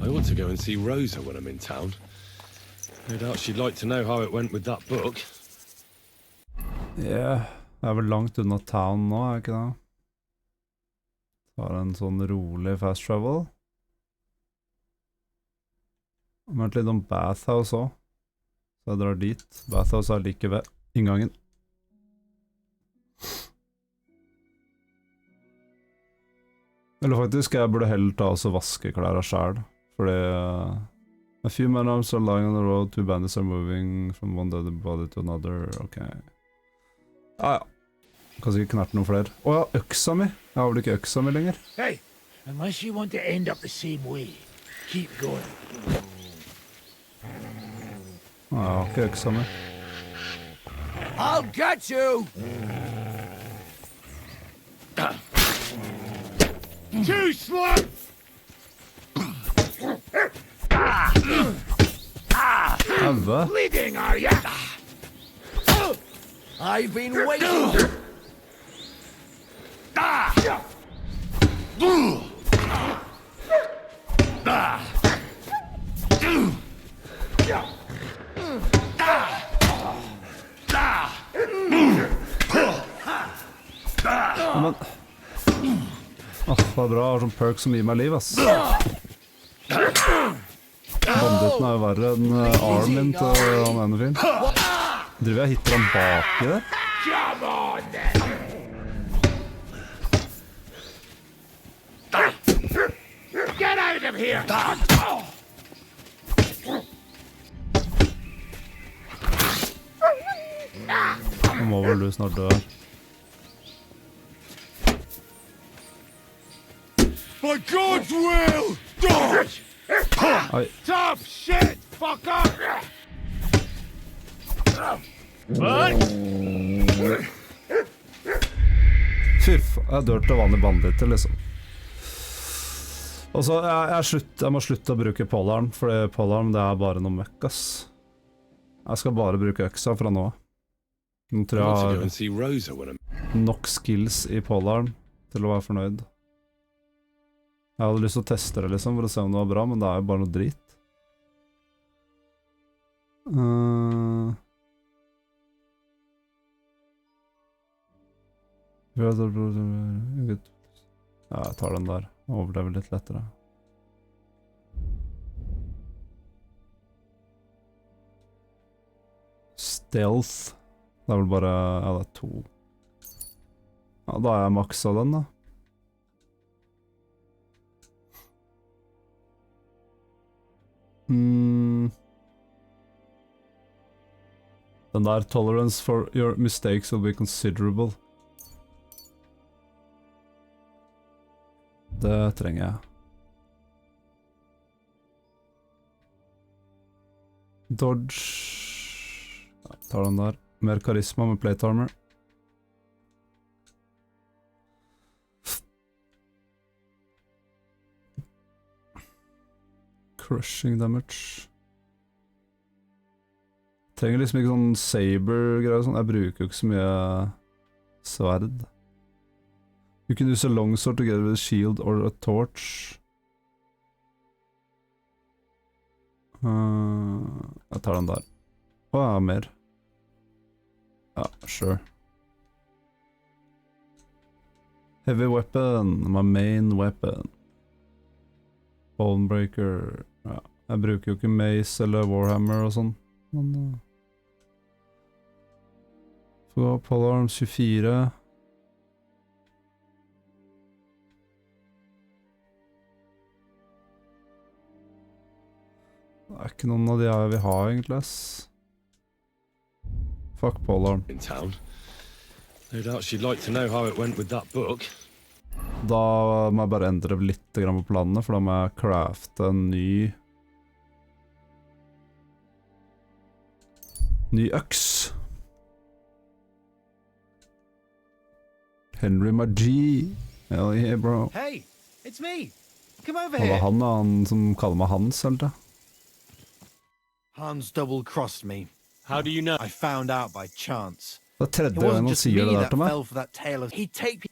I ought to go and see Rosa when I'm in town. No doubt she'd like to know how it went with that book. Yeah, det vel langt unna town nå, ikke det? Tar en sånn rolig fast travel. Vent litt om Bathhouse også. Så jeg drar dit. Bathhouse like ved inngangen. Eller faktisk, jeg burde heller ta oss og vaske klærne selv. Fordi... a few men arms are lying on the road, two bandits are moving from one dead body to another, ok. Ja. Kan sikkert knerte noen flere. Åja, øksa mi! Jeg har vel ikke øksa mi lenger. Hey, unless you want to end up the same way, keep going. Jeg har ikke øksa mi. I'll get you! Too slow! Helve? Bleeding, are ya? I've been waiting. Men... det bra, jeg har sånn perk som gir meg liv, ass. Banditen jo verre enn armen til han ene fin. Driver jeg hitter han bak i det? Come on, then. Get out of here! Nå må vel du snart dø. For God's will! Dodge! Oi. Tough shit, fucker! What? Fy faen, jeg dør til vanlig banditter, liksom. Og så, jeg må slutte å bruke polarm, fordi polarm, det bare noe møkk, ass. Jeg skal bare bruke øksa fra nå. Nå tror jeg har nok skills i polarm til å være fornøyd. Jeg hadde lyst til å teste det liksom, for å se om det var bra, men det jo bare noe drit. Ja, jeg tar den der. Overlever litt lettere. Stealth. Det vel bare... ja, det 2. Ja, da har jeg maksa den, da. Den der tolerance for your mistakes will be considerable. Det trenger jeg. Dodge. Ja, tar den der. Mer karisma med plate armor. Crushing damage. Trenger liksom ikke sånn saber-greier sånn. Jeg bruker jo ikke så mye sverd. You can use a longsword together with a shield or a torch. Jeg tar den der. Åh, jeg har mer. Ja, sure. Heavy weapon, my main weapon. Bonebreaker. Ja, jeg bruker jo ikke mace eller warhammer og sånn. Men... få gå polarm 24. Det ikke noen av de jeg vil ha egentlig, ass. Fuck polarm. In town. No doubt she'd like to know how it went with that book. Da må jeg bare endre litt grann på planene, for da må jeg crafte en ny øks. Henry Magee. Hell yeah, bro. Hey, it's me. Come over Det here. var han som kaller meg Hans, eller det? Hans double-crossed me. How do you know? I found out by chance. Det It tredje wasn't gang han just sier me det der that til meg. fell for that tale of... He'd take...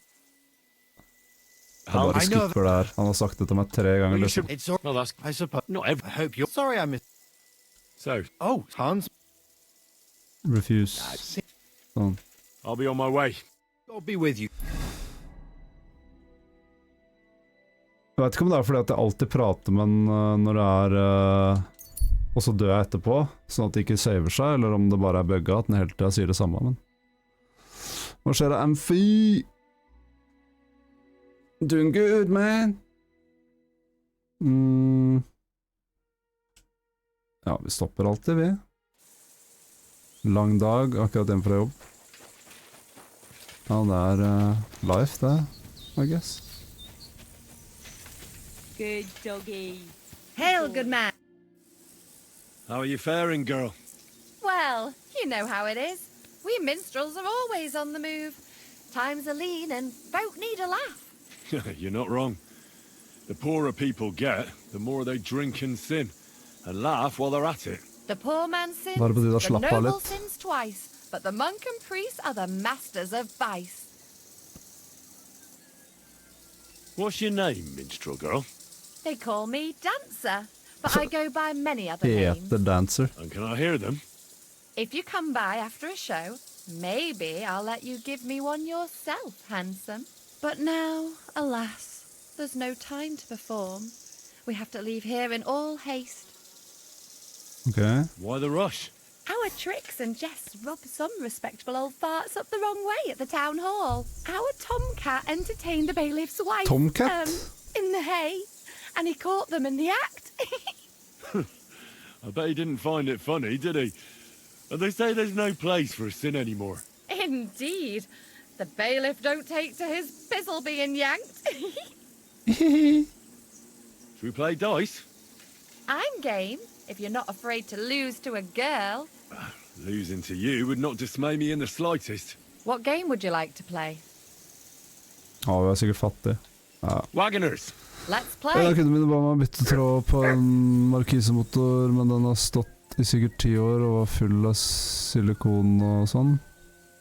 Jeg bare skipper det her. Han har sagt det til meg 3 ganger. Liksom. It's all. Well, that's I suppose. not every... I hope you're sorry. I missed. So, Oh, Hans. Refuse. Sånn. I'll be on my way. I'll be with you. Jeg vet ikke om det er fordi at jeg alltid prater med den når det er... og så dør jeg etterpå, sånn at det ikke saver seg, eller om det bare er bugga at den hele tiden sier det samme, men... Hva skjer det, Amphi? Doing good, man! Ja, vi stopper alltid, vi. Lang dag, akkurat hjemme fra jobb. Ja, det er life, det, I guess. Good doggy. Hail, good man. How are you faring, girl? Well, you know how it is. We minstrels are always on the move. Times are lean and folk need a laugh. You're not wrong. The poorer people get, the more they drink and sin, and laugh while they're at it. The poor man sins, Bare på tide å the slappe av noble litt. sins twice, but the monk and priest are the masters of vice. What's your name, minstrel girl? They call me Dancer, but I go by many other names. Peter Dancer. And can I hear them? If you come by after a show, maybe I'll let you give me one yourself, handsome. But now, alas, there's no time to perform. We have to leave here in all haste. Okay. Why the rush? Our tricks and jests rub some respectable old farts up the wrong way at the town hall. Our tomcat entertained the bailiff's wife. Tomcat? In the hay, and he caught them in the act. I bet he didn't find it funny, did he? And they say there's no place for a sin anymore. Indeed. The bailiff don't take to his pizzle being yanked. Should we play dice? I'm game, if you're not afraid to lose to a girl. Losing to you would not dismay me in the slightest. What game would you like to play? Ja, vi er sikkert fattig. Ja. Wagoners! Let's Jeg play. kunne begynne bare med å bytte tråd på en markisemotor, men den har stått i sikkert 10 år og var full av silikon og sånn.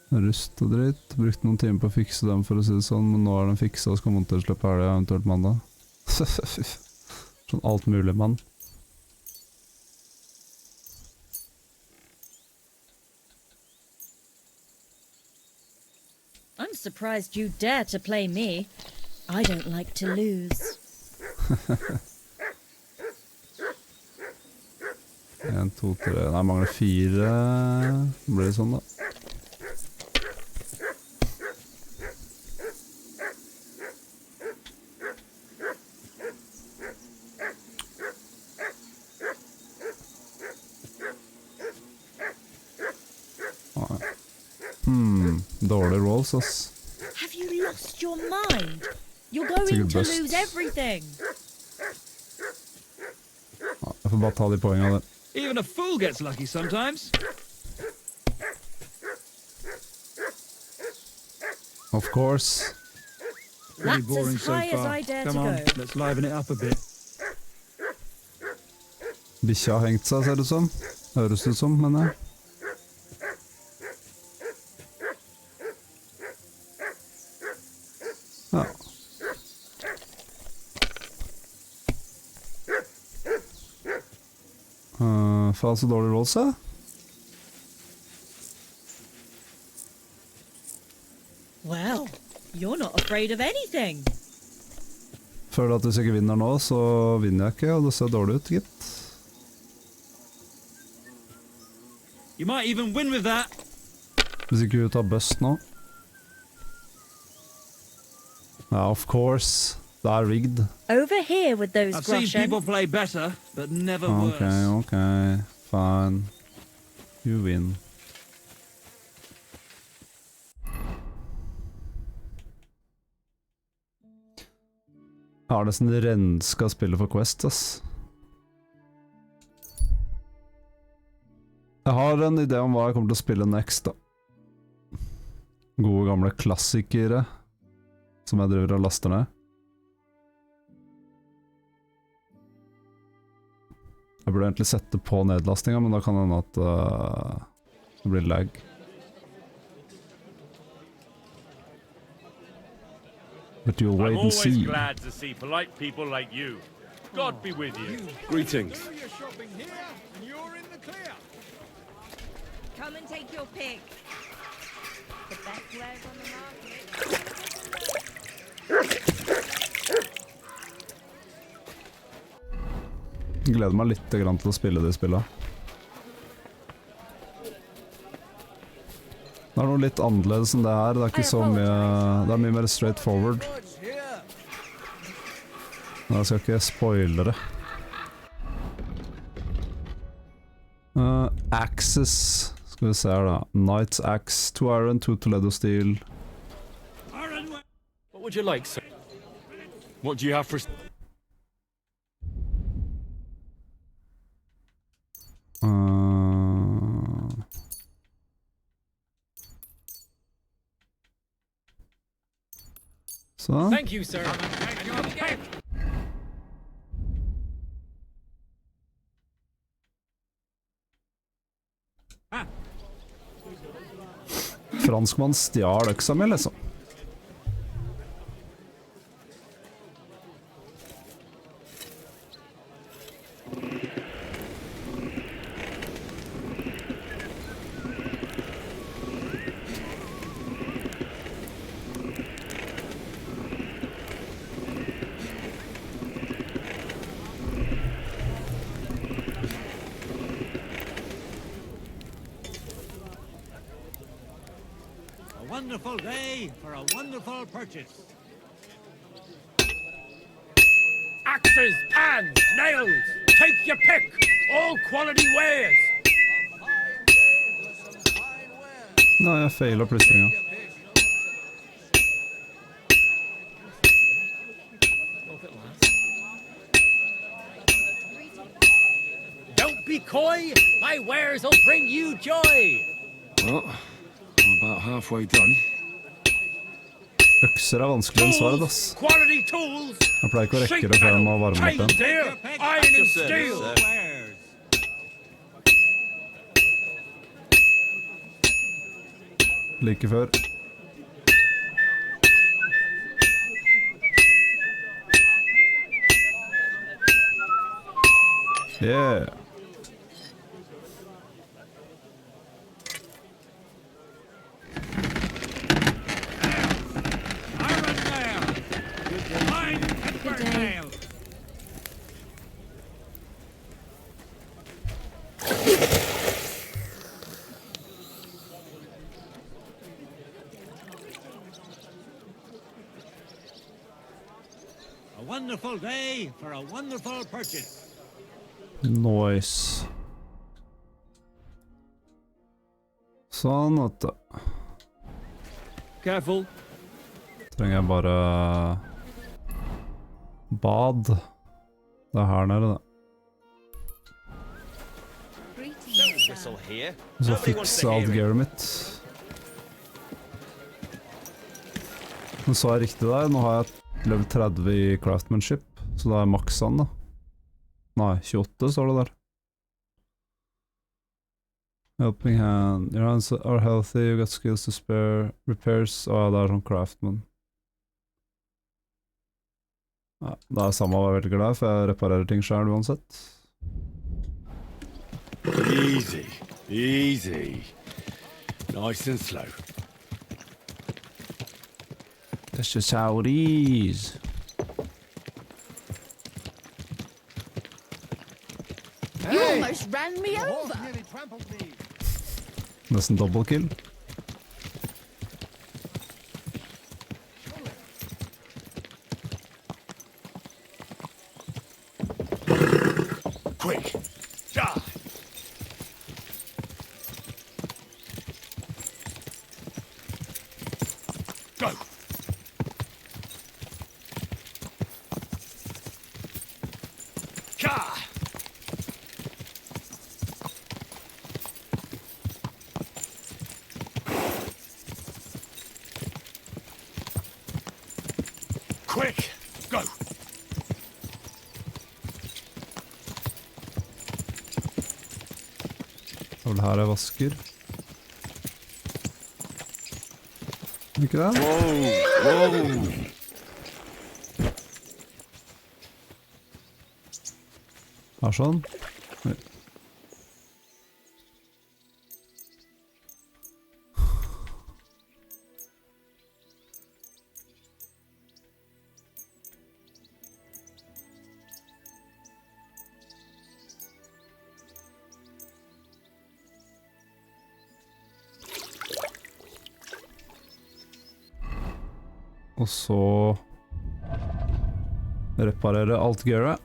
Rust og dritt. Brukte noen timer på å fikse dem for å si det sånn, men nå er den fikset og skal montere slippe her det eventuelt mandag. Sånn alt mulig, mann. I'm surprised you dare to play me. I don't like to lose. 1, 2, 3... Nei, mangler 4. Blir det sånn da. Dårlig rolls, ass. Have you lost your mind? You're going Sikkert to best. lose everything. Ja, jeg får bare ta de poengene der. Even a fool gets lucky sometimes. Of course. Pretty That's boring as so high as far. I dare Come to on, go. let's liven it up a bit. Bikkja har hengt seg, ser det ut som. Høres det ut som, mener jeg. Ja. Faen så dårlig rolls, ja. Well, you're not afraid of anything. Føler at hvis jeg ikke vinner nå, så vinner jeg ikke, og det ser dårlig ut, gitt. You might even win with that. Hvis ikke hun tar bust nå. Ja, of course. Det er rigged. Over here with those I've seen groschen. people play better, but never Ok, worse. ok. Fine. You win. Jeg har nesten renska spillet for Quest, ass. Jeg har en idé om hva jeg kommer til å spille next, da. Gode gamle klassikere som jeg driver og laster ned. Jeg burde egentlig sette på nedlastinga, men da kan det hende at det blir lag. But you'll wait I'm and always see. glad to see polite people like you. God be with you. Greetings. You're shopping here, and you're in the clear. Come and take your pick. The best wares on the market. Gleder meg litt til å spille de spillene. Det er noe litt annerledes enn det her. Det er ikke så mye... Det er mye mer straightforward. Jeg skal ikke spoile det. Axes. Skal vi se her da. Knight's Axe. 2 iron, 2 Toledo steel. What would you like, sir? What do you have for... Så. Thank you, sir. Franskmann stjal øksa mi, liksom. Wonderful day for a wonderful purchase. Axes, pans, nails. Take your pick. All quality wares. Nei, jeg feilet plystringa. Don't be coy. My wares will bring you joy. Well, I'm about halfway done. Økser er vanskelig enn sverd, ass. Quality tools. Jeg pleier ikke å rekke det før jeg må varme opp Chains den. there. Iron and steel. Wares. Like før. Yeah. Iron nail. Fine pepper nail. A wonderful day for a wonderful purchase. Nice. Sånn at da Careful. trenger jeg bare bad. Det er her nede, da. Whistle here. Og så fikse alt gearet mitt. Men så er jeg riktig der. Nå har jeg level 30 i craftsmanship, så da er maksan, da. Nei, 28 står det der. Helping hand. Your hands are healthy, you got skills to spare. Repairs. Å, det er sånn craftman. Ja, det er samme hva jeg velger der, for jeg reparerer ting selv uansett. Easy, easy. Nice and slow. That's just how it is. You almost ran me The horse over. nearly trampled me. Nesten double kill. Quick. Die. Go. Ka. Quick. Go. Det er vel her jeg vasker. Ikke det? Whoa, whoa. Her sånn. Og så reparere alt gearet.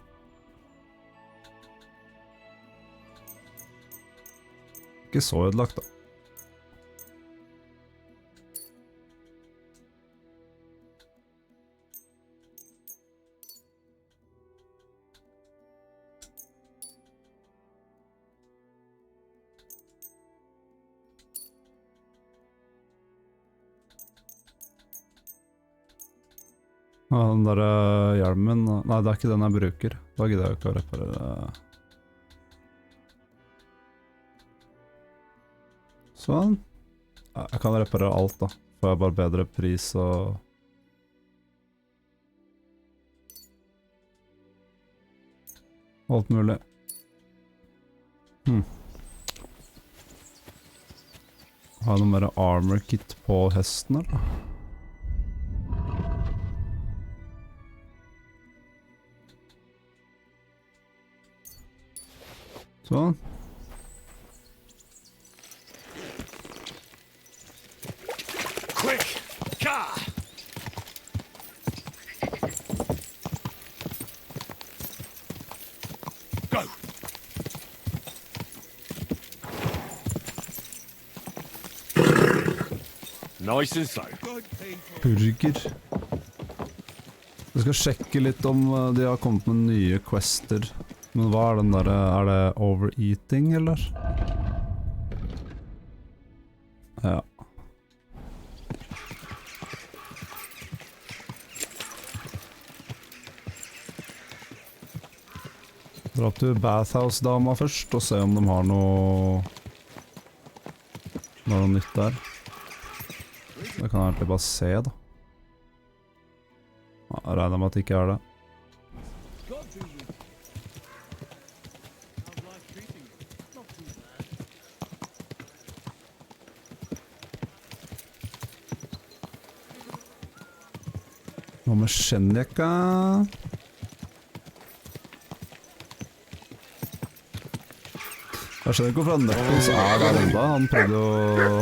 Ikke så ødelagt da. Ja, den der hjelmen, nei det er ikke den jeg bruker. Da gidder jeg ikke å reparere. Sånn. Ja, jeg kan reparere alt da. Får jeg bare bedre pris og... alt mulig. Har jeg noe mer armor kit på hesten eller? Sånn. Quick! Car! Go! Nice and so. Burger. Jeg skal sjekke litt om de har kommet med nye quester. Men hva er den der? Er det overeating, eller? Ja. Dra opp til Bathhouse-dama først, og se om de har noe nytt der. Det kan jeg egentlig bare se, da. Ja, jeg regner med at det ikke er det. Hva med Shenjeka? Jeg skjønner ikke hvorfor Knuckles er der enda. Han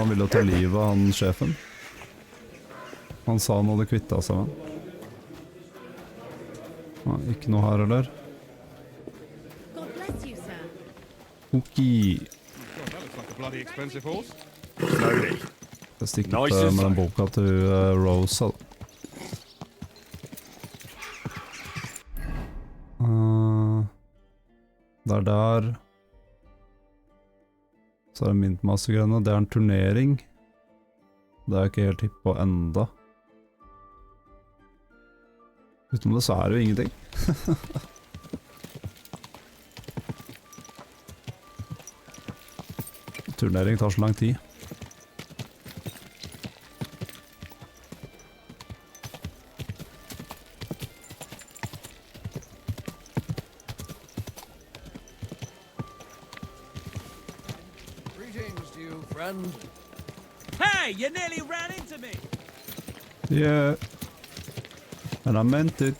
ville jo ta livet av han sjefen. Han sa han hadde kvittet seg med. Ja, ikke noe her eller? Ok. Jeg stikker ut med den boka til Rosa da. Der. Så er det mintmassegreiene. Det er en turnering. Det er jeg ikke helt hipp på enda. Utenom det så er det jo ingenting. Turnering tar så lang tid. Hey, you nearly ran into me! Yeah. And I meant it.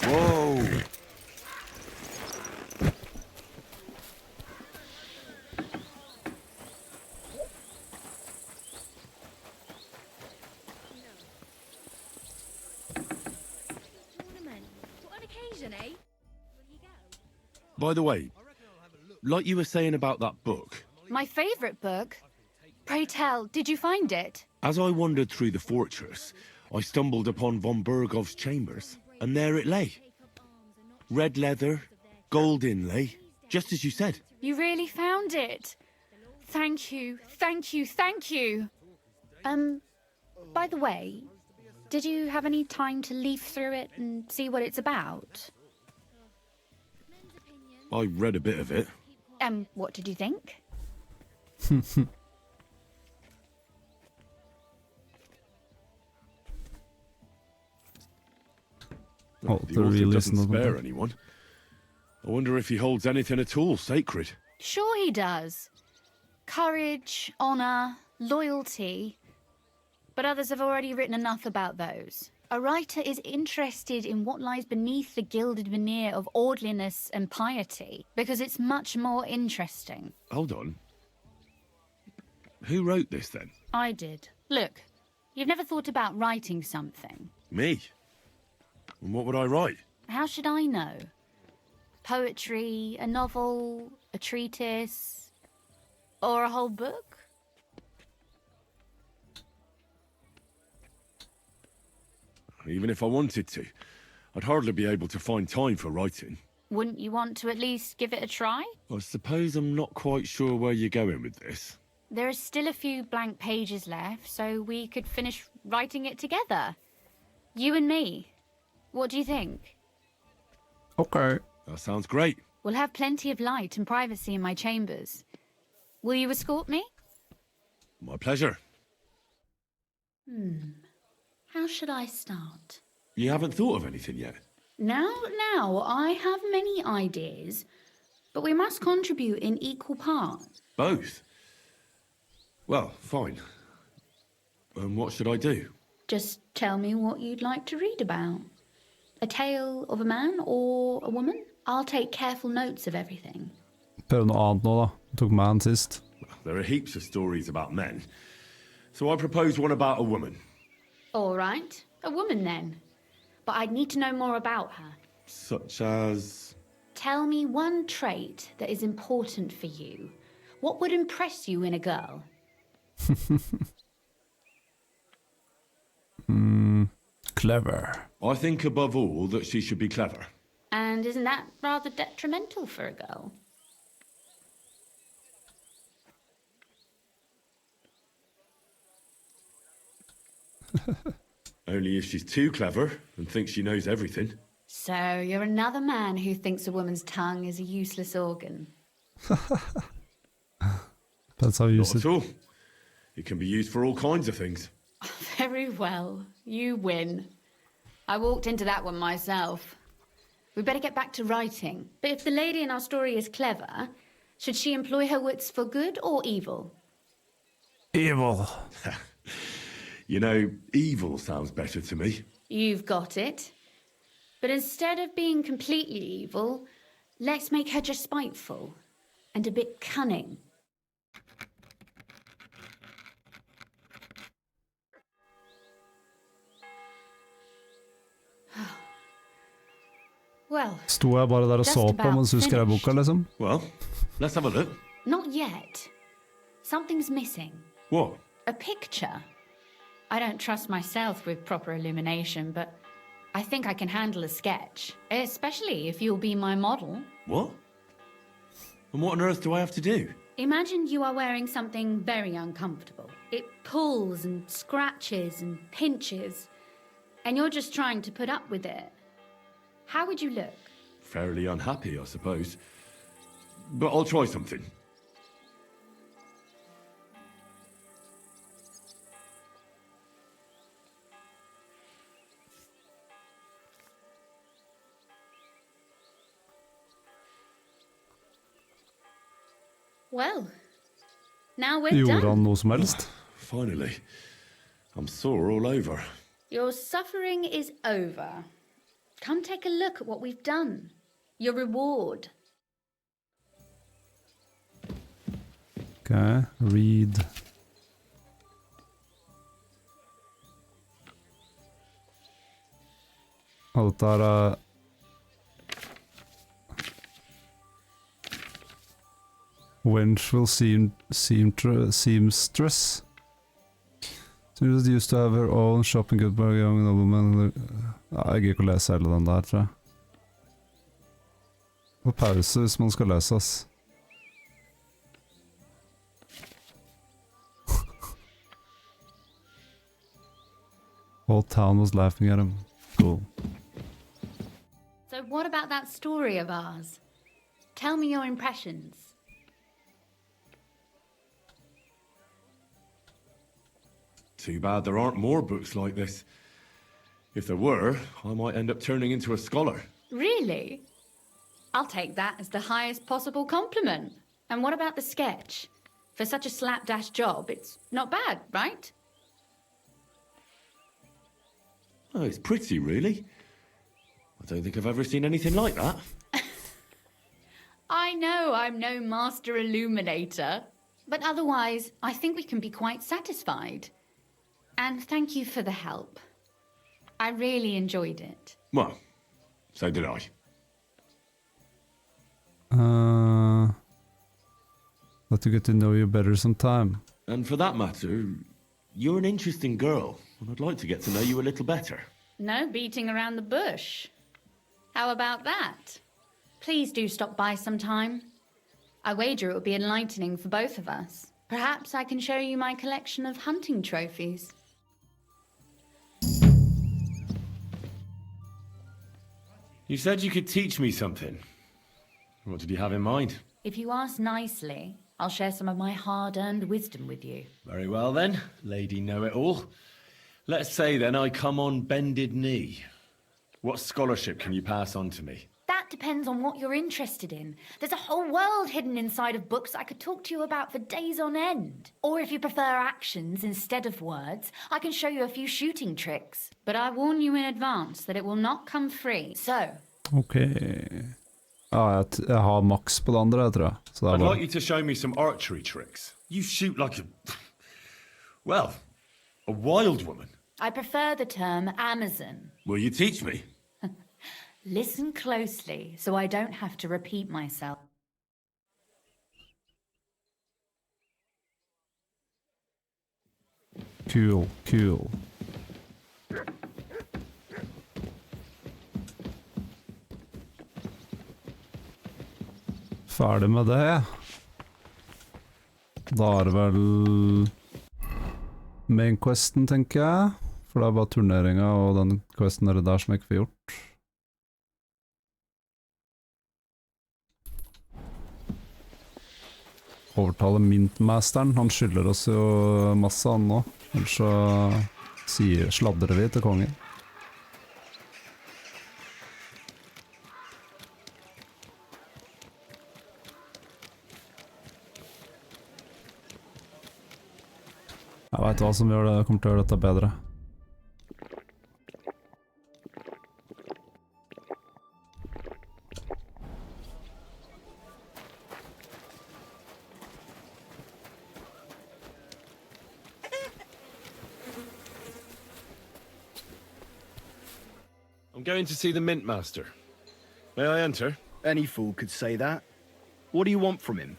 Whoa! By the way, like you were saying about that book, My favourite book? Pray tell, did you find it? as I wandered through the fortress, I stumbled upon von Burgov's chambers, and there it lay. Red leather, gold inlay, just as you said. You really found it? Thank you, thank you, thank you. By the way, did you have any time to leaf through it and see what it's about? I read a bit of it. What did you think? Oh, The the author real doesn't isn't spare anyone. I wonder if he holds anything at all sacred. Sure he does. Courage, honour, loyalty. But others have already written enough about those. A writer is interested in what lies beneath the gilded veneer of orderliness and piety, because it's much more interesting. Hold on. Who wrote this then? I did. Look, you've never thought about writing something. Me? And what would I write? How should I know? Poetry, a novel, a treatise, or a whole book? Even if I wanted to, I'd hardly be able to find time for writing. Wouldn't you want to at least give it a try? I suppose I'm not quite sure where you're going with this. There are still a few blank pages left, so we could finish writing it together. You and me. What do you think? Okay. That sounds great. We'll have plenty of light and privacy in my chambers. Will you escort me? My pleasure. How should I start? You haven't thought of anything yet? Now, I have many ideas, but we must contribute in equal parts. Both? Well, fine. And what should I do? Just tell me what you'd like to read about. A tale of a man or a woman? I'll take careful notes of everything. Prøv noe annet nå, da. Tok man sist. There are heaps of stories about men. So I propose one about a woman. All right, a woman then. But I'd need to know more about her. Such as... Tell me one trait that is important for you. What would impress you in a girl? Clever. I think above all that she should be clever. And isn't that rather detrimental for a girl? Only if she's too clever and thinks she knows everything. So you're another man who thinks a woman's tongue is a useless organ. That's how you use Not it. at all. It can be used for all kinds of things. Very well, you win. I walked into that one myself. We better get back to writing. But if the lady in our story is clever, should she employ her wits for good or evil? Evil. You know, evil sounds better to me. You've got it. But instead of being completely evil, let's make her just spiteful and a bit cunning. Well, Sto jeg bare der og så på mens du skrev boka, liksom? Well, let's have a look. not yet. Something's missing. What? A picture. I don't trust myself with proper illumination, but I think I can handle a sketch, especially if you'll be my model. What? And what on earth do I have to do? Imagine you are wearing something very uncomfortable. It pulls and scratches and pinches, and you're just trying to put up with it. How would you look? Fairly unhappy, I suppose. But I'll try something. Well, now we're Gjorde done. han noe som helst? Finally. I'm sore all over. Your suffering is over. Come take a look at what we've done. Your reward. Okay, read. Og dette er Wenchville seamstress. She was used to have her own shopping good by a young nobleman. Ja, jeg gidder ikke å lese hele den der, tror jeg. Og pause hvis man skal lese, ass. Whole town was laughing at him. Cool. So what about that story of ours? Tell me your impressions. Too bad there aren't more books like this. If there were, I might end up turning into a scholar. Really? I'll take that as the highest possible compliment. And what about the sketch? For such a slapdash job, it's not bad, right? Oh, it's pretty, really. I don't think I've ever seen anything like that. I know I'm no master illuminator, but otherwise, I think we can be quite satisfied. And thank you for the help. I really enjoyed it. Well, so did I. Let you get to know you better sometime. And for that matter, you're an interesting girl, and I'd like to get to know you a little better. No beating around the bush. How about that? Please do stop by sometime. I wager it will be enlightening for both of us. Perhaps I can show you my collection of hunting trophies. You said you could teach me something. What did you have in mind? If you ask nicely, I'll share some of my hard-earned wisdom with you. Very well then, Lady Know-It-All. Let's say then I come on bended knee. What scholarship can you pass on to me? That depends on what you're interested in. There's a whole world hidden inside of books I could talk to you about for days on end. Or if you prefer actions instead of words, I can show you a few shooting tricks. But I warn you in advance that it will not come free. So... Okay. Ja, jeg har maks på det andre, tror jeg. Så det I'd bare... like you to show me some archery tricks. You shoot like a... well, a wild woman. I prefer the term Amazon. Will you teach me? Listen closely so I don't have to repeat myself. Cool, cool. Ferdig med det. Da er det vel main questen, tenker jeg. For det er bare turneringa og den questen er det der som jeg ikke får gjort. Overtale Mintmasteren. Han skylder oss jo masse han nå. Ellers så sladrer vi til kongen. Jeg vet hva som kommer til å gjøre dette bedre. I'm going to see the Mint Master. May I enter? Any fool could say that. What do you want from him?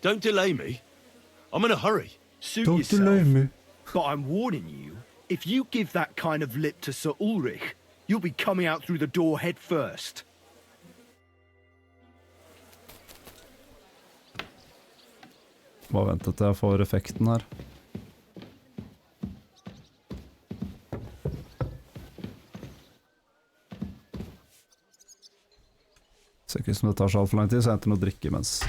Don't delay me. I'm in a hurry. Suit yourself. But I'm warning you, if you give that kind of lip to Sir Ulrich, you'll be coming out through the door head first. Bare vent til jeg får effekten her. Ser ikke ut som det tar så alt for lang tid, så jeg henter noe å drikke imens.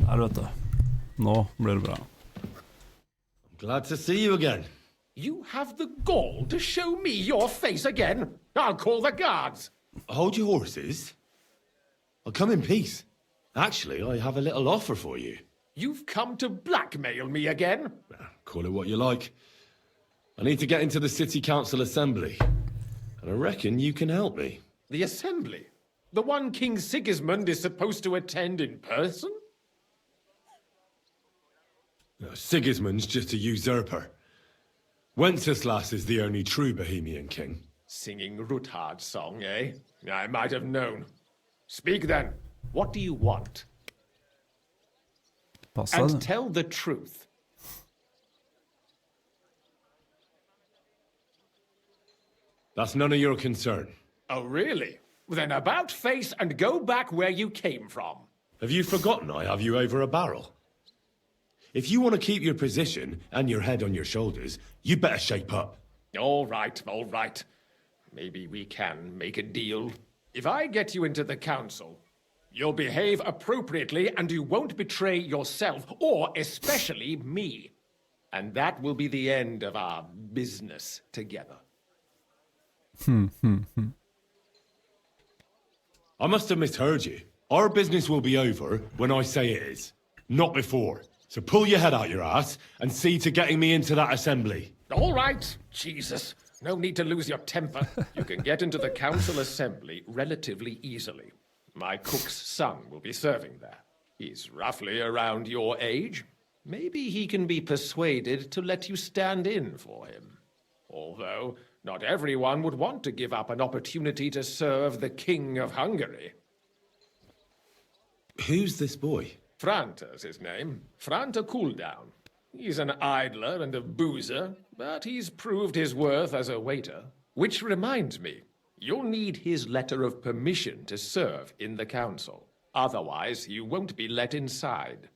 Her vet du. Nå blir det bra. Glad to see you again. You have the gall to show me your face again? I'll call the guards. Hold your horses. I'll come in peace. Actually, I have a little offer for you. You've come to blackmail me again? Call it what you like. I need to get into the City Council Assembly. And I reckon you can help me. The Assembly? The one King Sigismund is supposed to attend in person? No, Sigismund's just a usurper. Wenceslas is the only true Bohemian king. Singing Ruthard's song, eh? I might have known. Speak then. What do you want? And tell the truth. That's none of your concern. Oh, really? Then about face and go back where you came from. Have you forgotten I have you over a barrel? If you want to keep your position and your head on your shoulders, you better shape up. All right, all right. Maybe we can make a deal. If I get you into the council, you'll behave appropriately and you won't betray yourself, or especially me. And that will be the end of our business together. I must have misheard you. Our business will be over when I say it is, not before. So pull your head out your ass and see to getting me into that assembly. All right, Jesus. No need to lose your temper. You can get into the council assembly relatively easily. My cook's son will be serving there. He's roughly around your age. Maybe he can be persuaded to let you stand in for him. Although, not everyone would want to give up an opportunity to serve the King of Hungary. Who's this boy? Franta's his name. Franta Cooldown. He's an idler and a boozer, but he's proved his worth as a waiter. Which reminds me, you'll need his letter of permission to serve in the council. Otherwise, you won't be let inside.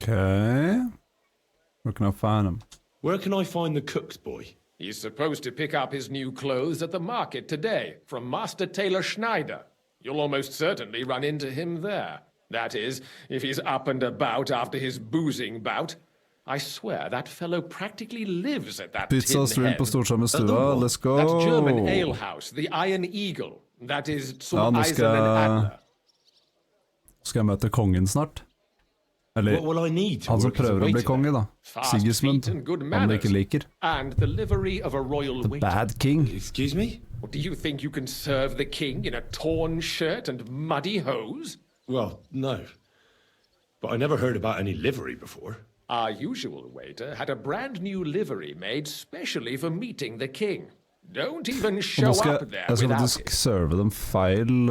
Okay. Where can I find him? Where can I find the cook's boy? He's supposed to pick up his new clothes at the market today from Master Tailor Schneider. You'll almost certainly run into him there. That is, if he's up and about after his boozing bout. I swear that fellow practically lives at that Pizza stream på Storsamestua. Let's go. That German ale house, the Iron Eagle. That is Zum Eisernen Adler. Skal jeg møte kongen snart? Eller han som prøver å bli konge, da. Sigismund, han det ikke liker. And the livery of a royal The bad king. Excuse me? Do you think you can serve the king in a torn shirt and muddy hose? Well, no. But I never heard about any livery before. Our usual waiter had a brand new livery made specially for meeting the king. Don't even show up there jeg skal without faktisk it. serve dem feil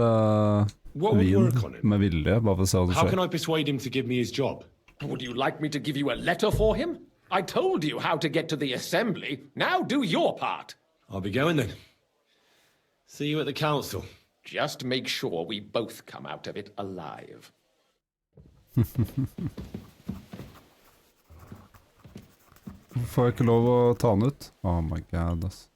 vin med vilje, bare for å se hva det How skjer. can I persuade him to give me his job? Would you like me to give you a letter for him? I told you how to get to the assembly. Now do your part. I'll be going then. See you at the council. Just make sure we both come out of it alive. Får jeg ikke lov å ta den ut? Oh my god, ass.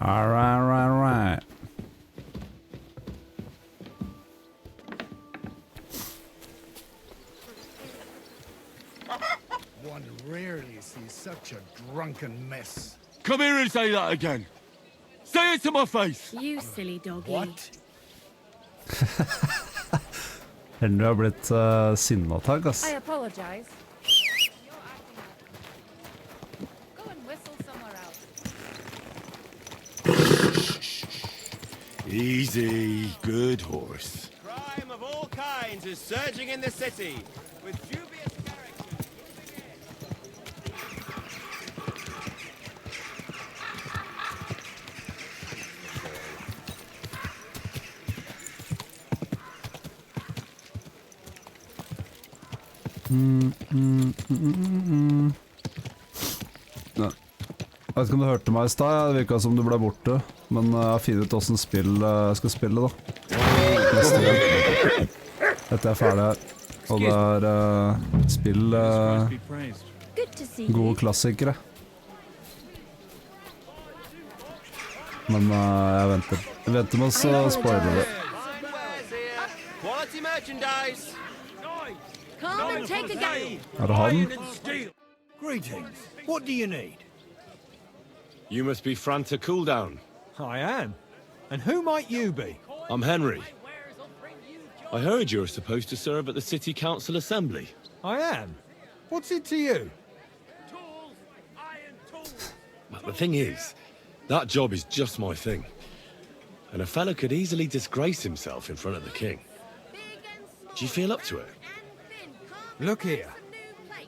Alright. One rarely sees such a drunken mess. Come here and say that again. Say it to my face. You silly doggy. What? Henry har blitt sinnatagg, ass. I apologize. Go and whistle somewhere else. Easy, good horse. Crime of all kinds is surging in the city, with dubious characters Jeg vet ikke om du hørte meg i stad, det virket som du ble borte. Men jeg har funnet ut hvordan spill jeg skal spille da. Neste gang. Dette ferdig her. Og det spill gode klassikere. Men jeg venter med å spoile det. Quality merchandise. Come and take a go. Det han? Greetings. What do you need? You must be Franta Cooldown. I am. And who might you be? I'm Henry. I heard you're supposed to serve at the City Council Assembly. I am. What's it to you? Well, the thing is, that job is just my thing. And a fella could easily disgrace himself in front of the king. Do you feel up to it? Look here.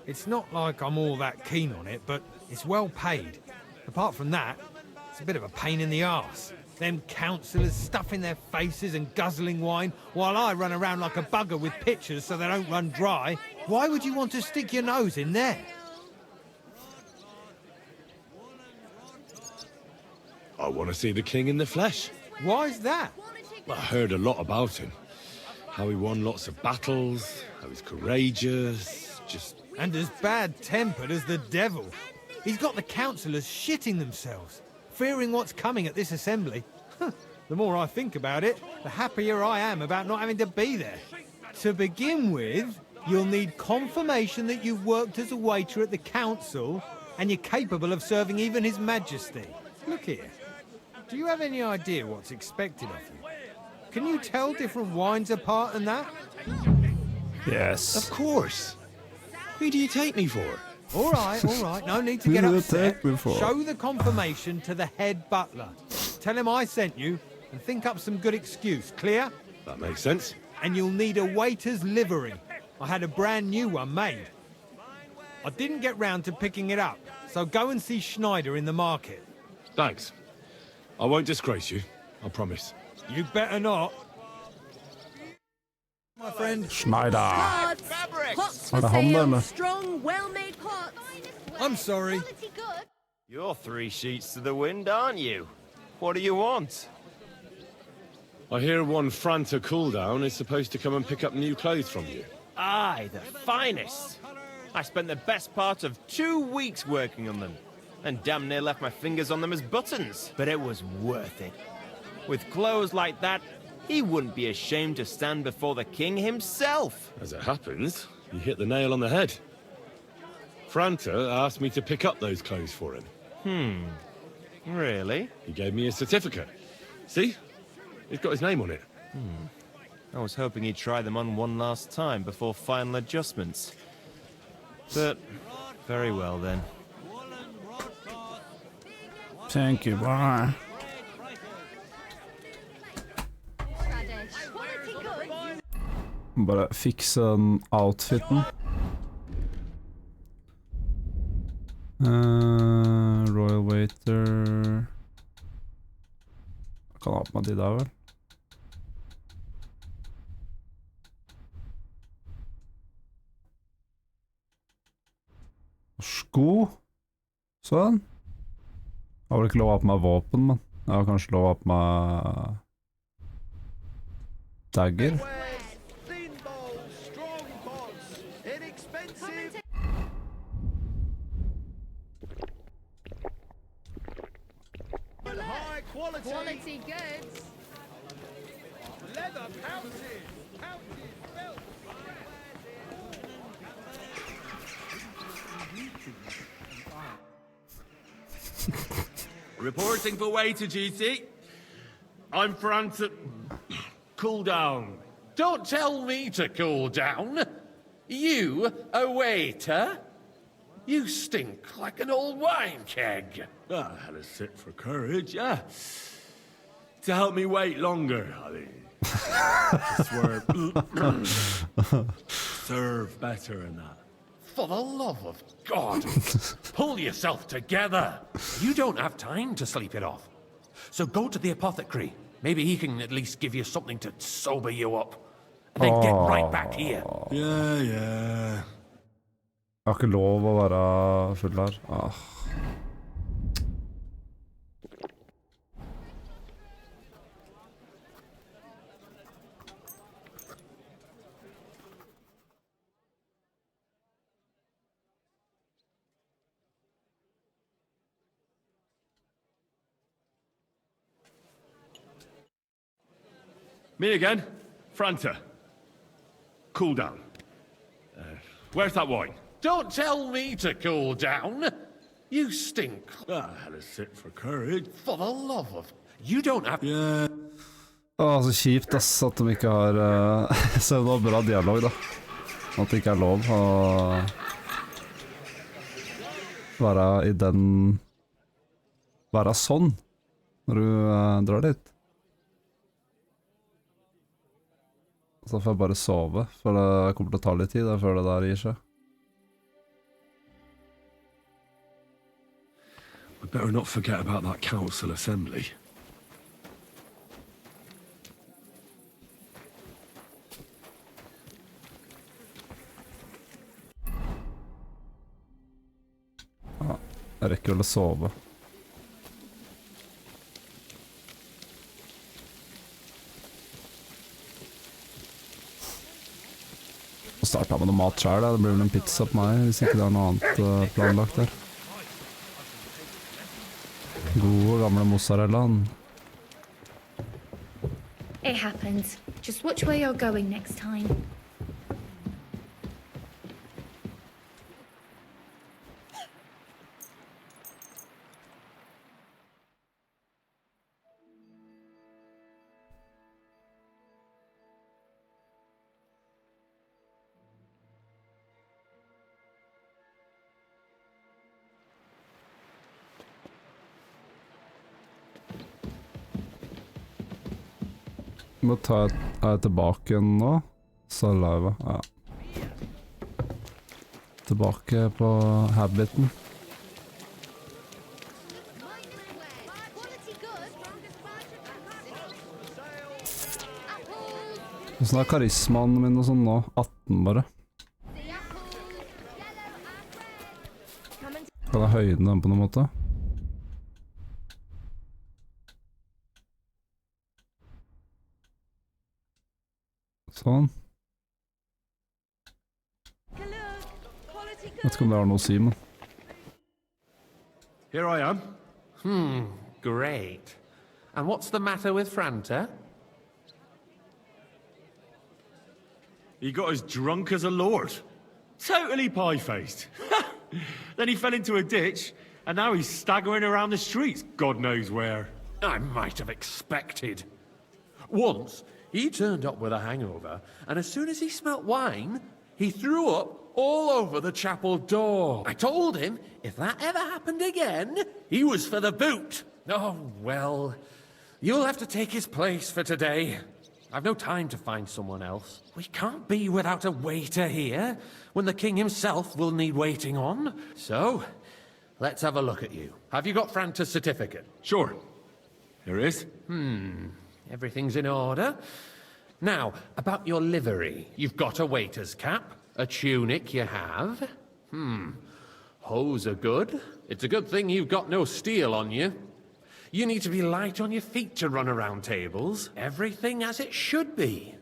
It's not like I'm all that keen on it, but it's well paid. Apart from that, it's a bit of a pain in the arse. Them councillors stuffing their faces and guzzling wine, while I run around like a bugger with pitchers so they don't run dry. Why would you want to stick your nose in there? I want to see the king in the flesh. Why's that? Well, I heard a lot about him. How he won lots of battles, how he's courageous, just... And as bad-tempered as the devil. He's got the councillors shitting themselves, fearing what's coming at this assembly. The more I think about it, the happier I am about not having to be there. To begin with, you'll need confirmation that you've worked as a waiter at the council and you're capable of serving even His Majesty. Look here. Do you have any idea what's expected of you? Can you tell different wines apart and that? Yes. Of course. Who do you take me for? All right, no need to get upset. Show the confirmation to the head butler. Tell him I sent you and think up some good excuse, clear? That makes sense. And you'll need a waiter's livery. I had a brand new one made. I didn't get round to picking it up, so go and see Schneider in the market. Thanks. I won't disgrace you, I promise. You better not. My friend. Schneider. Pots. Pots for sale. Strong, well-made pots. I'm sorry. You're 3 sheets to the wind, aren't you? What do you want? I hear one Franta Cooldown is supposed to come and pick up new clothes from you. Aye, the finest. I spent the best part of 2 weeks working on them, and damn near left my fingers on them as buttons, but it was worth it. With clothes like that, he wouldn't be ashamed to stand before the king himself. As it happens, you hit the nail on the head. Franta asked me to pick up those clothes for him. Really? He gave me a certificate. See? It's got his name on it. I was hoping he'd try them on one last time before final adjustments. But, very well then. Thank you, bye. Bare fikse den outfiten. Royal Waiter. Jeg kan ha på meg de der, vel? Sko. Sånn. Jeg har vel ikke lov å ha på meg våpen, men jeg har kanskje lov å ha på meg dagger. Quality goods. Leather pouches. Pouches, belt. Reporting for waiter duty. I'm Franta... Cool down. Don't tell me to cool down. You, a waiter? You stink like an old wine keg. I had a sip for courage, yeah. To help me wait longer, I mean. To serve better and that. For the love of God, pull yourself together. You don't have time to sleep it off. So go to the apothecary. Maybe he can at least give you something to sober you up. And then get right back here. Yeah. Jeg har ikke lov å være full her. Me again. Franta. Cool down. Where's that wine? Don't tell me to cool down. You stink. I had a sip for courage. For the love of... You don't have... Yeah. Så kjipt ass, at de ikke har så det var bra dialog da. At det ikke lov å være I den være sånn når du drar dit. Så får jeg bare sove, for det kommer til å ta litt tid før det der gir seg. We better not forget about that council assembly. Jeg rekker vel å sove. Og starta med noe mat selv, det blir vel en pizza på meg, hvis ikke det er noe annet planlagt der. God gamle mozzarellaen. It happens. Just watch where you're going next time. Må ta tilbake igjen nå. Så live, ja. Tilbake på habiten. Hvordan karismaen min og sånn nå? 18 bare. Kan jeg høyne den på noen måte? Sånn. Jeg vet ikke om det har noe å si, men... Here I am. Great. And what's the matter with Franta? He got as drunk as a lord. Totally pie-faced. Then he fell into a ditch, and now he's staggering around the streets, God knows where. I might have expected. Once, he turned up with a hangover, and as soon as he smelt wine, he threw up all over the chapel door. I told him, if that ever happened again, he was for the boot. Oh, well, you'll have to take his place for today. I've no time to find someone else. We can't be without a waiter here, when the king himself will need waiting on. So, let's have a look at you. Have you got Franta's certificate? Sure. Here it is. Everything's in order. Now, about your livery. You've got a waiter's cap. A tunic you have. Hose are good. It's a good thing you've got no steel on you. You need to be light on your feet to run around tables. Everything as it should be.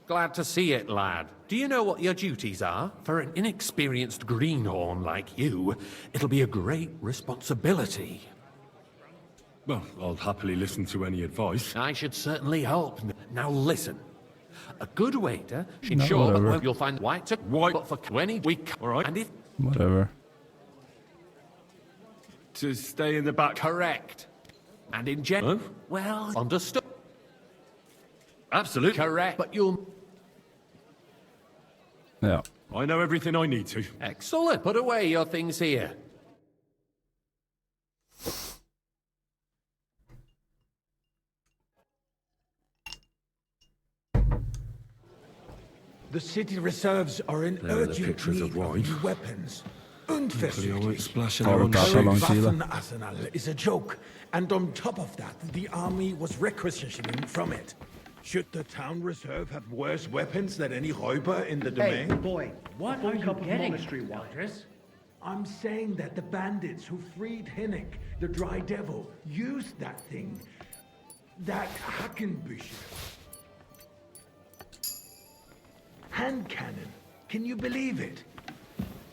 Glad to see it, lad. Do you know what your duties are? For an inexperienced greenhorn like you, it'll be a great responsibility. Well, I'll happily listen to any advice. I should certainly hope. Now listen. A good waiter should No, ensure whatever. that you'll find white but for 20 week. All right. And if Whatever. To stay in the back. correct. And in Huh? well, understood. Absolutely. Correct. But you'll Ja. I know everything I need to. excellent. Put away your things here. The city reserves are in There are the urgent pictures need of wine. new weapons. Hopefully I won't splash Tar anyone. bort der så lang tid, da. Waffenarsenal is a joke, and on top of that, the army was requisitioning from it. Should the town reserve have worse weapons than any Räuber in the domain? boy, what are you getting monastery waters? I'm saying that the bandits who freed Hinnick, the Dry Devil, used that thing. That Hackenbücher. Hand cannon. Can you believe it?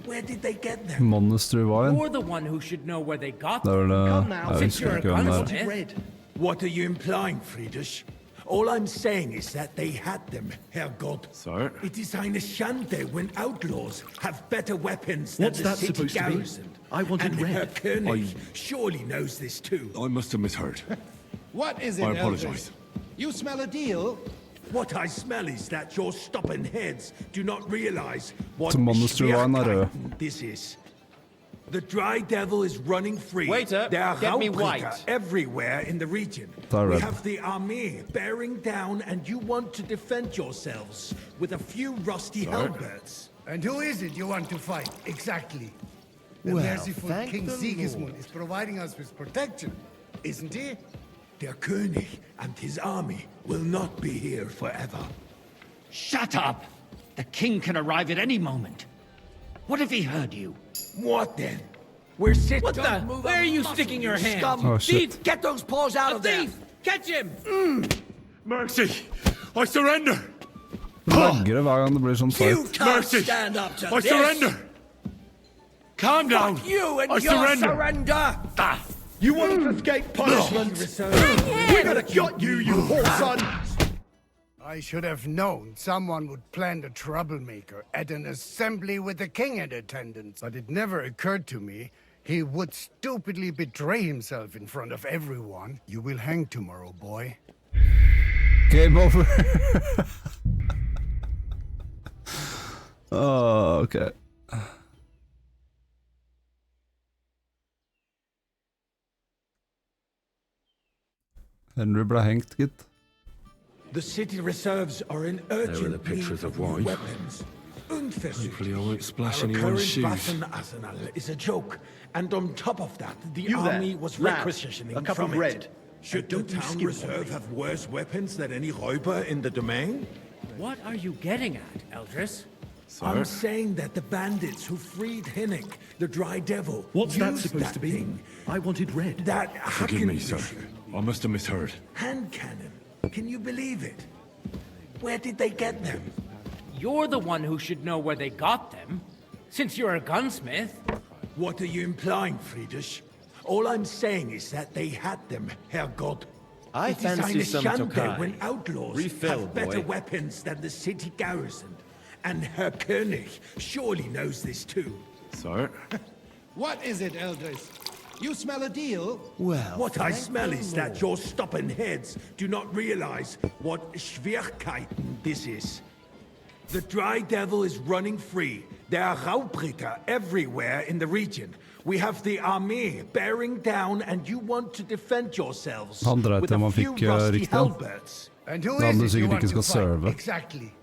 Where did they get them? Monastery wine. You're the one who should know where they got Det er them. vel Come now, jeg since husker you're a ikke hvem det er. gunsmith. Red. What are you implying, Friedrich? All I'm saying is that they had them, Herr God. So? It is eine Schande when outlaws have better weapons than What's the that city supposed to be? garrison. I wanted and red. Herr König surely knows this too. I must have misheard. What is it, I Eldris? apologize. You smell a deal? What I smell is that your stubborn heads do not realize what Som manuskripten er rød. this is. The Dry Devil is running free. Waiter, there are get me Raubritter white. everywhere in the region. They're We red. have the army bearing down, and you want to defend yourselves with a few rusty halberds. And who is it you want to fight, exactly? The Well, merciful thank King the Sigismund Lord. is providing us with protection, isn't he? Der König and his army will not be here forever. Shut up! The king can arrive at any moment. What if he heard you? What then? We're sitting. What the? Where are you sticking your hand? Oh, shit. Thief! Get those paws out A of there! thief! Catch him! Mercy! I surrender! Lagrer hver gang det blir sånn You fight. can't Mercy! stand up to I this! surrender! Calm down! Fuck you and I your surrender! surrender! You want to escape punishment? We're gonna got you, you whore son! I should have known someone would plan the troublemaker at an assembly with the king in attendance, but it never occurred to me he would stupidly betray himself in front of everyone. You will hang tomorrow, boy. Game over. Ok. Henry ble hengt, gitt. The city reserves are in urgent the pictures need of wine. weapons. Unversucht. Hopefully I won't splash Our anyone's current shoes. Waffen arsenal is a joke, and on top of that, the You there, army was lad, requisitioning a cup from of red. it. Should And the don't you town skip on reserve me. have worse weapons than any Räuber in the domain? What are you getting at, Eldris? I'm saying that the bandits who freed Hinnick, the Dry Devil, What's that used supposed to be? thing. I wanted red. That Forgive me, sir. I must have misheard. hand cannon. Can you believe it? Where did they get them? You're the one who should know where they got them, since you're a gunsmith. What are you implying, Friedrich? All I'm saying is that they had them, Herr God. I It is fancy eine some Schande Tokai. when outlaws Refill, have better boy. weapons than the city garrison. And Herr König surely knows this too. Sir? What is it, Eldris? You smell a deal? Well, What I smell is that your stubborn heads do not realize what Schwierigkeiten this is. The Dry Devil is running free. There are Raubritter everywhere in the region. We have the army bearing down, and you want to defend yourselves Han dreit with om a han few fikk rusty riktig han. halberds. And who Da is han du it you sikkert want ikke to skal fight, serve. exactly?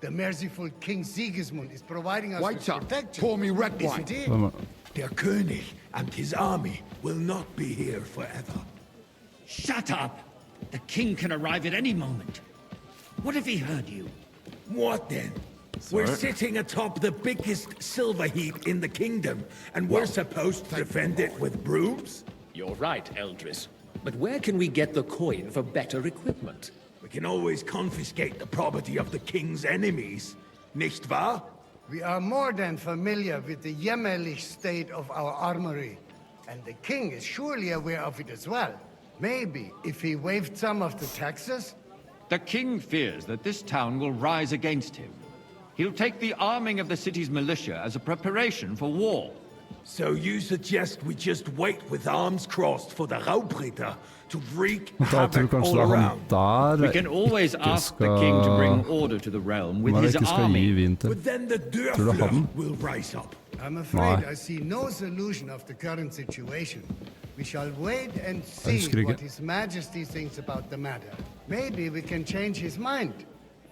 The merciful King Sigismund is providing us White with top, protection, pour me red wine. isn't he? Hvem er Der König and his army will not be here forever. Shut up! The king can arrive at any moment. What if he heard you? What then? We're sitting atop the biggest silver heap in the kingdom, and we're supposed to defend it with brooms? You're right, Eldris. But where can we get the coin for better equipment? We can always confiscate the property of the king's enemies, nicht wahr? We are more than familiar with the jämmerlich state of our armory, and the king is surely aware of it as well. Maybe if he waived some of the taxes? The king fears that this town will rise against him. He'll take the arming of the city's militia as a preparation for war. So you suggest we just wait with arms crossed for the Raubritter to wreak Da tror havoc kanskje all det er han around? der We can always ikke ask the king to bring skal order to the realm with Nei, his ikke skal gi army. vin til. But then the Tror du Dörfler han? will rise up. I'm afraid Nei. I see no solution of the current situation. We shall wait and see husker ikke. what His Majesty thinks about the matter. Maybe we can change his mind.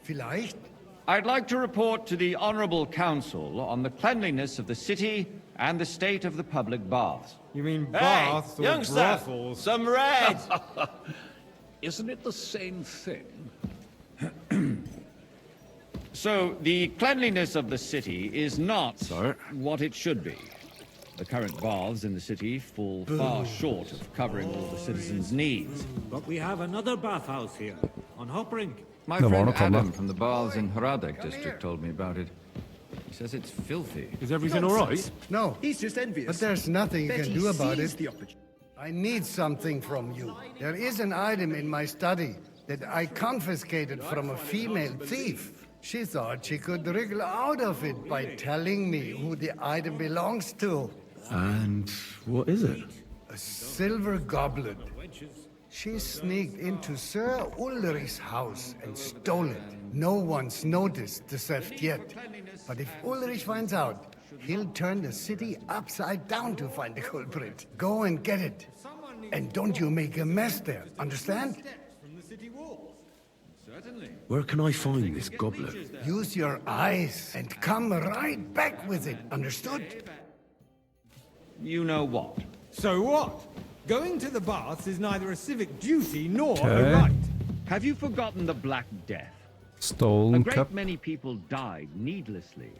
Vielleicht? I'd like to report to the Honorable Council on the cleanliness of the city and the state of the public baths. You mean Hey, baths or youngster, brothels? some red! Isn't it the same thing? So, the cleanliness of the city is not Sir? what it should be. The current baths in the city fall far short of covering all the citizens' needs. But we have another bathhouse here, on Hopring. My Det var friend nok han, da. Adam from the baths in Haradek district told me about it. He says it's filthy. Is everything all right? No. He's just envious. But there's nothing you Bet can he do about seized it. the opportunity. I need something from you. There is an item in my study. that I confiscated from a female thief. She thought she could wriggle out of it by telling me who the item belongs to. And what is it? A silver goblet. She sneaked into Sir Ulrich's house and stole it. No one's noticed the theft yet. But if Ulrich finds out, he'll turn the city upside down to find the culprit. Go and get it. And don't you make a mess there, understand? Where can I find this goblet? Use your eyes and come right back with it, understood? You know what? So what? Going to the baths is neither a civic duty nor a right. Have you forgotten the Black Death? Stolen A great cup. many people died needlessly.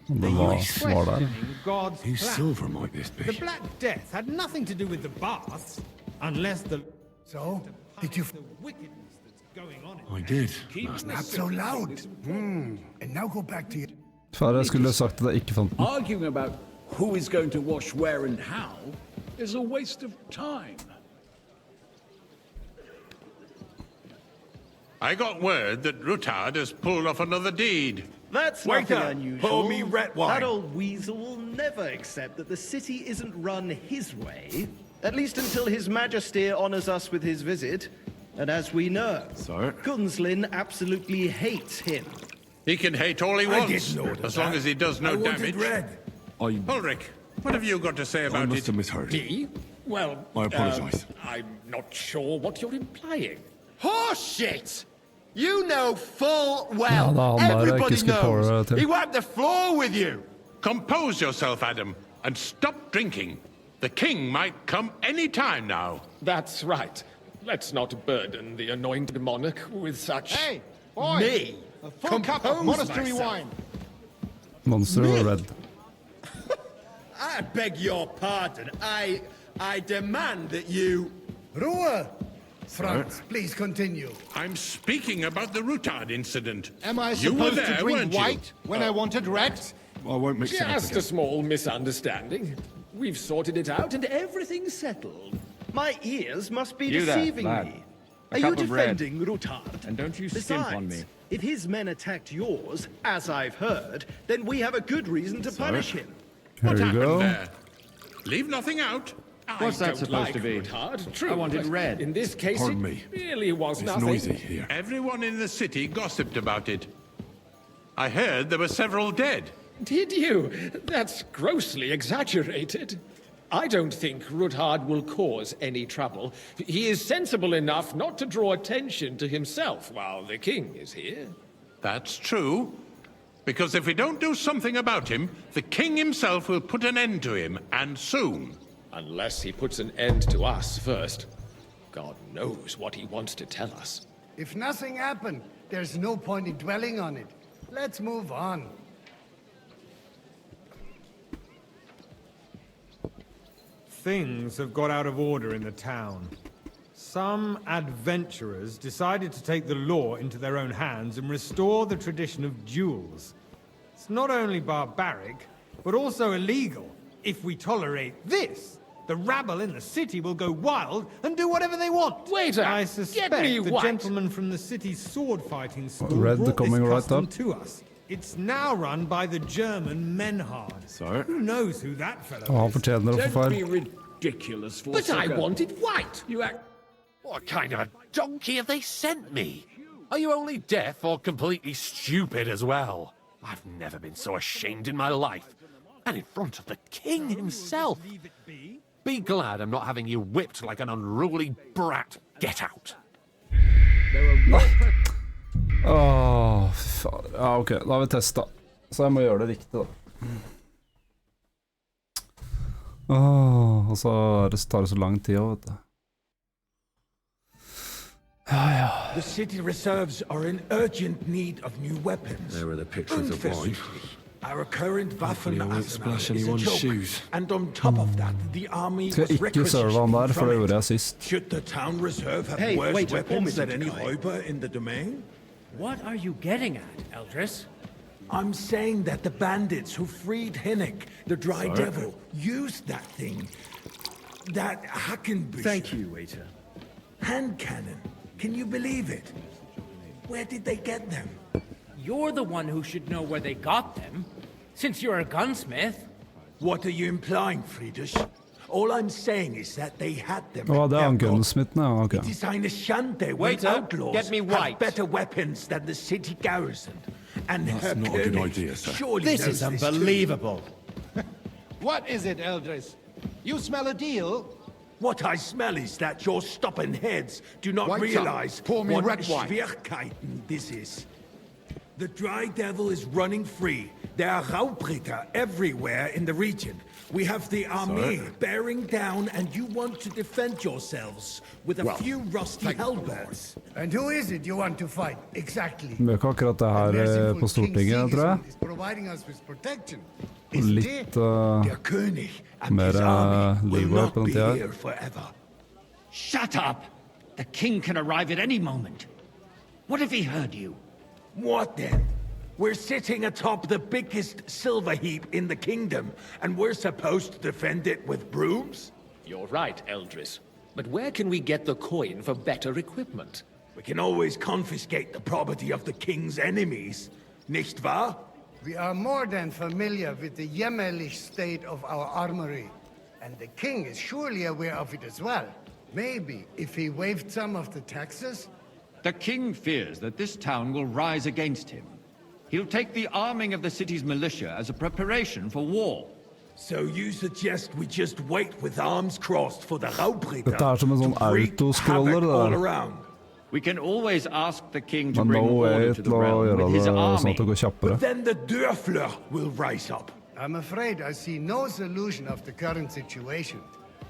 Det var der. God's Whose plan. silver might this The be? Black Death had nothing to do with the baths, unless the... So, did you... The wickedness that's going on I did. Not so loud. And now go back to your... Far jeg skulle sagt at jeg ikke fant den. Arguing about who is going to wash where and how is a waste of time. I got word that Rutard has pulled off another deed. That's Wake nothing up. unusual. Pour me red wine. That old weasel will never accept that the city isn't run his way, at least until His Majesty honors us with his visit. And as we know, Gunslin absolutely hates him. He can hate all he I wants, didn't order as that. long as he does no I wanted damage. red. Ulrich, what have you got to say I about must it? have misheard. Me? Well, I apologise. I'm not sure what you're implying. Horseshit! You know full well. Ja, da han der Everybody ikke skulle på det knows. til. He wiped the floor with you. Compose yourself, Adam, and stop drinking. The king might come any time now. That's right. Let's not burden the anointed monarch with such... Hey, boy! Me! A full cup of monastery wine. Monster og red. I beg your pardon. I demand that you... Ruhe! Franz, please continue. I'm speaking about the Rutard incident. Am I You were supposed there, to drink weren't you? white when I wanted red? I won't mix it up Just a again. small misunderstanding. We've sorted it out and everything's settled. My ears must be You there, deceiving lad. me. A Are you cup of red. defending Rutard? And don't you skimp Besides, on me. if his men attacked yours, as I've heard, then we have a good reason to punish him. Here What you happened go. there? Leave nothing out. What's that don't supposed like to be? Rutard, true, I wanted but red. In this case, Pardon it me. really was It's nothing. noisy here. Everyone in the city gossiped about it. I heard there were several dead. Did you? That's grossly exaggerated. I don't think Rutard will cause any trouble. He is sensible enough not to draw attention to himself while the king is here. That's true. Because if we don't do something about him, the king himself will put an end to him, and soon. Unless he puts an end to us first. God knows what he wants to tell us. If nothing happened, there's no point in dwelling on it. Let's move on. Things have got out of order in the town. Some adventurers decided to take the law into their own hands and restore the tradition of duels. It's not only barbaric, but also illegal. If we tolerate this, the rabble in the city will go wild and do whatever they want. Waiter, I get suspect me the white. gentleman from the city's sword fighting school Red brought coming this right custom up. to us. It's now run by the German Menhard. So? Who knows who that fellow Og han is? fortjener å få Don't be feil. ridiculous, for But I wanted white! You act... What kind of a donkey have they sent me? Are you only deaf or completely stupid as well? I've never been so ashamed in my life. And in front of the king himself. Be glad I'm not having you whipped like an unruly brat. Get out. Åh, fy fader. Ja, ok, da har vi testet. Så jeg må gjøre det riktig, da. Åh, og så tar det så lang tid også, vet du. The city reserves are in urgent need of new weapons. There are the pictures of wine. Our current Hopefully I Waffen won't arsenal splash is a anyone's joke. shoes. And on top of that, the army Skal was jeg ikke serve han der, for det gjorde jeg sist. Should the town reserve have Hey, worse wait, weapons than Ormond, any guy. Räuber in the domain? What are you getting at, Eldris? I'm saying that the bandits who freed Hinnick, the Dry Devil, used that thing. That Hackenbücher. Thank you, waiter. Hand cannon. Can you believe it? Where did they get them? You're the one who should know where they got them, since you're a gunsmith. What are you implying, Friedrich? All I'm saying is that they had them. Det han gunsmitten, ja. Ok. It is eine Schande when Waiter, outlaws get me have white. better weapons than the city garrison. And That's Herr not a good König idea, sir. surely This knows is too. unbelievable. What is it, Eldris? You smell a deal? What I smell is that your stubborn heads do not White realize son, pour me what red wine. Schwierigkeiten this is. The Dry Devil is running free. There are Raubritter everywhere in the region. We have the army bearing down, and you want to defend yourselves with a few rusty halberds. And who is it you want to fight, exactly? Vi gjør ikke akkurat det her på Stortinget, tror jeg. Is providing us with protection. Litt Der König and mer his army will livår not på den be tida. here forever. Shut up! The king can arrive at any moment. What if he heard you? What then? We're sitting atop the biggest silver heap in the kingdom, and we're supposed to defend it with brooms? You're right, Eldris. But where can we get the coin for better equipment? We can always confiscate the property of the king's enemies, nicht wahr? We are more than familiar with the jämmerlich state of our armory, and the king is surely aware of it as well. Maybe if he waived some of the taxes? The king fears that this town will rise against him. He'll take the arming of the city's militia as a preparation for war. So you suggest we just wait with arms crossed for the Raubritter Dette som en sånn to wreak autoscroller, havoc det all der. around? We can always ask the king to Men bring nå order er to til the å realm gjøre with his det sånn army. at det går kjappere. Then the Dörfler will rise up. I'm afraid I see no solution of the current situation.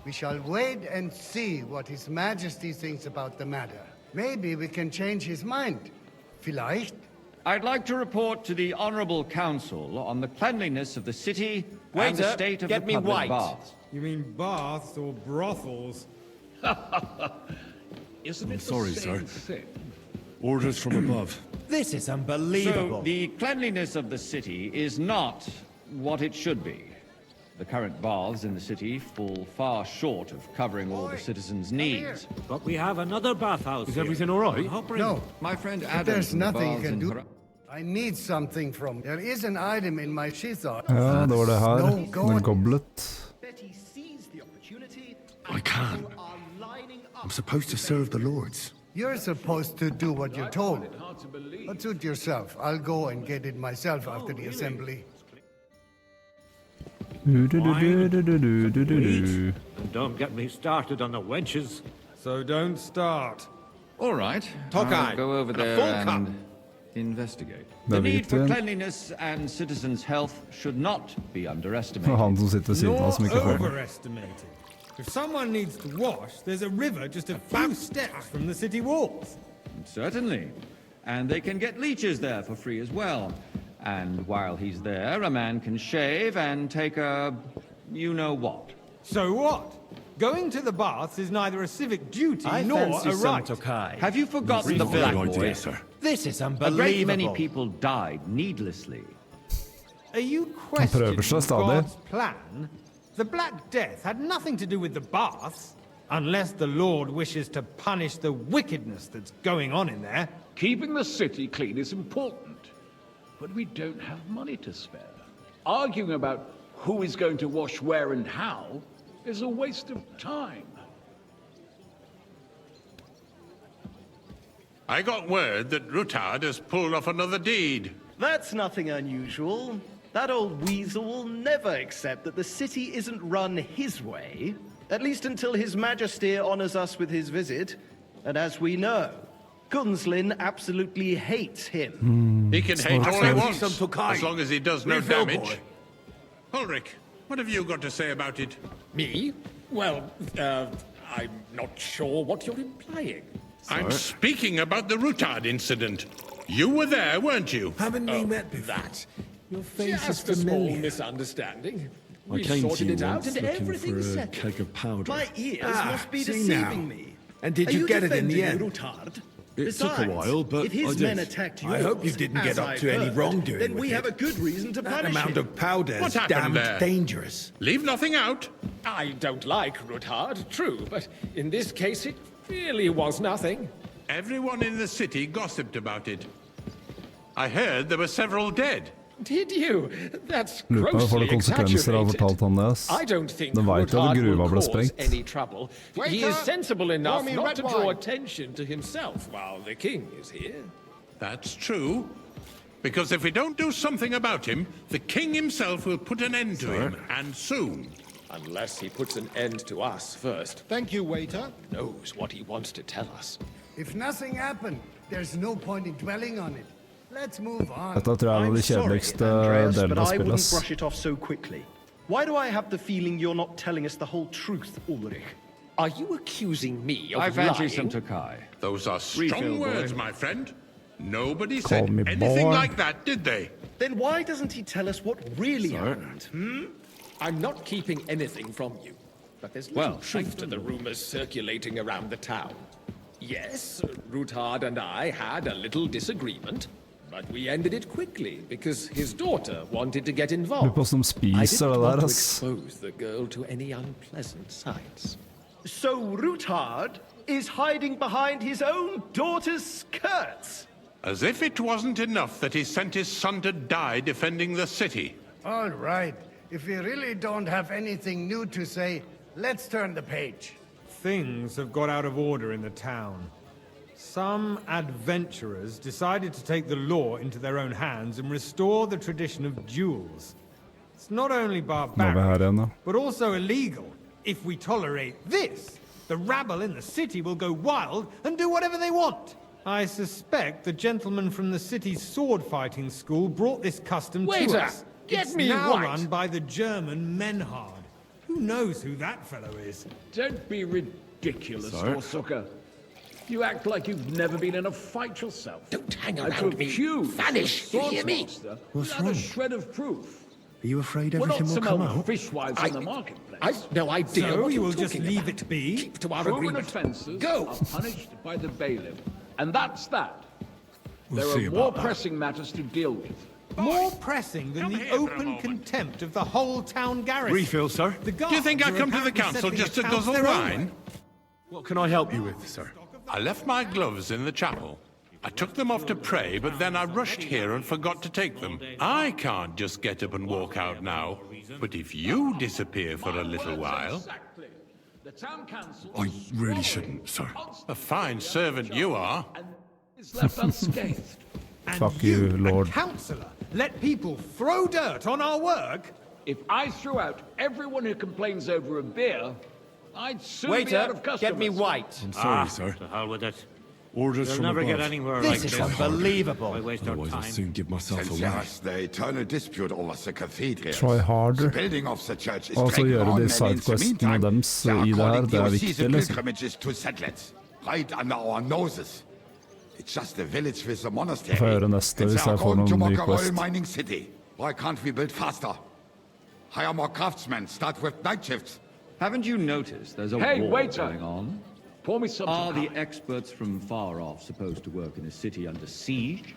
We shall wait and see what His Majesty thinks about the matter. Maybe we can change his mind. Vielleicht? I'd like to report to the Honorable Council on the cleanliness of the city and the Waiter, state of get the me public white. baths. You mean baths or brothels? Isn't I'm it sorry, the sir. same thing? Orders from above. This is unbelievable. So the cleanliness of the city is not what it should be. The current baths in the city fall far short of covering all the citizens' needs. But we have another bathhouse. Is here. everything all right? No. My friend But Adam there's from the nothing you baths can in do. Hra- I need something from... There is an item in my shizar. Ja, det var det her. No, go Den on. goblet. I can't. I'm supposed to serve the lords. You're supposed to do what you're told. But suit yourself. I'll go and get it myself after the assembly. And don't get me started on the wenches. So don't start. All right, Tokai, I'll go over and a there full and cup. investigate. Det The need for vet vi. cleanliness and citizens' health should not be Det underestimated. er han som sitter ved siden av som ikke får den. Overestimated. If someone needs to wash, there's a river just a few steps from the city walls. Certainly. And they can get leeches there for free as well. And while he's there, a man can shave and take a you-know-what. So what? Going to the baths is neither a civic duty I nor fancy a some right. Tokai. Have you forgotten the Not a good black idea, boy? sir. This is A unbelievable. great many people died needlessly. Are you Han prøver questioning seg stadig. God's plan? The Black Death had nothing to do with the baths, unless the Lord wishes to punish the wickedness that's going on in there. Keeping the city clean is important, but we don't have money to spare. Arguing about who is going to wash where and how is a waste of time. I got word that Rutard has pulled off another deed. That's nothing unusual. That old weasel will never accept that the city isn't run his way, at least until His Majesty honors us with his visit. And as we know, Gunslin absolutely hates him. He can hate all he wants, Some Tokai. as long as he does no Refill, damage. boy. Ulrich, what have you got to say about it? Me? Well, I'm not sure what you're implying. I'm speaking about the Rutard incident. You were there, weren't you? Haven't we met before? That. Your face Just is a small familiar. misunderstanding. I We came to sorted you it out once and looking everything's for a settled. keg of powder. My ears must be see deceiving now. me. And did Are you get it in the defending end? Rutard? It took a Besides, while, but if his I men did. attacked I yours, hope you didn't get as up I've to any heard, wrongdoing then with we it. have a good reason to That punish amount him. of powder What is happened damned there? dangerous. Leave nothing out. I don't like Ruthard, true, but in this case it really was nothing. Everyone in the city gossiped about it. I heard there were several dead. Did you? That's Lurer på får det grossly konsekvenser av å ha exaggerated. fortalt han det, ass. I don't think De vet jo at Ruthard gruva will ble cause sprengt. any trouble. He Waiter, is sensible enough pour me not red to draw wine. attention to himself while the king is here. That's true. Because if we don't do something about him, the king himself will put an end to him, and soon. Unless he puts an end to us first. Thank you, waiter. Knows what he wants to tell us. If nothing happened, there's no point in dwelling on it. Let's move on. Dette tror jeg er en av de I'm sorry, kjedeligste Andreas, delene but av I spillet, wouldn't ass. brush it off so quickly. Why do I have the feeling you're not telling us the whole truth, Ulrich? Are you accusing me of I fancy lying? some Tokai. Those are Refill, strong words, boy. my friend. Nobody Call said me anything boy. like that, did they? Then why doesn't he tell us what really happened? I'm not keeping anything from you. But there's little Well, truth to the rumors circulating around the town. Yes, Ruthard and I had a little disagreement, but we ended it quickly because his daughter wanted to get Lurer involved. på om de I spiser didn't det want der, to ass. expose the girl to any unpleasant sights. So Ruthard is hiding behind his own daughter's skirts. As if it wasn't enough that he sent his son to die defending the city. All right. If we really don't have anything new to say, let's turn the page. Things have got out of order in the town. Some adventurers decided to take the law into their own hands and restore the tradition of duels. It's not only Nå er vi barbaric, her igjen, da. but also illegal. If we tolerate this, the rabble in the city will go wild and do whatever they want. I suspect the gentleman from the city's sword fighting school brought this custom to Waiter, us. get It's me now right. run by the German Menhard. Who knows who that fellow is? Don't be ridiculous, Forsucker. You act like you've never been in a fight yourself. Don't hang And to around me. accuse Vanish, the you hear me? Swordsmaster What's without wrong? a shred of proof. Are you afraid We're everything not will some come old out? fishwives in the marketplace. I've no idea So what you you're will just talking leave about. it be? Keep to our Proven agreement. offences Go! are punished by the bailiff. And that's that. We'll there see are more about that. pressing matters to deal with. More pressing than the open contempt of the whole town garrison. Refill, sir. The Do you think I guards are come to the apparently council settling just to accounts guzzle their own wine? way. What can I help you with, sir? I left my gloves in the chapel. I took them off to pray, but then I rushed here and forgot to take them. I can't just get up and walk out now. But if you disappear for a little while... Exactly. The town council I really shouldn't, sir. A fine servant you are. is left unscathed. And Fuck you, Lord. a councillor, let people throw dirt on our work? If I threw out everyone who complains over a beer, I'd soon be out of Waiter, customers. get me white. I'm sorry, sir. To hell with it. Orders You'll from never above. get anywhere This like is this. unbelievable. Why waste our Otherwise I'll time? soon give myself Since away. there's the eternal dispute over the cathedral, Try harder. the building of the church is Og så dragging gjøre on, de and in the sidequestene meantime, deres they are i det her, calling det er DOC viktig, the liksom. pilgrimages to Sedlets, right under our noses. It's just a village with a monastery. Jeg får høre neste and hvis they are jeg får going to noen ny mock a royal quest. mining city. Why can't we build faster? Hire more craftsmen, start with night shifts. Haven't you noticed there's a Hey, war waiter! going on? Pour me some. Are the experts from far off supposed to work in a city under siege?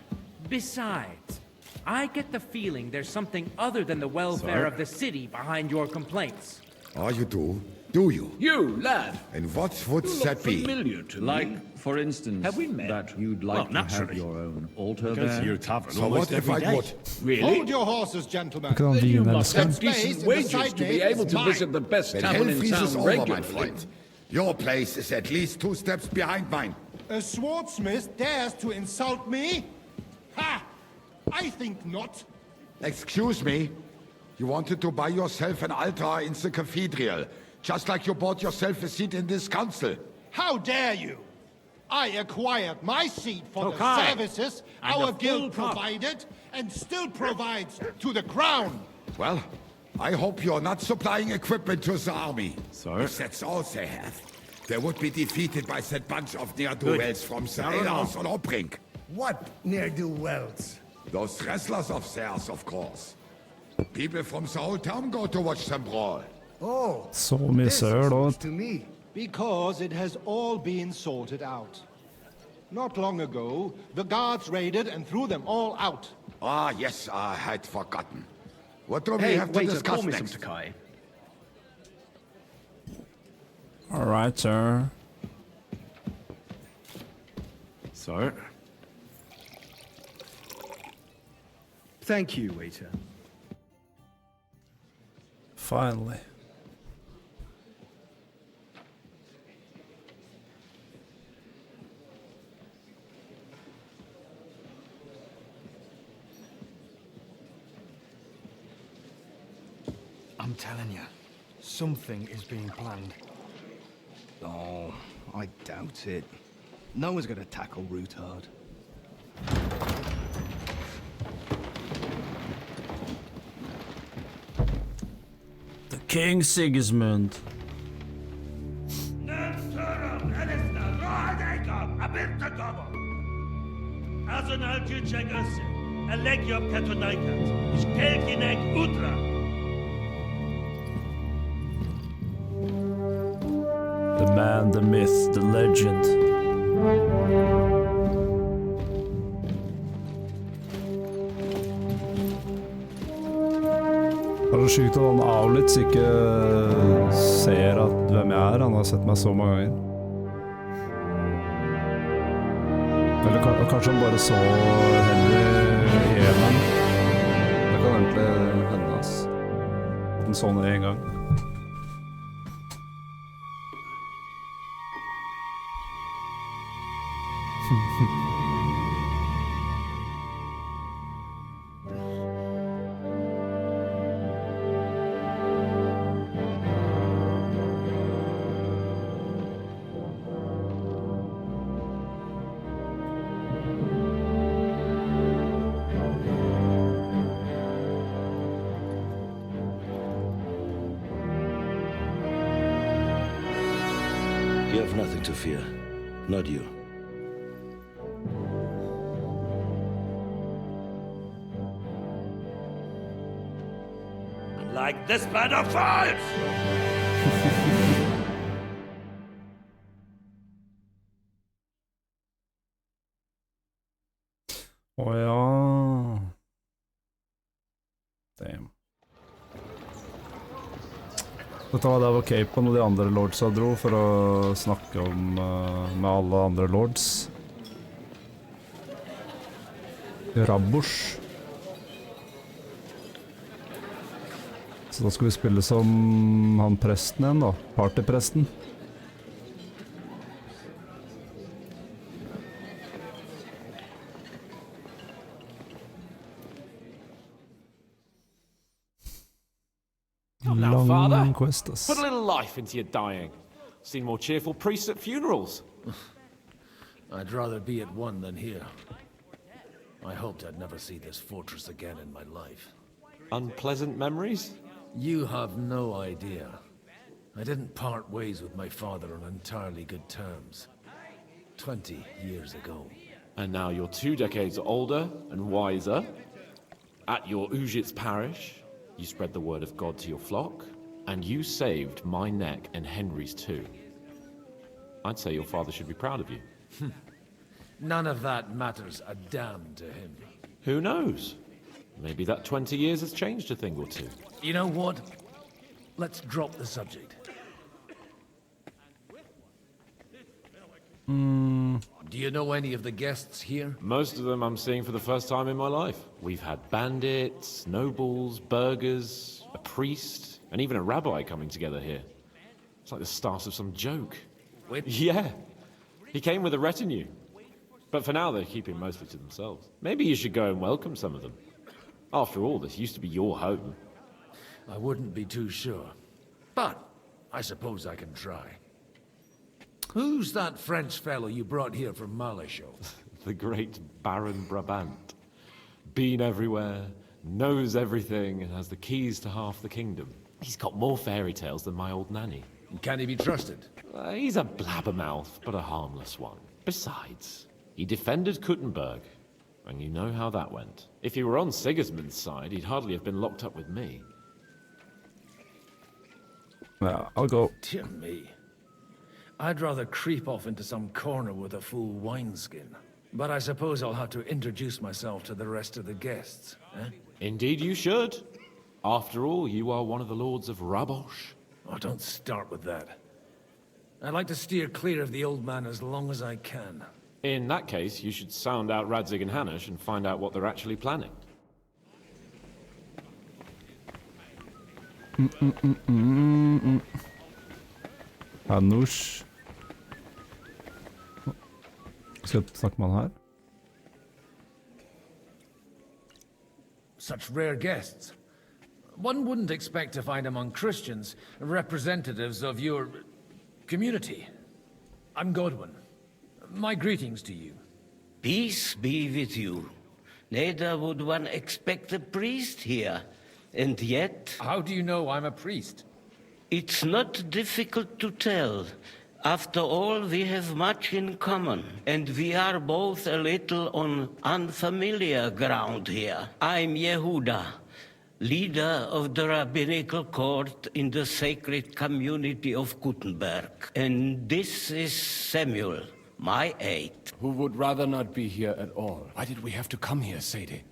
Besides, I get the feeling there's something other than the welfare Sir? of the city behind your complaints. Oh, you do? Do you? You, lad. And what would You look that be? familiar to me. Like, for instance, Have we met? that you'd like to have naturally. your own altar Go to there? your tavern So almost what if every I day. would? Really? Hold your horses, gentlemen. Kan han You vine must eller have That space decent in the wages side to be nave able is to mine. visit the best Then tavern hell in freezes town over, my regularly. friend. Your place is at least 2 steps behind mine. A swordsmith dares to insult me? Ha! I think not. Excuse me? You wanted to buy yourself an altar in the cathedral, just like you bought yourself a seat in this council. How dare you? I acquired my seat for the Tokai. services And our a full guild cup. provided and still provides to the crown. Well, I hope you're not supplying equipment to the army. Sir? If that's all they have, they would be defeated by that bunch of ne'er-do-wells from the alehouse on Opbrink. What ne'er-do-wells? Those wrestlers of theirs, of course. People from the whole town go to watch them brawl. Oh, Så mye this søl is da. news to me. Because it has all been sorted out. Not long ago, the guards raided and threw them all out. Ah, yes, I had forgotten. What do we Hey, have to waiter, discuss pour me some next? Tokai. Alright, sir. Sir? Thank you, waiter. Finally. I'm telling you, something is being planned. Oh, I doubt it. No one's gonna tackle Rootard. The King Sigismund. The man, the myth, the legend. Det er så sjukt at han Aulitz ikke ser hvem jeg er. Han har sett meg så mange ganger. Eller kanskje han bare så Henry i eneren. Det kan egentlig hende, ass. At han så det en gang. You have nothing to fear. Not you. Like this banner fights! Å ja. Damn. Dette var der hvor Capen og de andre lordsa dro for å snakke om med alle andre lords. Rabbush. Så da skal vi spille som han presten igjen da, partypresten. Now, Father, Questus. put a little life into your dying. Seen more cheerful priests at funerals. I'd rather be at one than here. I hoped I'd never see this fortress again in my life. Unpleasant memories? You have no idea. I didn't part ways with my father on entirely good terms. 20 years ago. And now you're 2 decades older and wiser. At your Ujit's parish, you spread the word of God to your flock, and you saved my neck and Henry's too. I'd say your father should be proud of you. None of that matters a damn to him. Who knows? Maybe that 20 years has changed a thing or two. You know what? Let's drop the subject. Do you know any of the guests here? Most of them I'm seeing for the first time in my life. We've had bandits, nobles, burghers, a priest, and even a rabbi coming together here. It's like the start of some joke. Yeah. He came with a retinue. But for now, they're keeping mostly to themselves. Maybe you should go and welcome some of them. After all, this used to be your home. I wouldn't be too sure. But I suppose I can try. Who's that French fellow you brought here from Maléchaux? The great Baron Brabant. Been everywhere, knows everything, and has the keys to half the kingdom. He's got more fairy tales than my old nanny. Can he be trusted? He's a blabbermouth, but a harmless one. Besides, he defended Kuttenberg, and you know how that went. If he were on Sigismund's side, he'd hardly have been locked up with me. Yeah, I'll go. Dear me. I'd rather creep off into some corner with a full wineskin. But I suppose I'll have to introduce myself to the rest of the guests, eh? Indeed you should. After all, you are one of the lords of Rabosh. Oh, don't start with that. I'd like to steer clear of the old man as long as I can. In that case, you should sound out Radzig and Hanush and find out what they're actually planning. Hanush. Skal jeg snakke med han her? Such rare guests. One wouldn't expect to find among Christians representatives of your community. I'm Godwin. My greetings to you. Peace be with you. Neither would one expect a priest here. And yet... How do you know I'm a priest? It's not difficult to tell. After all, we have much in common, and we are both a little on unfamiliar ground here. I'm Yehuda, leader of the rabbinical court in the sacred community of Gutenberg. And this is Samuel, my aide. Who would rather not be here at all. Why did we have to come here, Sadie?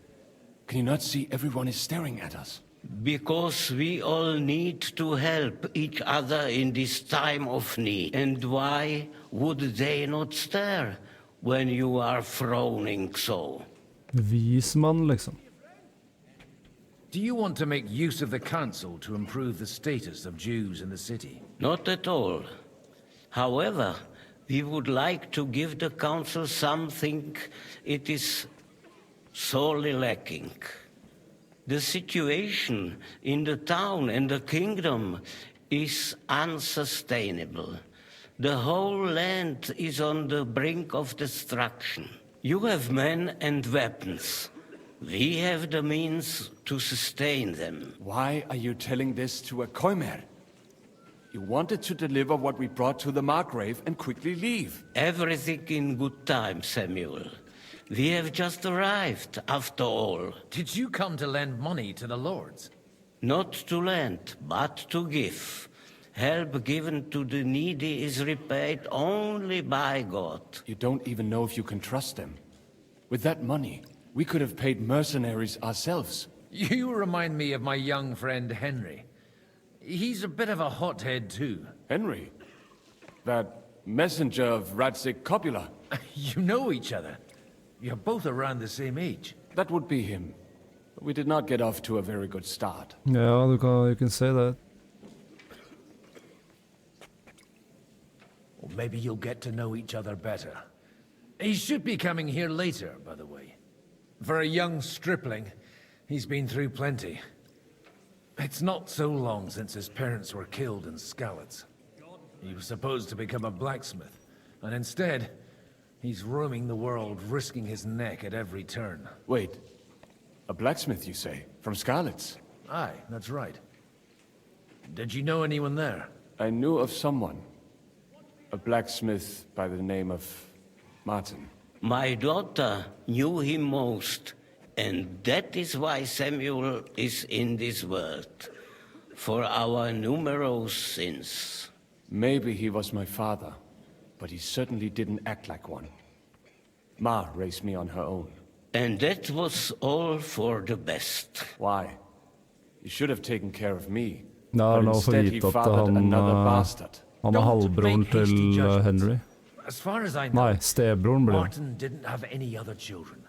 Can you not see everyone is staring at us? Because we all need to help each other in this time of need. And why would they not stare when you are frowning so? Vismann, liksom. Do you want to make use of the council to improve the status of Jews in the city? Not at all. However, we would like to give the council something it is sorely lacking. The situation in the town and the kingdom is unsustainable. The whole land is on the brink of destruction. You have men and weapons. We have the means to sustain them. Why are you telling this to a Koimer? You wanted to deliver what we brought to the Margrave and quickly leave. Everything in good time, Samuel. We have just arrived, after all. Did you come to lend money to the lords? Not to lend, but to give. Help given to the needy is repaid only by God. You don't even know if you can trust them. With that money, we could have paid mercenaries ourselves. You remind me of my young friend Henry. He's a bit of a hothead too. Henry? That messenger of Radzig Copula? You know each other. You're both around the same age. That would be him. But we did not get off to a very good start. Yeah, you can say that. Or maybe you'll get to know each other better. He should be coming here later, by the way. For a young stripling, he's been through plenty. It's not so long since his parents were killed in Skalitz. He was supposed to become a blacksmith, and instead, he's roaming the world, risking his neck at every turn. Wait, a blacksmith, you say? From Skalitz? Aye, that's right. Did you know anyone there? I knew of someone. A blacksmith by the name of Martin. My daughter knew him most, and that is why Samuel is in this world. For our numerous sins. Maybe he was my father, but he certainly didn't act like one. Ma raised me on her own. And that was all for the best. Why? You should have taken care of me. Ja, nå får vi vite at han halvbroren til Henry. As far as I know, Nei, stebroren blir det. Martin didn't have any other children.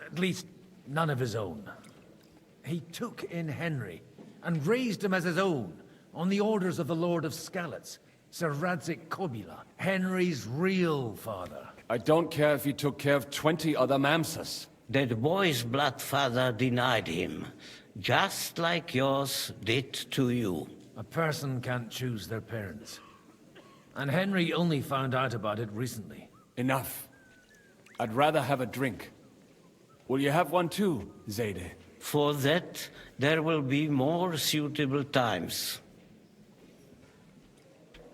At least, none of his own. He took in Henry and raised him as his own on the orders of the Lord of Skalitz, Sir Radzig Kobyla, Henry's real father. I don't care if he took care of 20 other Mamsas. That boy's blood father denied him, just like yours did to you. A person can't choose their parents. And Henry only found out about it recently. Enough. I'd rather have a drink. Will you have one too, Zayde? For that, there will be more suitable times.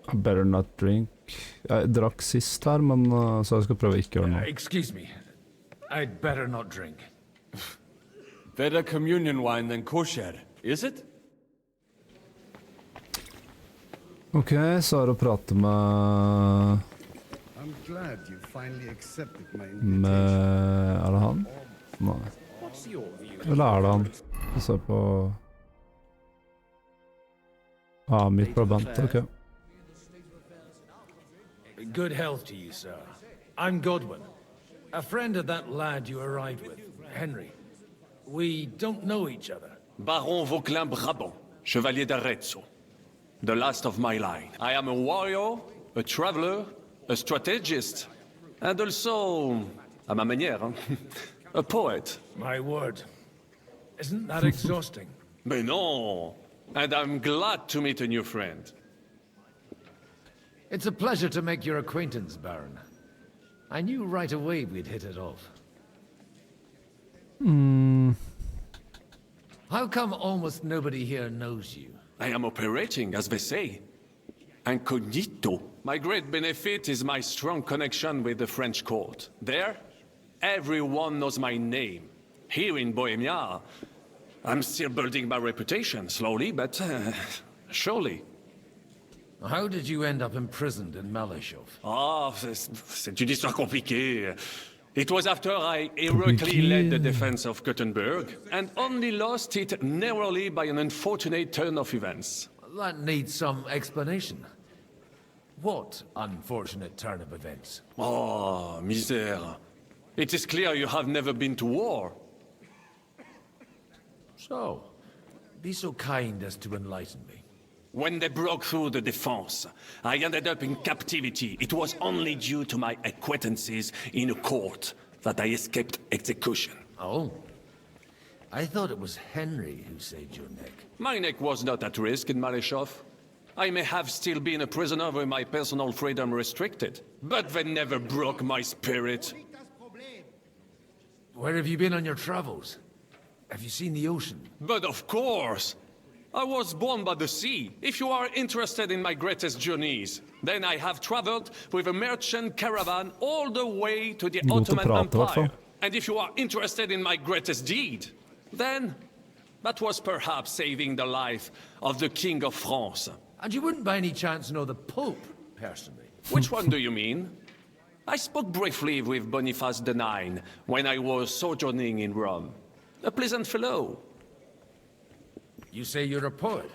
I better not drink. Jeg drakk sist her, men så jeg skal prøve ikke å gjøre noe. Excuse me. I'd better not drink. Better communion wine than kosher, is it? Ok, så er det å prate med... I'm glad you finally accepted my Med... Er det han? Nei. Eller er det han? Vi ser på... Ah, mitt Brabant, ok. Good health to you, sir. I'm Godwin, a friend of that lad you arrived with, Henry. We don't know each other. Baron Vauquelin Brabant, Chevalier d'Arezzo. The last of my line. I am a warrior, a traveler, a strategist, and also, à ma manière, a poet. My word. Isn't that exhausting? Mais non! And I'm glad to meet a new friend. It's a pleasure to make your acquaintance, Baron. I knew right away we'd hit it off. How come almost nobody here knows you? I am operating, as they say. Incognito. My great benefit is my strong connection with the French court. There, everyone knows my name. Here in Bohemia, I'm still building my reputation, slowly, but surely. How did you end up imprisoned in Malashov? Ah, c'est une histoire compliquée. It was after I heroically led the defense of Gothenburg, and only lost it narrowly by an unfortunate turn of events. That needs some explanation. What unfortunate turn of events? Oh, misère. It is clear you have never been to war. So, be so kind as to enlighten me. When they broke through the defense, I ended up in captivity. It was only due to my acquaintances in a court that I escaped execution. Oh. I thought it was Henry who saved your neck. My neck was not at risk in Malashov. I may have still been a prisoner with my personal freedom restricted, but they never broke my spirit. Where have you been on your travels? Have you seen the ocean? But of course! I was born by the sea. If you are interested in my greatest journeys, then I have traveled with a merchant caravan all the way to the Ottoman Empire. And if you are interested in my greatest deed, then that was perhaps saving the life of the King of France. And you wouldn't by any chance know the Pope, personally? Which one do you mean? I spoke briefly with Boniface IX when I was sojourning in Rome. A pleasant fellow. You say you're a poet.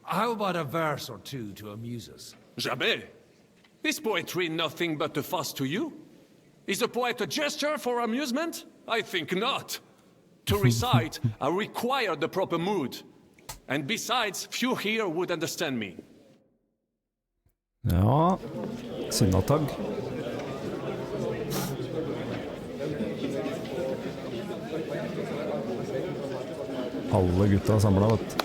How about a verse or two to amuse us? Jamais. Is poetry nothing but a fuss to you? Is a poet a gesture for amusement? I think not. To recite, I require the proper mood. And besides, few here would understand me. Ja, sinnatagg. Alle gutta samla, vet du.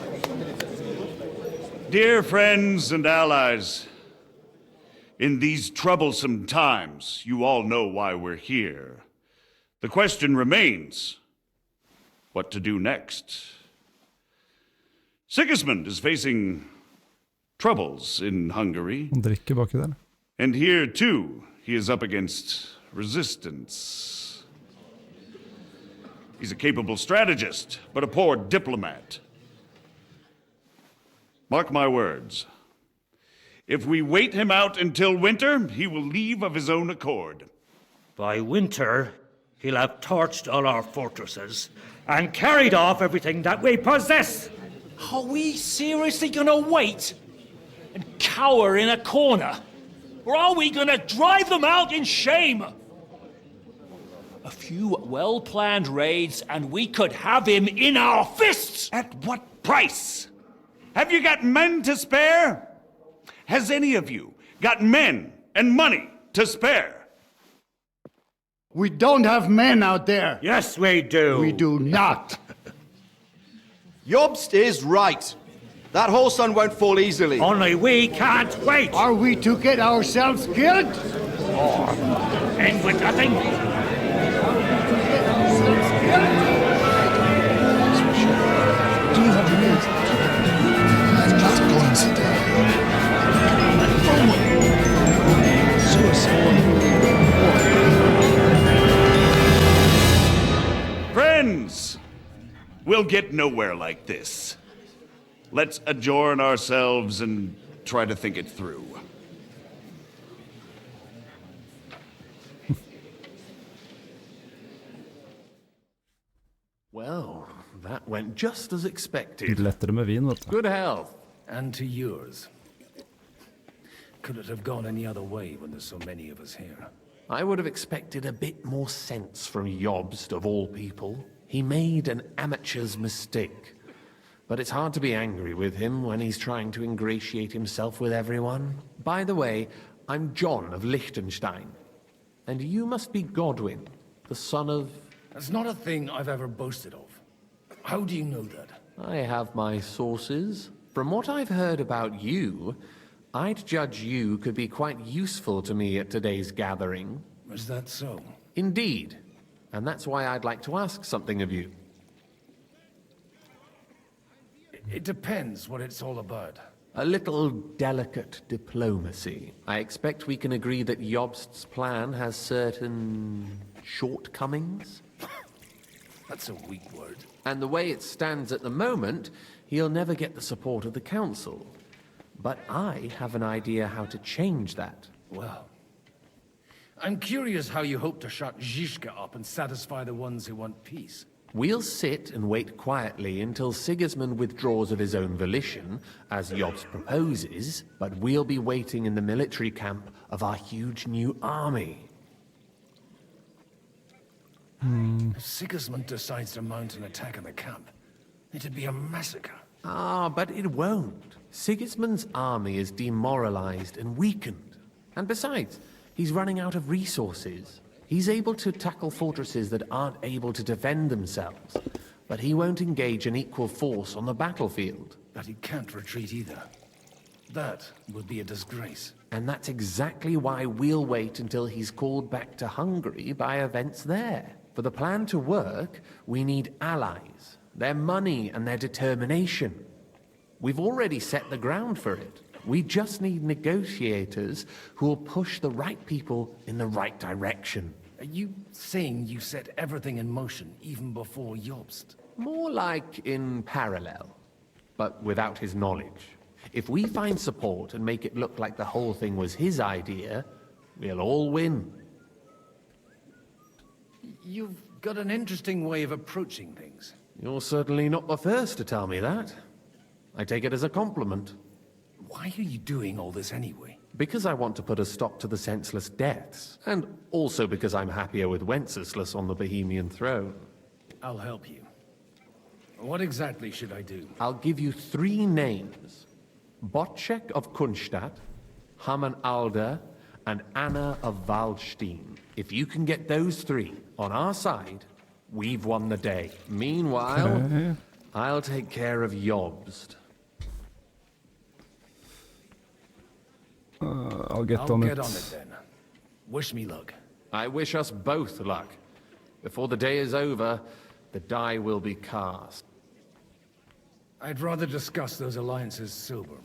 Dear friends and allies, in these troublesome times, you all know why we're here. The question remains, what to do next? Sigismund is facing troubles in Hungary. Han drikker baki der. And here, too, he is up against resistance. He's a capable strategist, but a poor diplomat. Mark my words. If we wait him out until winter, he will leave of his own accord. By winter, he'll have torched all our fortresses and carried off everything that we possess. Are we seriously gonna wait and cower in a corner? Or are we gonna drive them out in shame? A few well-planned raids and we could have him in our fists! At what price? Have you got men to spare? Has any of you got men and money to spare? We don't have men out there. Yes, we do. We do not. Jobst is right. That whole sun won't fall easily. Only we can't wait. Are we to get ourselves killed? Or end with nothing? Do you have news? I've got guns. Friends, we'll get nowhere like this. Let's adjourn ourselves and try to think it through. Well, that went just as expected. Lettere med vin, vet du. Good health. And to yours. Could it have gone any other way when there's so many of us here? I would have expected a bit more sense from Jobst, of all people. He made an amateur's mistake. But it's hard to be angry with him when he's trying to ingratiate himself with everyone. By the way, I'm John of Liechtenstein. And you must be Godwin, the son of... That's not a thing I've ever boasted of. How do you know that? I have my sources. From what I've heard about you, I'd judge you could be quite useful to me at today's gathering. Is that so? Indeed. And that's why I'd like to ask something of you. It depends what it's all about. A little delicate diplomacy. I expect we can agree that Jobst's plan has certain shortcomings. That's a weak word. And the way it stands at the moment, he'll never get the support of the council. But I have an idea how to change that. Well, I'm curious how you hope to shut Zizka up and satisfy the ones who want peace. We'll sit and wait quietly until Sigismund withdraws of his own volition, as Jobst proposes, but we'll be waiting in the military camp of our huge new army. If Sigismund decides to mount an attack on the camp, it'd be a massacre. Ah, but it won't. Sigismund's army is demoralized and weakened. And besides, he's running out of resources. He's able to tackle fortresses that aren't able to defend themselves, but he won't engage an equal force on the battlefield. But he can't retreat either. That would be a disgrace. And that's exactly why we'll wait until he's called back to Hungary by events there. For the plan to work, we need allies, their money and their determination. We've already set the ground for it. We just need negotiators who will push the right people in the right direction. Are you saying you set everything in motion even before Jobst? More like in parallel, but without his knowledge. If we find support and make it look like the whole thing was his idea, we'll all win. You've got an interesting way of approaching things. You're certainly not the first to tell me that. I take it as a compliment. Why are you doing all this anyway? Because I want to put a stop to the senseless deaths, and also because I'm happier with Wenceslas on the Bohemian throne. I'll help you. What exactly should I do? I'll give you 3 names. Bocek of Kunstadt, Haman Alder, and Anna of Waldstein. If you can get those 3 on our side, we've won the day. Meanwhile, I'll take care of Jobst. I'll get on it then. Wish me luck. I wish us both luck. Before the day is over, the die will be cast. I'd rather discuss those alliances sober.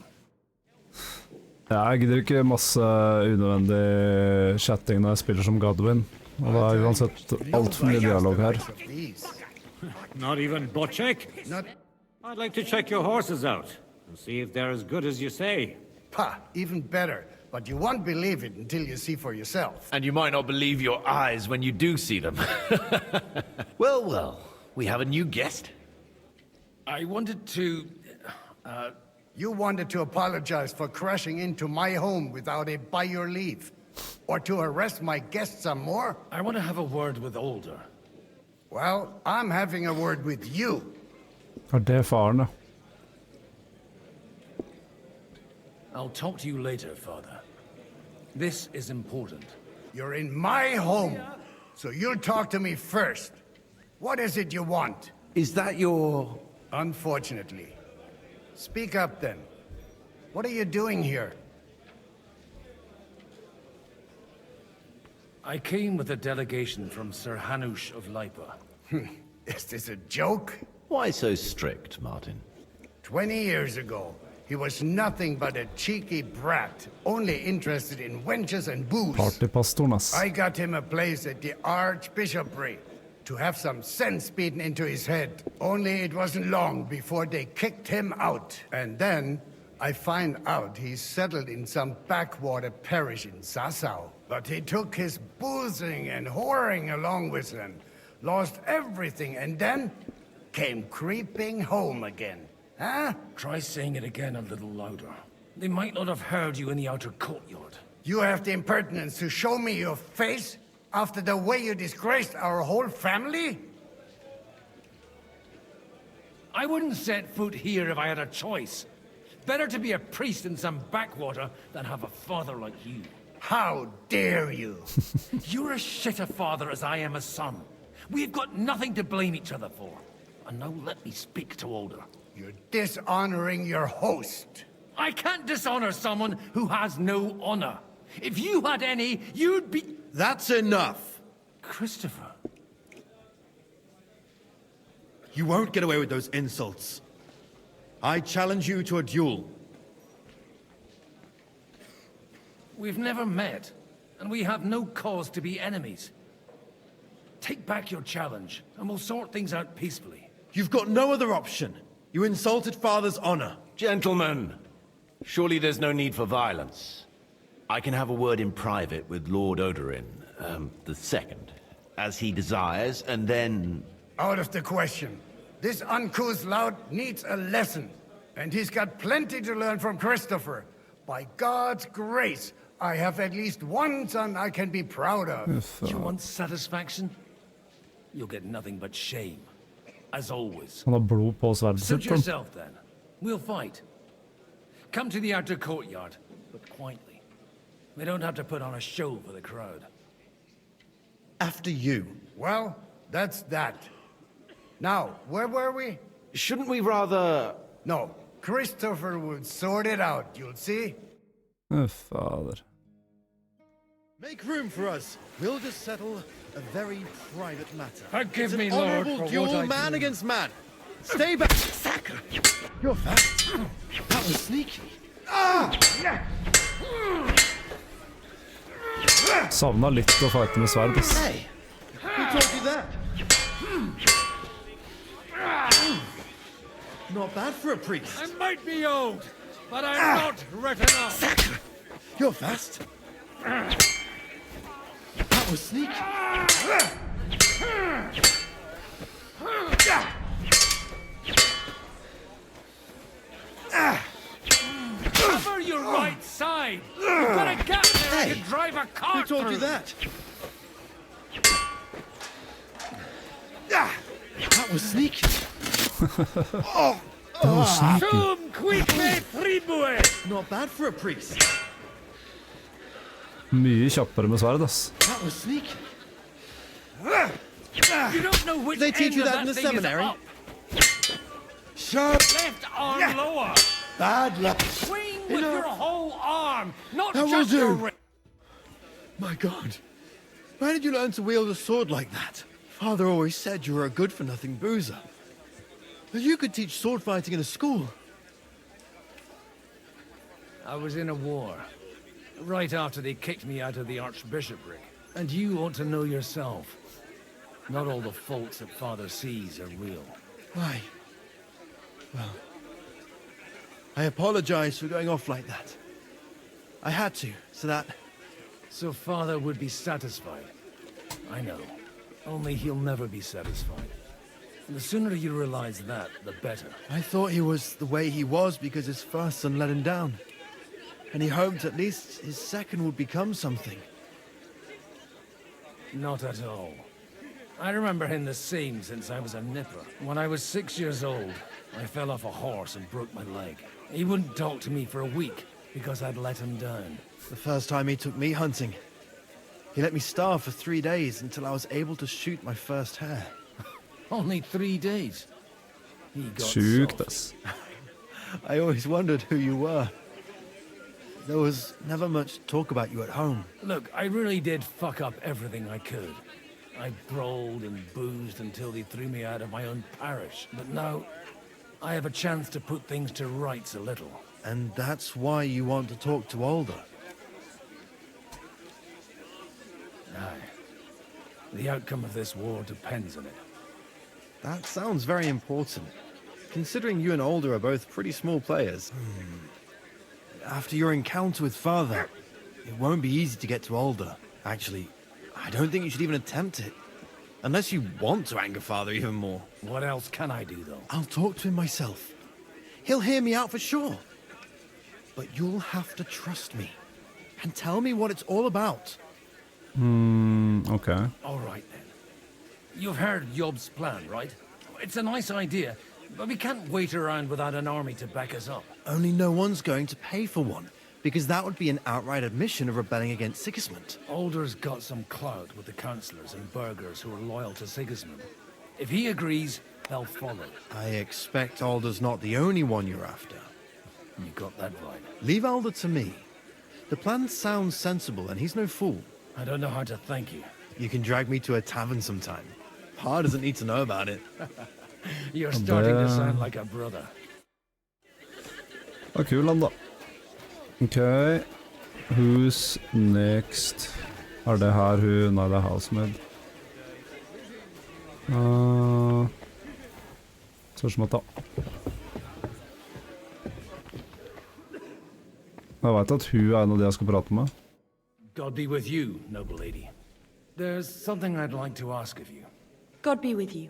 Ja, jeg gidder ikke masse unødvendig chatting når jeg spiller som Godwin. Og det er uansett alt for mye dialog her. Not even Bocek? I'd like to check your horses out and see if they're as good as you say. Pah, even better. But you won't believe it until you see for yourself. And you might not believe your eyes when you do see them. Well, well, we have a new guest. I wanted to... You wanted to apologize for crashing into my home without a by your leave. Or to arrest my guests some more? I want to have a word with Alder. Well, I'm having a word with you. Er det faren, da? I'll talk to you later, Father. This is important. You're in my home, so you'll talk to me first. What is it you want? Is that your... Unfortunately. Speak up, then. What are you doing here? I came with a delegation from Sir Hanush of Lipa. Is this a joke? Why so strict, Martin? 20 years ago, he was nothing but a cheeky brat, only interested in wenches and booze. Partypastoren, ass. I got him a place at the Archbishopric to have some sense beaten into his head. Only it wasn't long before they kicked him out. And then I find out he's settled in some backwater parish in Sassau. But he took his boozing and whoring along with him, lost everything, and then came creeping home again. Huh? Try saying it again a little louder. They might not have heard you in the outer courtyard. You have the impertinence to show me your face after the way you disgraced our whole family? I wouldn't set foot here if I had a choice. Better to be a priest in some backwater than have a father like you. How dare you? You're as shit a father as I am a son. We've got nothing to blame each other for. And now let me speak to Older. You're dishonoring your host. I can't dishonor someone who has no honor. If you had any, you'd be... That's enough. Christopher. You won't get away with those insults. I challenge you to a duel. We've never met, and we have no cause to be enemies. Take back your challenge, and we'll sort things out peacefully. You've got no other option. You insulted Father's honor. Gentlemen, surely there's no need for violence. I can have a word in private with Lord Odorin, the second, as he desires, and then... Out of the question. This uncouth lout needs a lesson, and he's got plenty to learn from Christopher. By God's grace, I have at least one son I can be proud of. You want satisfaction? You'll get nothing but shame. As always. Han har blod på sverdet Suit sitt. yourself then. We'll fight. Come to the outer courtyard, but quietly. We don't have to put on a show for the crowd. After you. Well, that's that. Now, where were we? Shouldn't we rather... No, Christopher would sort it out, you'll see. Fader. Make room for us. We'll just settle a very private matter. Forgive it's me, an Lord, honorable for what duel, I man do. against man. Stay back. You're fast. That was sneaky. Savna litt å fighte med sverd, ass. Hey, who told you that? Not bad for a priest. I might be old, but I'm not written off. You're fast. That was sneaky. Cover your right side. You've got a gap there. I could drive a car Who told through. you that? That was sneaky. Det var sneaky. Sum quique tribue. Not bad for a priest. Mye kjappere med sverd, ass. That was sneaky. You don't know which They teach end you of that in the thing is seminary? up. Sharp. Left arm lower. Bad luck. Swing with your whole arm, not That will just your do. wrist. My God. Where did you learn to wield a sword like that? Father always said you were a good-for-nothing boozer. But you could teach sword fighting in a school. I was in a war. Right after they kicked me out of the archbishopric. And you ought to know yourself. Not all the faults that Father sees are real. Why? Well, I apologize for going off like that. I had to, so that... So Father would be satisfied. I know. Only he'll never be satisfied. And the sooner you realize that, the better. I thought he was the way he was because his first son let him down. And he hoped at least his second would become something. Not at all. I remember him the same since I was a nipper. When I was 6 years old, I fell off a horse and broke my leg. He wouldn't talk to me for a week because I'd let him down. The first time he took me hunting, he let me starve for 3 days until I was able to shoot my first hare. Only 3 days. He got Sjukt, soft. ass. I always wondered who you were. There was never much talk about you at home. Look, I really did fuck up everything I could. I brawled and boozed until they threw me out of my own parish. But now, I have a chance to put things to rights a little. And that's why you want to talk to Alder. Aye. The outcome of this war depends on it. That sounds very important, considering you and Alder are both pretty small players. After your encounter with Father, it won't be easy to get to Alder. Actually, I don't think you should even attempt it. Unless you want to anger Father even more. What else can I do, though? I'll talk to him myself. He'll hear me out for sure. But you'll have to trust me. and tell me what it's all about. Okay. All right, then. You've heard Job's plan, right? It's a nice idea, but we can't wait around without an army to back us up. Only no one's going to pay for one, because that would be an outright admission of rebelling against Sigismund. Alder's got some clout with the councillors and burghers who are loyal to Sigismund. If he agrees, they'll follow. I expect Alder's not the only one you're after. You got that right. Leave Alder to me. The plan sounds sensible, and he's no fool. I don't know how to thank you. You can drag me to a tavern sometime. Pa doesn't need to know about it. You're starting to sound like a brother. Ja, kul han da. Ok. Who's next? Er det her hun? Nei, det er housemaid. Spørs om å ta. Jeg vet at hun er en av de jeg skal prate med. God be with you, noble lady. There's something I'd like to ask of you. God be with you.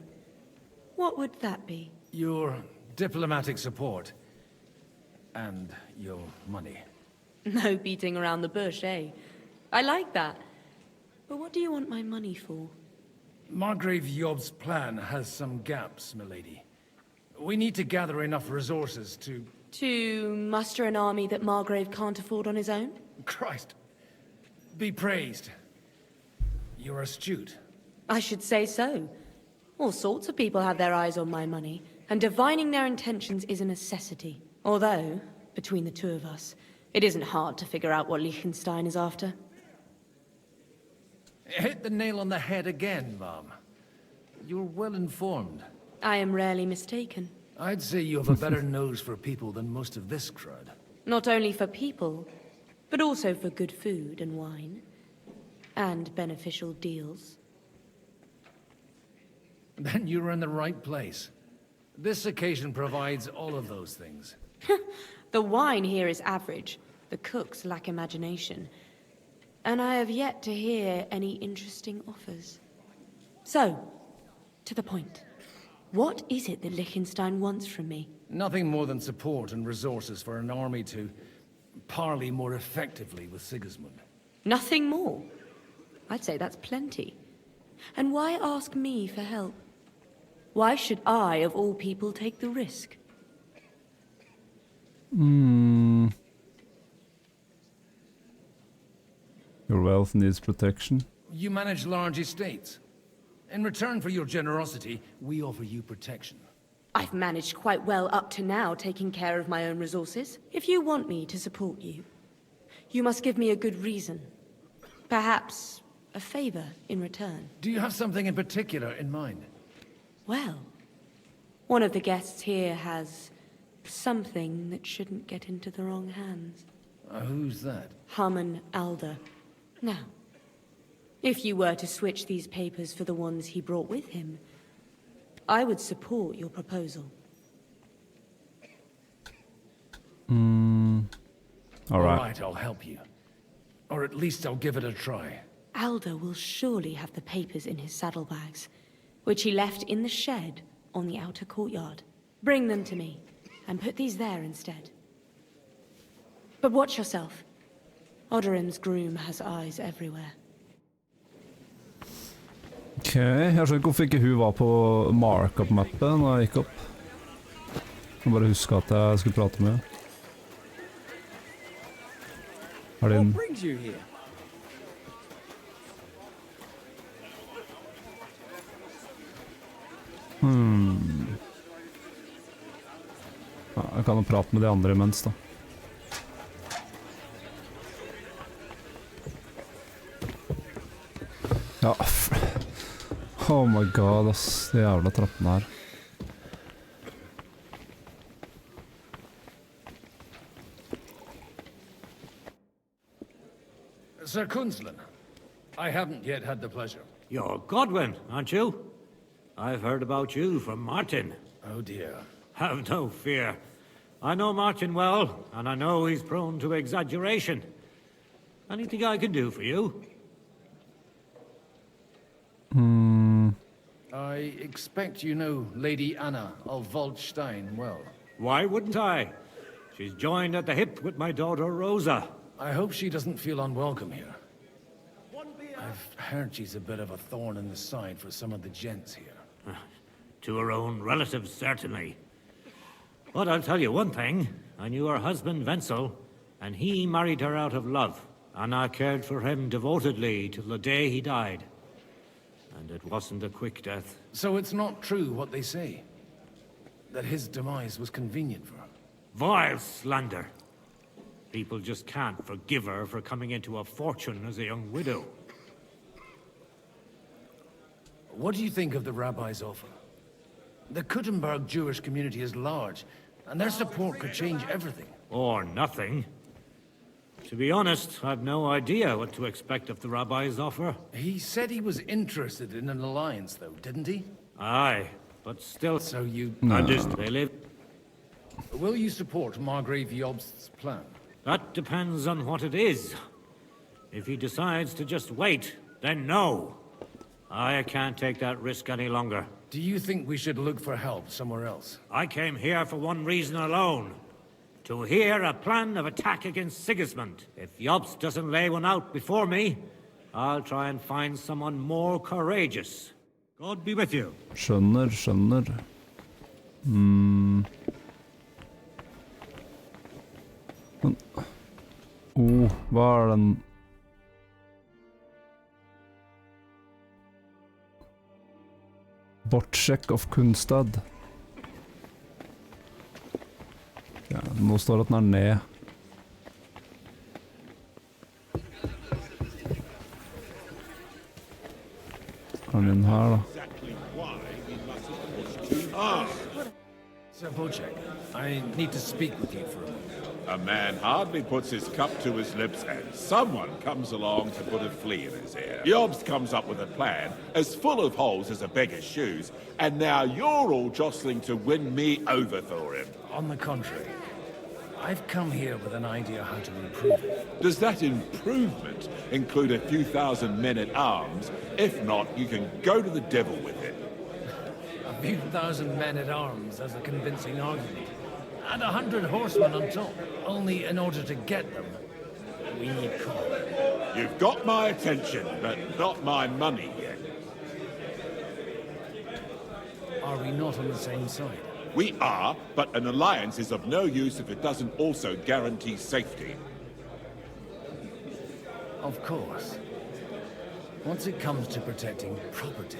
What would that be? Your diplomatic support. And your money. No beating around the bush, eh? I like that. But what do you want my money for? Margrave Job's plan has some gaps, milady. We need to gather enough resources to... To muster an army that Margrave can't afford on his own? Christ. Be praised. You're astute. I should say so. All sorts of people have their eyes on my money, and divining their intentions is a necessity. Although, between the two of us, it isn't hard to figure out what Liechtenstein is after. Hit the nail on the head again, Mom. You're well informed. I am rarely mistaken. I'd say you have a better nose for people than most of this crowd. Not only for people, but also for good food and wine. And beneficial deals. Then you're in the right place. This occasion provides all of those things. The wine here is average. The cooks lack imagination. And I have yet to hear any interesting offers. So, to the point. What is it that Liechtenstein wants from me? Nothing more than support and resources for an army to parley more effectively with Sigismund. Nothing more? I'd say that's plenty. And why ask me for help? Why should I, of all people, take the risk? Your wealth needs protection. You manage large estates. In return for your generosity, we offer you protection. I've managed quite well up to now, taking care of my own resources. If you want me to support you, you must give me a good reason. Perhaps a favor in return. Do you have something in particular in mind? Well, one of the guests here has something that shouldn't get into the wrong hands. Who's that? Harman Alder. Now, if you were to switch these papers for the ones he brought with him, I would support your proposal. All right, I'll help you. Or at least I'll give it a try. Alder will surely have the papers in his saddlebags, which he left in the shed on the outer courtyard. Bring them to me, and put these there instead. But watch yourself. Odorin's groom has eyes everywhere. Ok, jeg skjønner ikke hvorfor ikke hun var på markup-mappen når jeg gikk opp. Jeg bare husker at jeg skulle prate med henne. Er det en... What brings you here? Ja, jeg kan jo prate med de andre imens da. Ja, oh my god, ass, de jævla trappene her. Sir Kunzlin, I haven't yet had the pleasure. You're Godwin, aren't you? I've heard about you from Martin. Oh dear. Have no fear. I know Martin well, and I know he's prone to exaggeration. Anything I can do for you? I expect you know Lady Anna of Waldstein well. Why wouldn't I? She's joined at the hip with my daughter Rosa. I hope she doesn't feel unwelcome here. I've heard she's a bit of a thorn in the side for some of the gents here. To her own relatives, certainly. But I'll tell you one thing. I knew her husband, Wenzel, and he married her out of love. Anna cared for him devotedly till the day he died. And it wasn't a quick death. So it's not true what they say? That his demise was convenient for her? Vile slander. People just can't forgive her for coming into a fortune as a young widow. What do you think of the rabbi's offer? The Kuttenberg Jewish community is large, and their support could change everything. Or nothing. To be honest, I've no idea what to expect of the rabbi's offer. He said he was interested in an alliance, though, didn't he? Aye, but still... So you... They live... Will you support Margrave Jobst's plan? That depends on what it is. If he decides to just wait, then no. I can't take that risk any longer. Do you think we should look for help somewhere else? I came here for one reason alone. To hear a plan of attack against Sigismund. If Jobst doesn't lay one out before me, I'll try and find someone more courageous. God be with you. Skjønner. Hva er den? Bortsjekk of Kunstad. Ja, nå står det at den er ned. Er den her da? Sir Bojack, I need to speak with you for a moment. A man hardly puts his cup to his lips and someone comes along to put a flea in his ear. Jobst comes up with a plan as full of holes as a beggar's shoes, and now you're all jostling to win me over for him. On the contrary, I've come here with an idea how to improve it. Does that improvement include a few thousand men-at-arms? If not, you can go to the devil with it. A few thousand men-at-arms as a convincing argument. And 100 horsemen on top. Only in order to get them, we need coal. You've got my attention, but not my money yet. Are we not on the same side? We are, but an alliance is of no use if it doesn't also guarantee safety. Of course. Once it comes to protecting property,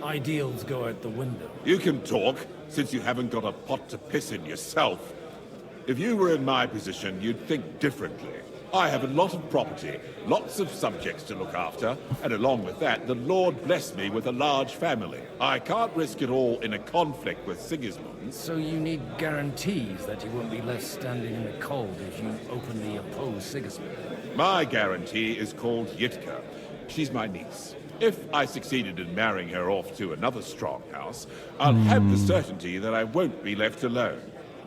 ideals go out the window. You can talk, since you haven't got a pot to piss in yourself. If you were in my position, you'd think differently. I have a lot of property, lots of subjects to look after, and along with that, the Lord blessed me with a large family. I can't risk it all in a conflict with Sigismund. So you need guarantees that you won't be left standing in the cold if you openly oppose Sigismund. My guarantee is called Yitka. She's my niece. If I succeeded in marrying her off to another strong house, I'll have the certainty that I won't be left alone.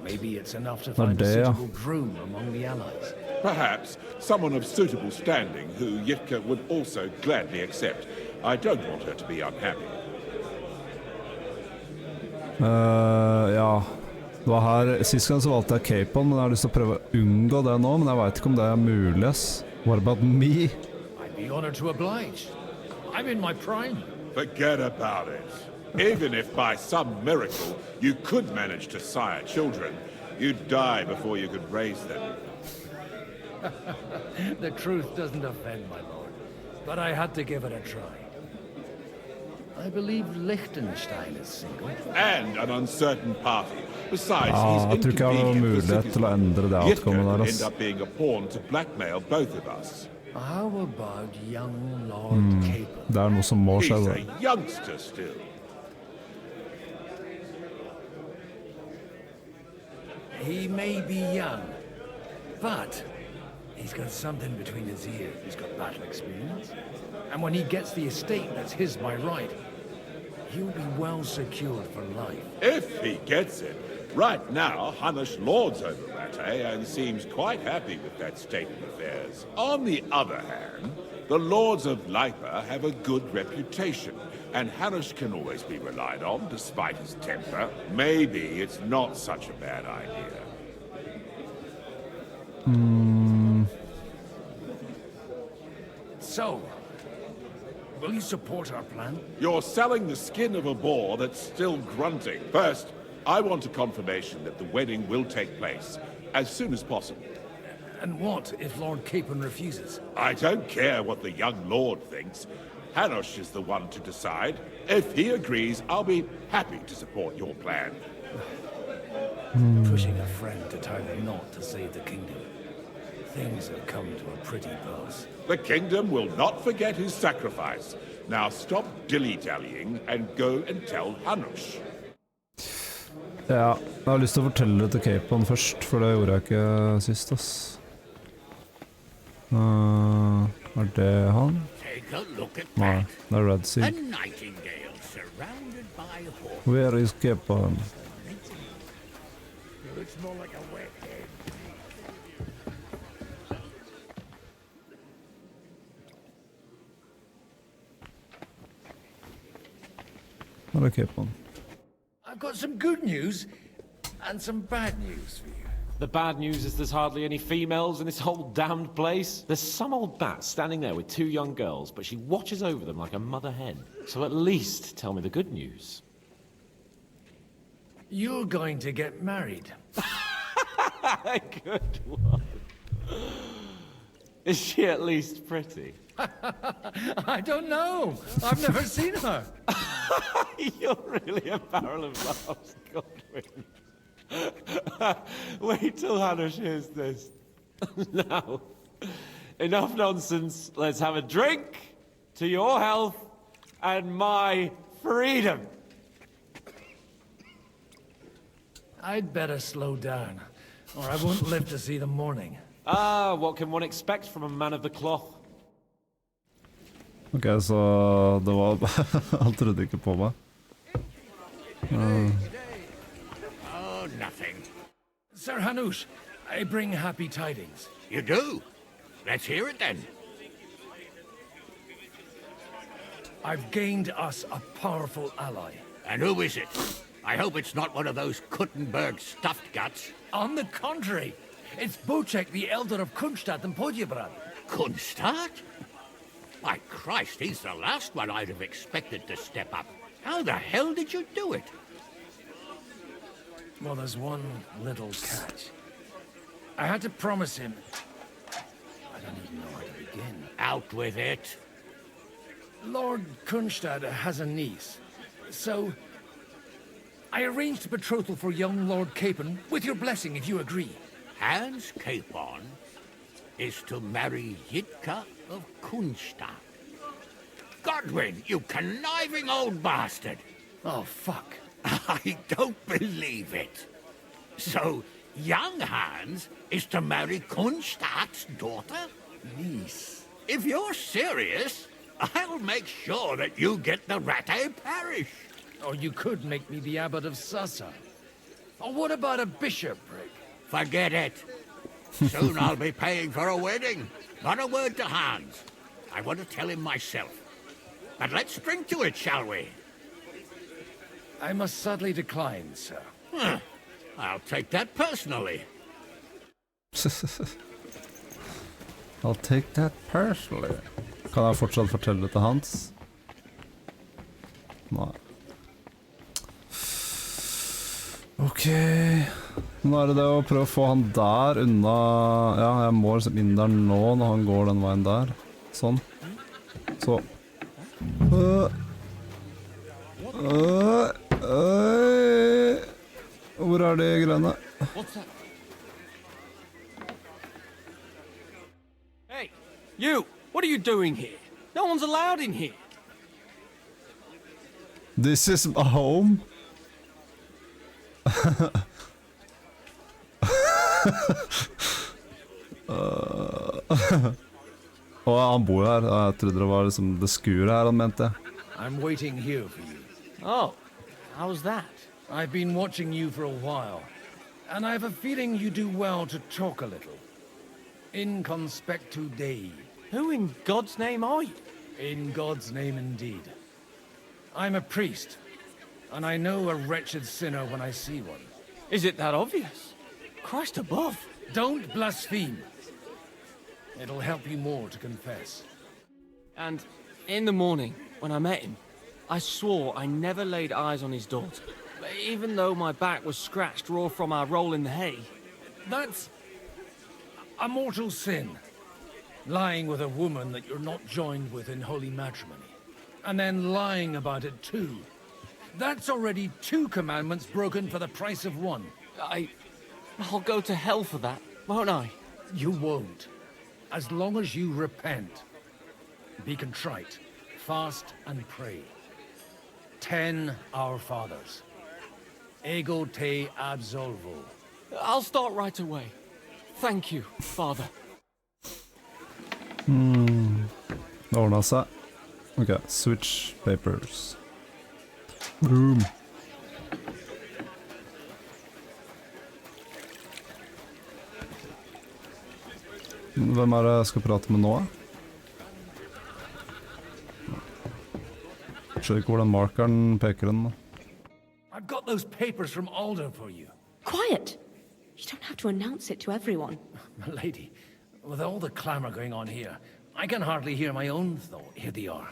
Maybe it's enough to find a suitable groom among the allies. Perhaps someone of suitable standing who Yitka would also gladly accept. I don't want her to be unhappy. Ja, det var her, sist gang så valgte jeg Capon, men jeg har lyst til å prøve å unngå det nå, men jeg vet ikke om det er mulig, ass. What about me? I'd be honored to oblige. I'm in my prime. Forget about it. Even if by some miracle you could manage to sire children, you'd die before you could raise them. The truth doesn't offend, my lord, but I had to give it a try. I believe Liechtenstein is single. And an uncertain party. Besides, Jeg tror ikke jeg har mulighet til å endre det outcomet der, end up being a pawn to blackmail both of us. How about young Lord Capon? Det noe som må skje. He's a youngster still. He may be young, but he's got something between his ears. He's got battle experience. And when he gets the estate that's his by right, he'll be well secured for life. If he gets it. Right now, Hanush lords over Rattay and seems quite happy with that state of affairs. On the other hand, the lords of Lipa have a good reputation, and Hanush can always be relied on despite his temper. Maybe it's not such a bad idea. So, will you support our plan? You're selling the skin of a boar that's still grunting. First, I want a confirmation that the wedding will take place as soon as possible. And what if Lord Capon refuses? I don't care what the young lord thinks. Hanush is the one to decide. If he agrees, I'll be happy to support your plan. Pushing a friend to tie the knot to save the kingdom. Things have come to a pretty pass. The kingdom will not forget his sacrifice. Now stop dilly-dallying and go and tell Hanush. Ja, jeg har lyst til å fortelle det til Capon først, for det gjorde jeg ikke sist, ass. Er det han? Nei, det er Red Sea. Where is Capon? Where is Capon? I've got some good news and some bad news for you. The bad news is there's hardly any females in this whole damned place. There's some old bat standing there with 2 young girls, but she watches over them like a mother hen. So at least tell me the good news. You're going to get married. Good one. Is she at least pretty? I don't know. I've never seen her. You're really a barrel of laughs, Godwin. Wait till Hanush hears this. Now, enough nonsense. Let's have a drink to your health and my freedom. I'd better slow down, or I won't live to see the morning. Ah, what can one expect from a man of the cloth? Ok, så det var... Han trodde ikke på meg. Oh, nothing. Sir Hanush, I bring happy tidings. You do? Let's hear it then. I've gained us a powerful ally. And who is it? I hope it's not one of those Kuttenberg stuffed guts. On the contrary, it's Bocek, the Elder of Kunstadt and Podjebrad. Kunstadt? My Christ, he's the last one I'd have expected to step up. How the hell did you do it? Well, there's one little catch. I had to promise him... I don't even know how to begin. Out with it. Lord Kunstadt has a niece, so... I arranged a betrothal for young Lord Capon, with your blessing if you agree. Hans Capon is to marry Yitka of Kunstadt. Godwin, you conniving old bastard! Oh, fuck. I don't believe it. So, young Hans is to marry Kunstadt's daughter? Niece. If you're serious, I'll make sure that you get the Rattay parish. Or you could make me the abbot of Sassa. Or what about a bishopric? Forget it. Soon I'll be paying for a wedding. Not a word to Hans. I want to tell him myself. But let's drink to it, shall we? I must sadly decline, sir. I'll take that personally. I'll take that personally. Kan jeg fortsatt fortelle det til Hans? Nei. Ok, nå er det det å prøve å få han der unna. Ja, jeg må liksom inn der nå når han går den veien der. Sånn. Så. Hvor er de greiene? Hey, you! What are you doing here? No one's allowed in here. This is a home. Han bor her. Jeg trodde det var liksom det skuret her han mente. I'm waiting here for you. Oh, how's that? I've been watching you for a while, and I have a feeling you do well to talk a little. In conspectu Dei. Who in God's name are you? In God's name indeed. I'm a priest, and I know a wretched sinner when I see one. Is it that obvious? Christ above. Don't blaspheme. It'll help you more to confess. And in the morning, when I met him, I swore I never laid eyes on his daughter, even though my back was scratched raw from our roll in the hay. That's a mortal sin. Lying with a woman that you're not joined with in holy matrimony. And then lying about it too. That's already 2 commandments broken for the price of 1. I'll go to hell for that, won't I? You won't. As long as you repent. Be contrite, fast and pray. 10 Our Fathers. Ego te absolvo. I'll start right away. Thank you, Father. Det ordnet seg. Ok, switch papers. Boom. Hvem er det jeg skal prate med nå? Jeg skjønner ikke hvordan markeren peker den. I've got those papers from Alder for you. Quiet! You don't have to announce it to everyone. My lady, with all the clamor going on here, I can hardly hear my own thought. Here they are.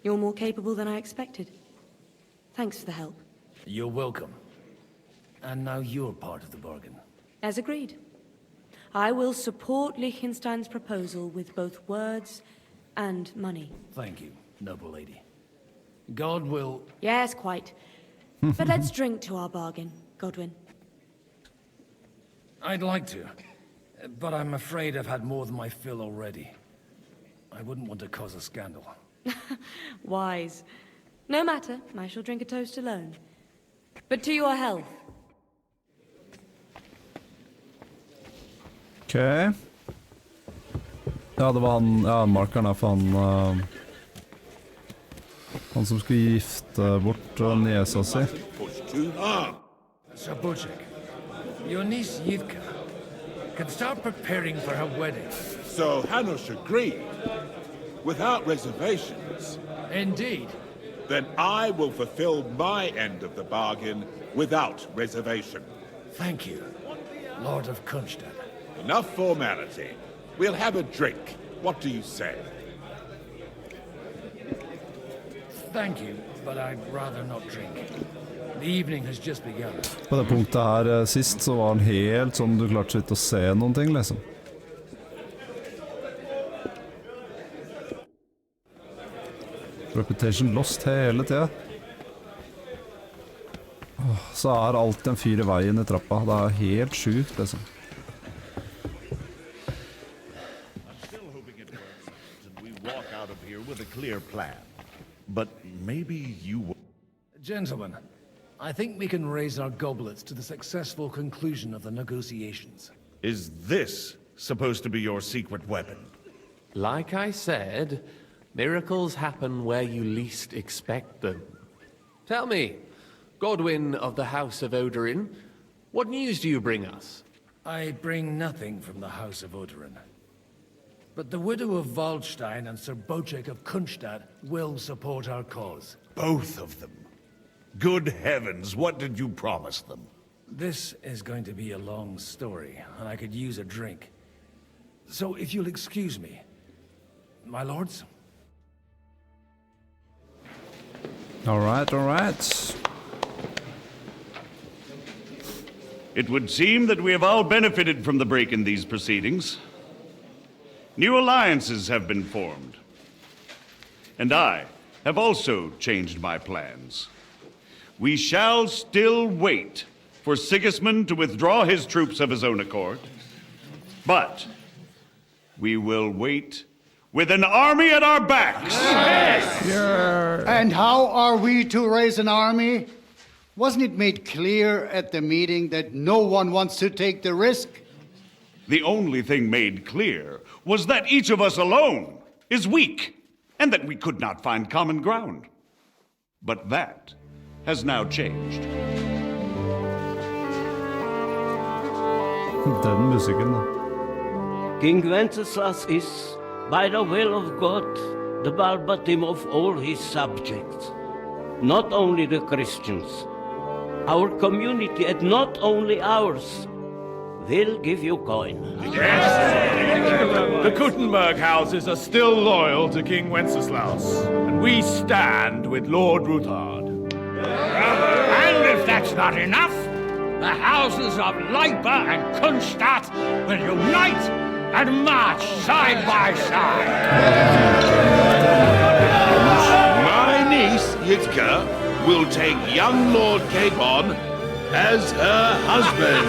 You're more capable than I expected. Thanks for the help. You're welcome. And now you're part of the bargain. As agreed. I will support Liechtenstein's proposal with both words and money. Thank you, noble lady. God will... Yes, quite. But let's drink to our bargain, Godwin. I'd like to, but I'm afraid I've had more than my fill already. I wouldn't want to cause a scandal. Wise. No matter, I shall drink a toast alone. But to your health. Ok. Ja, det var han, markeren er for han som skulle gifte bort niesa si. Sir Bojek, your niece Yivka can start preparing for her wedding. So Hanush agreed, without reservations. Indeed. Then I will fulfill my end of the bargain without reservation. Thank you, Lord of Kunstad. Enough formality. We'll have a drink. What do you say? Thank you, but I'd rather not drink. The evening has just begun. På det punktet her sist så var han helt sånn du klarte ikke å se noen ting, liksom. Reputation lost hele tiden. Så er alltid en fyr i veien i trappa. Det er helt sjukt, liksom. With a clear plan. But maybe you... Gentlemen, I think we can raise our goblets to the successful conclusion of the negotiations. Is this supposed to be your secret weapon? Like I said, miracles happen where you least expect them. Tell me, Godwin of the House of Odorin, what news do you bring us? I bring nothing from the House of Odorin. But the widow of Waldstein and Sir Bojek of Kunstad will support our cause. Both of them? Good heavens, what did you promise them? This is going to be a long story, and I could use a drink. So if you'll excuse me, my lords? All right. It would seem that we have all benefited from the break in these proceedings. New alliances have been formed. And I have also changed my plans. We shall still wait for Sigismund to withdraw his troops of his own accord. But we will wait with an army at our backs. Yes! Yeah. And how are we to raise an army? Wasn't it made clear at the meeting that no one wants to take the risk? The only thing made clear was that each of us alone is weak, and that we could not find common ground. But that has now changed. Den musikken, da. King Wenceslas is, by the will of God, the Balbatim of all his subjects. Not only the Christians, our community, and not only ours. will give you coin. The Kuttenberg houses are still loyal to King Wenceslaus, and we stand with Lord Ruthard. And if that's not enough, the houses of Leipa and Kunstadt will unite and march side by side. My niece, Yitzka, will take young Lord Capon as her husband.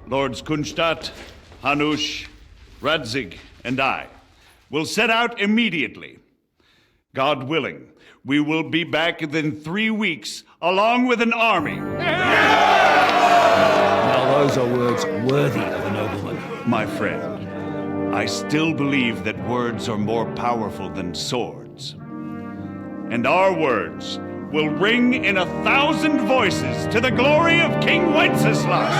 Lords Kunstadt, Hanush, Radzig, and I will set out immediately. God willing, we will be back within 3 weeks, along with an army. Now those are words worthy of a nobleman. My friend, I still believe that words are more powerful than swords. And our words will ring in 1,000 voices to the glory of King Wenceslas.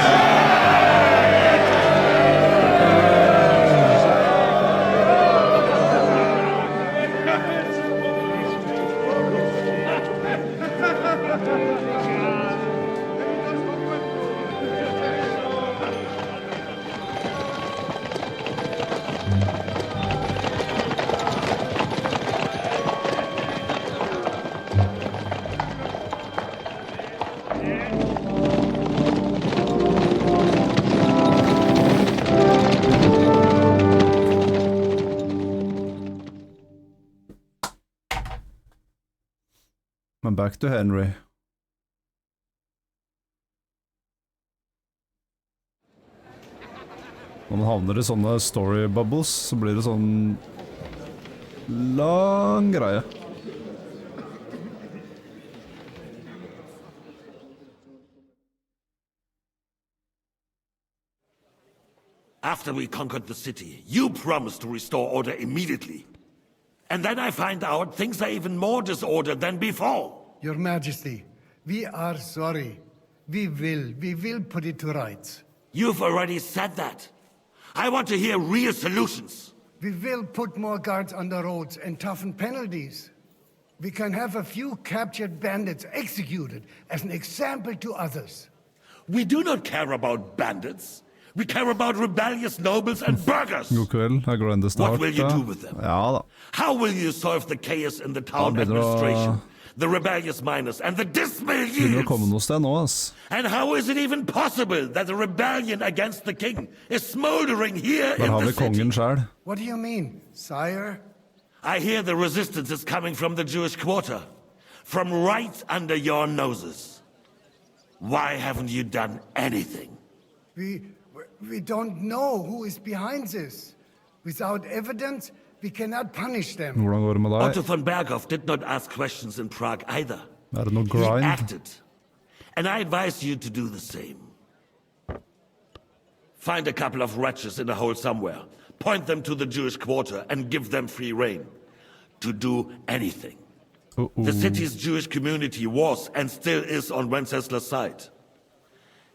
Men back to Henry. Når man havner i sånne story bubbles, så blir det sånn lang greie. After we conquered the city, you promised to restore order immediately. And then I find out things are even more disordered than before. Your Majesty, we are sorry. We will put it to rights. You've already said that. I want to hear real solutions. We will put more guards on the roads and toughen penalties. We can have a few captured bandits executed as an example to others. We do not care about bandits. We care about rebellious nobles and burghers. God kveld, jeg går enda snart. What will you do with them? Ja da. How will you solve the chaos in the town administration, the rebellious miners, and the dismal Begynner å youths? komme noe sted nå, ass. And how is it even possible that the rebellion against the king is smoldering here Der in har the vi city? kongen selv. What do you mean, sire? I hear the resistance is coming from the Jewish quarter, from right under your noses. Why haven't you done anything? We don't know who is behind this. Without evidence, we cannot punish them. Hvordan går det med deg? Otto von Berghoff did not ask questions in Prague either. Er det noe He grind? acted. And I advise you to do the same. Find a couple of wretches in a hole somewhere, point them to the Jewish quarter, and give them free rein to do anything. The city's Jewish community was and still is on Wenceslas' side.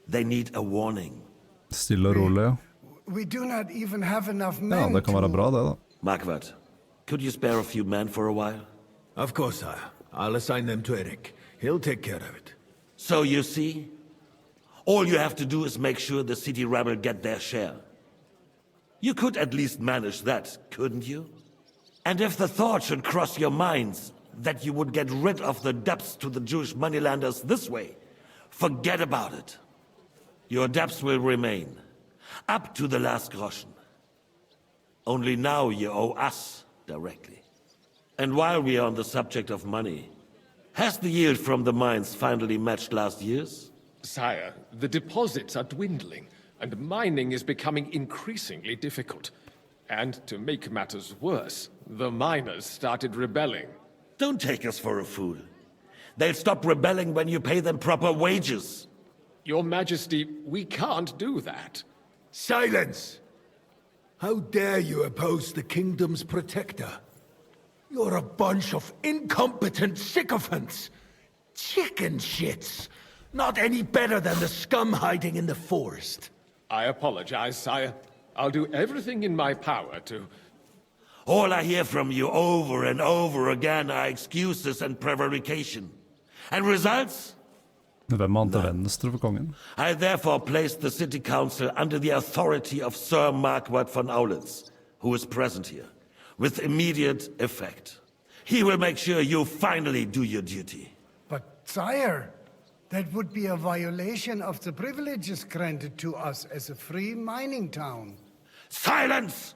They need a warning. Stille og rolig, ja. We do not even have enough men Ja, det kan være bra det da. Markvart, could you spare a few men for a while? Of course, sire. I'll assign them to Eric. He'll take care of it. So you see, all you have to do is make sure the city rebel get their share. You could at least manage that, couldn't you? And if the thought should cross your minds that you would get rid of the debts to the Jewish moneylenders this way, forget about it. Your debts will remain, up to the last groschen. Only now you owe us directly. And while we are on the subject of money, has the yield from the mines finally matched last year's? Sire, the deposits are dwindling, and mining is becoming increasingly difficult. And to make matters worse, the miners started rebelling. Don't take us for a fool. They'll stop rebelling when you pay them proper wages. Your Majesty, we can't do that. Silence! How dare you oppose the kingdom's protector? You're a bunch of incompetent sycophants! Chicken shits! Not any better than the scum hiding in the forest. I apologize, sire. I'll do everything in my power to... All I hear from you over and over again are excuses and prevarication. And results? Hvem er han til venstre for kongen? I therefore place the city council under the authority of Sir Marquardt von Aulitz, who is present here, with immediate effect. He will make sure you finally do your duty. But, sire, that would be a violation of the privileges granted to us as a free mining town. Silence!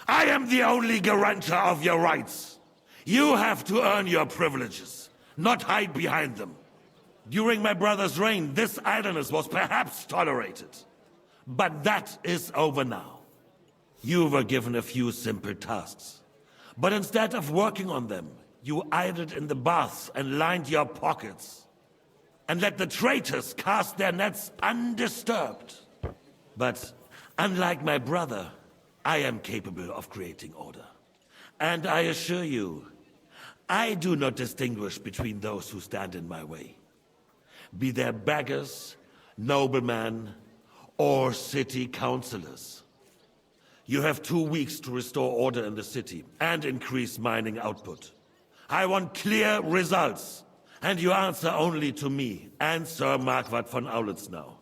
I am the only guarantor of your rights. You have to earn your privileges, not hide behind them. During my brother's reign, this idleness was perhaps tolerated. But that is over now. You were given a few simple tasks. But instead of working on them, you idled in the baths and lined your pockets. And let the traitors cast their nets undisturbed. But unlike my brother, I am capable of creating order. And I assure you, I do not distinguish between those who stand in my way. Be they beggars, noblemen, or city councillors. You have 2 weeks to restore order in the city and increase mining output. I want clear results, and you answer only to me and Sir Marquardt von Aulitz now.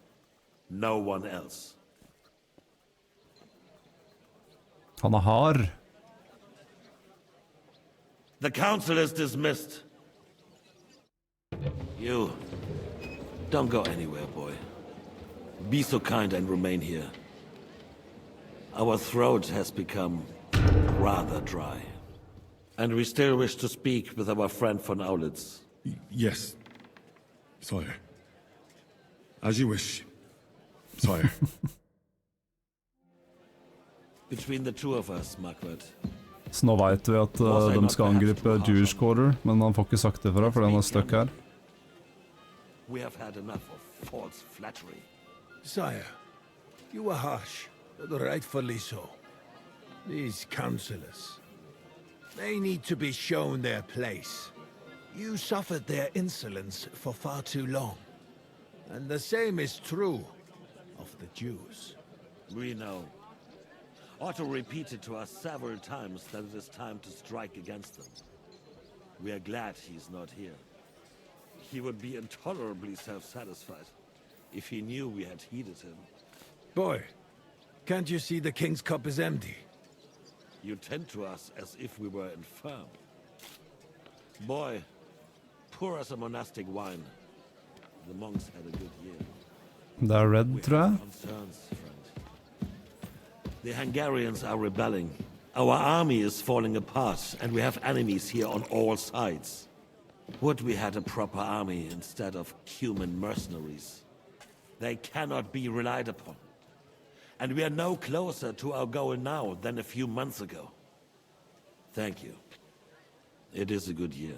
No one else. Han er hard. The council is dismissed. You... don't go anywhere, boy. Be so kind and remain here. Our throat has become rather dry. And we still wish to speak with our friend von Aulitz. Yes, sire. As you wish, sire. Between the two of us, Marquardt. Så nå vet vi at de skal angripe Jewish Quarter, men han får ikke sagt det fra fordi han er stuck her. We have had enough of false flattery. Sire, you were harsh, but rightfully so. These councillors, they need to be shown their place. You suffered their insolence for far too long. And the same is true of the Jews. We know. Otto repeated to us several times that it is time to strike against them. We are glad he's not here. He would be intolerably self-satisfied if he knew we had heeded him. Boy, can't you see the king's cup is empty? You tend to us as if we were infirm. Boy, pour us a monastic wine. The monks had a good year. Det er red, tror jeg. Concerns, friend. The Hungarians are rebelling. Our army is falling apart, and we have enemies here on all sides. Would we had a proper army instead of human mercenaries? They cannot be relied upon. And we are no closer to our goal now than a few months ago. Thank you. It is a good year.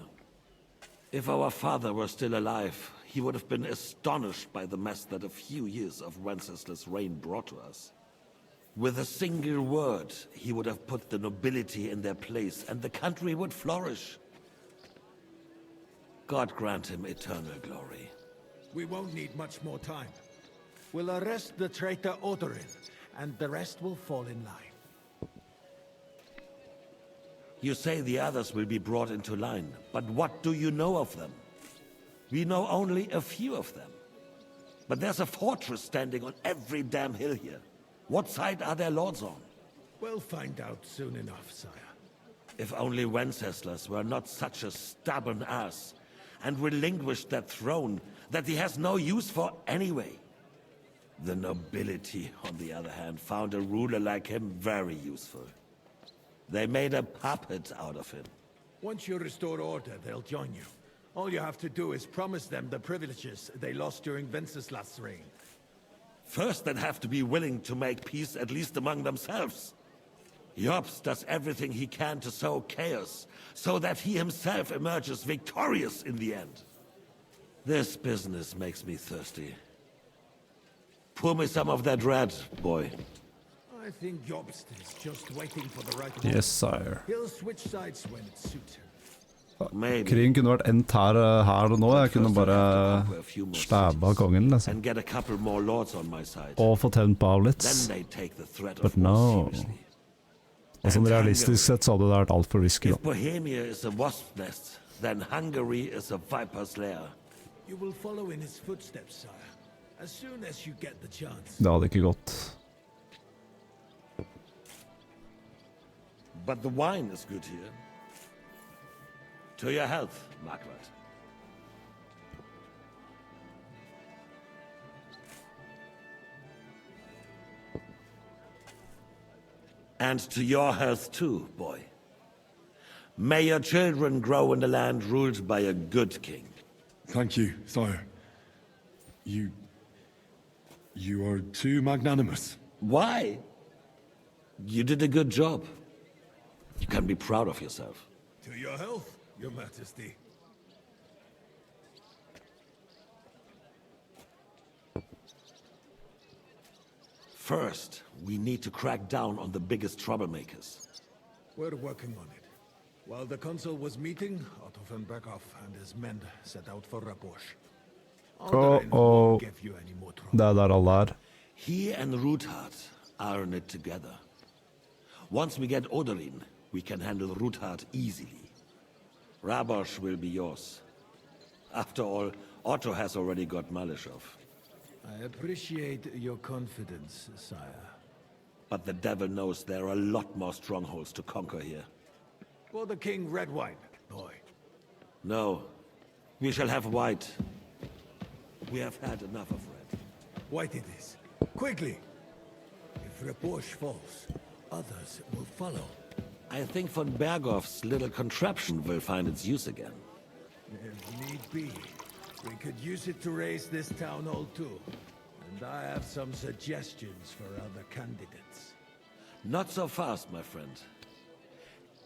If our father were still alive, he would have been astonished by the mess that a few years of Wenceslas' reign brought to us. With a single word, he would have put the nobility in their place, and the country would flourish. God grant him eternal glory. We won't need much more time. We'll arrest the traitor Odorin, and the rest will fall in line. You say the others will be brought into line, but what do you know of them? We know only a few of them. But there's a fortress standing on every damn hill here. What side are their lords on? We'll find out soon enough, sire. If only Wenceslas were not such a stubborn ass, and relinquished that throne that he has no use for anyway. The nobility, on the other hand, found a ruler like him very useful. They made a puppet out of him. Once you restore order, they'll join you. All you have to do is promise them the privileges they lost during Wenceslas' reign. First, they'd have to be willing to make peace at least among themselves. Jobst does everything he can to sow chaos, so that he himself emerges victorious in the end. This business makes me thirsty. Pour me some of that red, boy. I think Jobst is just waiting for the right moment. Yes, sire. He'll switch sides when it suits him. Krigen kunne vært endt her og nå. Jeg kunne bare stabba kongen, liksom. And get a couple more lords on my side. Og fått hevn på Aulitz. Then they take the threat But of war no. seriously. Og sånn realistisk sett så hadde det vært alt for risky, If da. Bohemia is a wasp nest, then Hungary is a viper's lair. You will follow in his footsteps, sire, as soon as you get the chance. Det hadde ikke gått. But the wine is good here. To your health, Margaret. And to your health too, boy. May your children grow in a land ruled by a good king. Thank you, sire. You are too magnanimous. Why? You did a good job. You can be proud of yourself. To your health, your majesty. First, we need to crack down on the biggest troublemakers. We're working on it. While the council was meeting, Otto von Berghoff and his men set out for Rabosch. Oh. Det der alle er. He and Ruthard are in it together. Once we get Oderin, we can handle Ruthard easily. Rabosch will be yours. After all, Otto has already got Malishov. I appreciate your confidence, sire. But the devil knows there are a lot more strongholds to conquer here. For the king, red wine, boy. No, we shall have white. We have had enough of red. White it is. Quickly! If Rabosch falls, others will follow. I think von Berghoff's little contraption will find its use again. If need be, we could use it to raise this town hall too. And I have some suggestions for other candidates. Not so fast, my friend.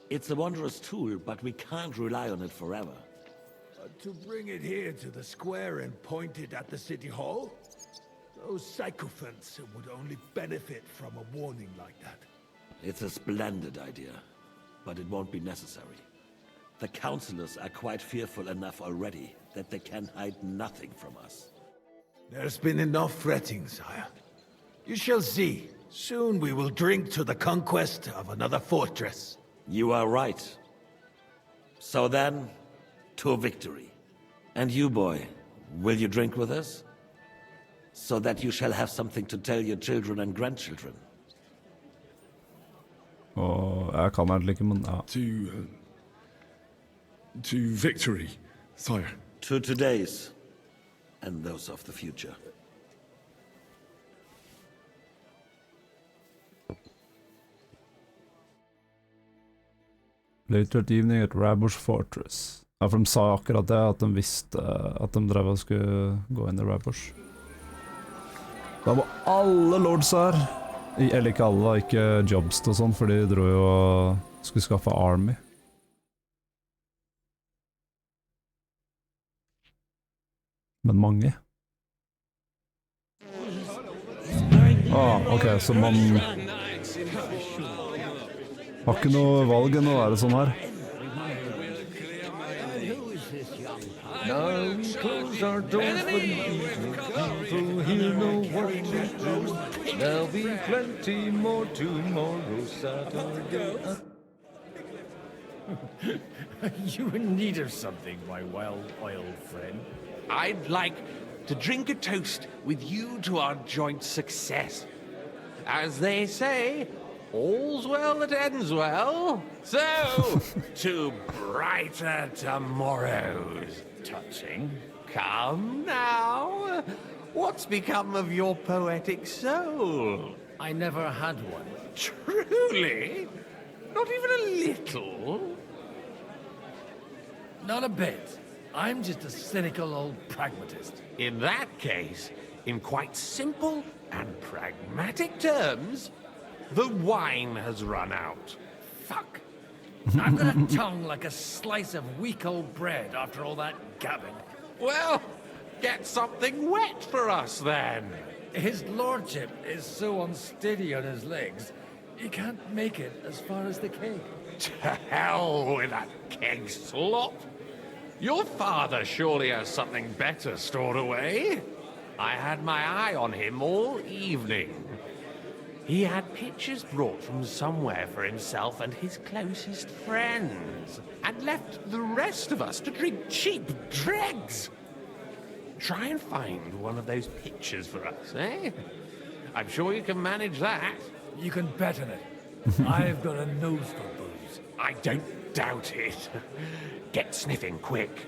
It's a wondrous tool, but we can't rely on it forever. To bring it here to the square and point it at the city hall? Those sycophants would only benefit from a warning like that. It's a splendid idea, but it won't be necessary. The councillors are quite fearful enough already that they can hide nothing from us. There's been enough fretting, sire. You shall see. Soon we will drink to the conquest of another fortress. You are right. So then, to victory. And you, boy, will you drink with us? So that you shall have something to tell your children and grandchildren. Og jeg kan egentlig ikke, men ja. To victory, sire. To today's, and those of the future. Later at evening at Rabosch Fortress. Ja, for de sa akkurat det, at de visste at de drev og skulle gå inn i Rabosch. Da var alle lords her. Eller ikke alle, ikke Jobst og sånn, for de dro jo og skulle skaffe army. Men mange. Ok, så man har ikke noe valg enn å være sånn her. Now we close our doors for the evening. People here know what to do. There'll be plenty more tomorrow, Saturday. You in need of something, my well-oiled friend? I'd like to drink a toast with you to our joint success. As they say, all's well that ends well. So, to brighter tomorrows. Touching. Come now. What's become of your poetic soul? I never had one. Truly? Not even a little? Not a bit. I'm just a cynical old pragmatist. In that case, in quite simple and pragmatic terms, the wine has run out. Fuck. I've got a tongue like a slice of weak old bread after all that gabbing. Well, get something wet for us then. His lordship is so unsteady on his legs, You can't make it as far as the keg. To hell with that keg slop. Your father surely has something better stored away. I had my eye on him all evening. He had pictures brought from somewhere for himself and his closest friends, and left the rest of us to drink cheap dregs. Try and find one of those pictures for us, eh? I'm sure you can manage that. You can bet on it. I've got a nose for booze. I don't doubt it. Get sniffing quick.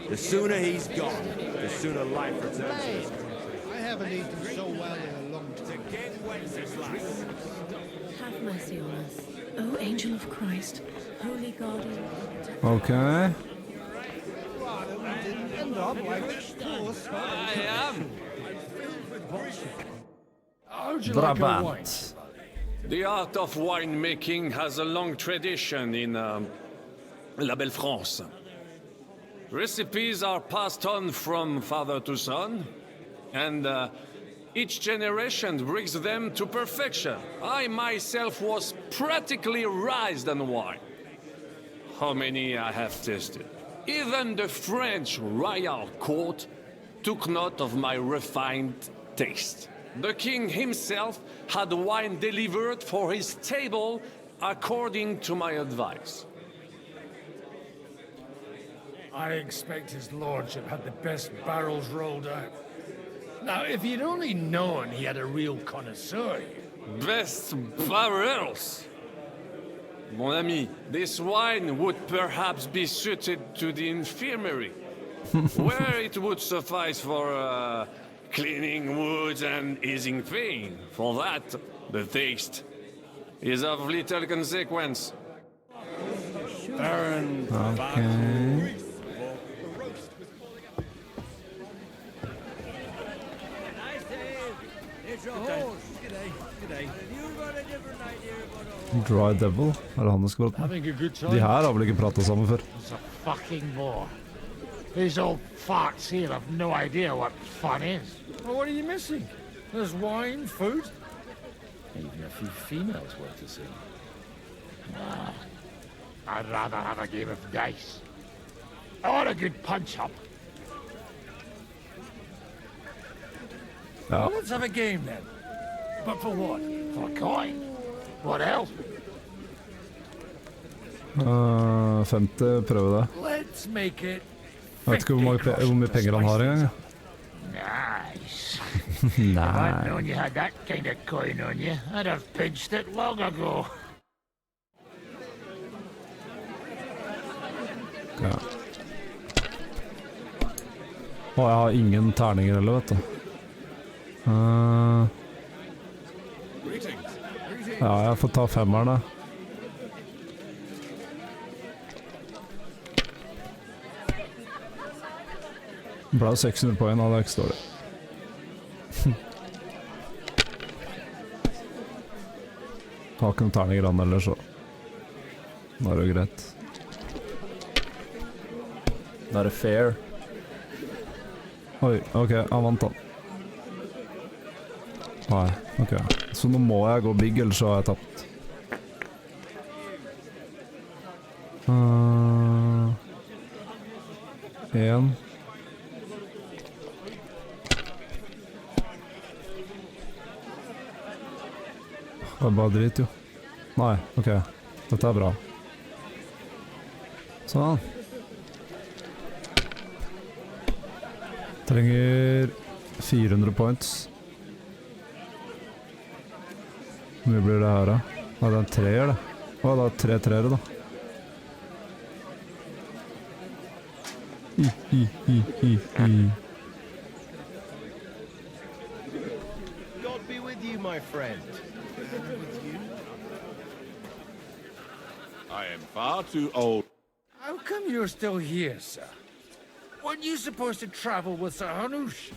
The sooner he's gone, the sooner life returns. I haven't eaten so well in a long time. Have mercy on us, O angel of Christ, holy guardian. Okay. I am. Brabant. The art of winemaking has a long tradition in La Belle France. Recipes are passed on from father to son, and each generation brings them to perfection. I myself was practically raised on wine. How many I have tasted. Even the French royal court took note of my refined taste. The king himself had wine delivered for his table according to my advice. I expect his lordship had the best barrels rolled out. Now, if you'd only known he had a real connoisseur here. Best barrels? Mon ami, this wine would perhaps be suited to the infirmary, where it would suffice for cleaning wounds and easing pain. For that, the taste is of little consequence. Okay. Dry Devil, er det han det skal være? De her har vel ikke pratet sammen før? It's a fucking bore. These old farts here have no idea what fun is. Well, what are you missing? There's wine, food. Even a few females worth to see. Nah, I'd rather have a game of dice. Or a good punch-up. Well, let's have a game then. But for what? For coin. What else? 50, prøve det. Let's make it. Jeg vet ikke hvor mye penger han har engang. Nice. Nice. If I'd known you had that kind of coin on you, I'd have pinched it long ago. Ja. Jeg har ingen terninger heller, vet du. Ja, jeg får ta femmerne. Det ble 600 poeng, det er ikke så dårlig. Har ikke noen terninger an eller så. Da er det jo greit. Da er det fair. Oi, ok, han vant han. Nei, ok. Så nå må jeg gå big, ellers så har jeg tapt. En. Det er bare dritt, jo. Nei, ok. Dette er bra. Sånn. Trenger 400 points. Hvor mye blir det her, da? Ja, det er en treer, det. Å, det er 3 treere, da. God be with you, my friend. I am far too old. How come you're still here, sir? Weren't you supposed to travel with Sir Hanush?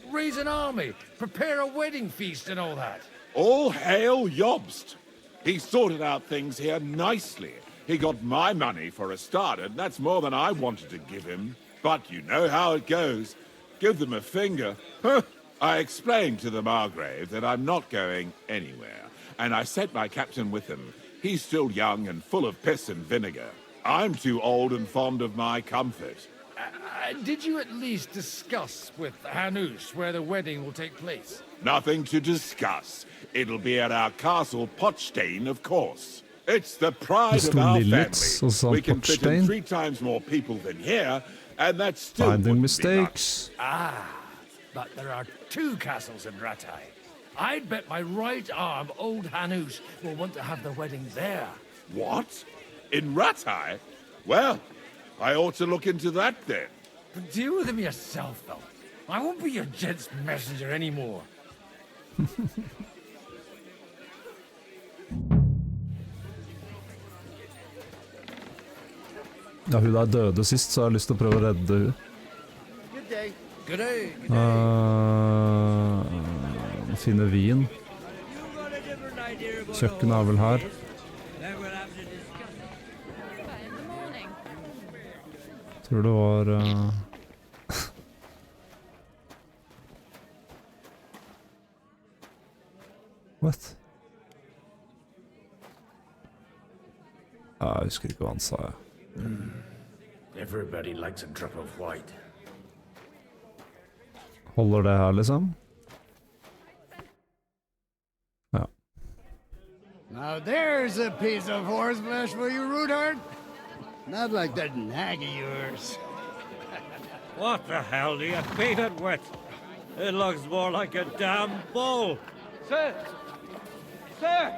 Raise an army, prepare a wedding feast and all that? All hail Jobst! He sorted out things here nicely. He got my money for a start, and that's more than I wanted to give him. But you know how it goes. Give them a finger. Huh. I explained to the Margrave that I'm not going anywhere, and I sent my captain with him. He's still young and full of piss and vinegar. I'm too old and fond of my comfort. Did you at least discuss with Hanush where the wedding will take place? Nothing to discuss. It'll be at our castle Potstein, of course. It's the pride of our family. We can fit in 3 times more people than here, and that's still finding mistakes. But there are 2 castles in Rattay. I'd bet my right arm old Hanush will want to have the wedding there. What? In Rattay? Well, I ought to look into that then. But deal with him yourself, though. I won't be your gent's messenger anymore. Ja, hun der døde sist, så jeg har lyst til å prøve å redde hun. Finne vin. Kjøkken er vel her. Tror det var What? Jeg husker ikke hva han sa. Everybody likes a drop of white. Holder det her, liksom? Ja. Now there's a piece of horseflesh for you, Rudard. Not like that nag of yours. What the hell do you beat it with? It looks more like a damn bull. Sir! Sir!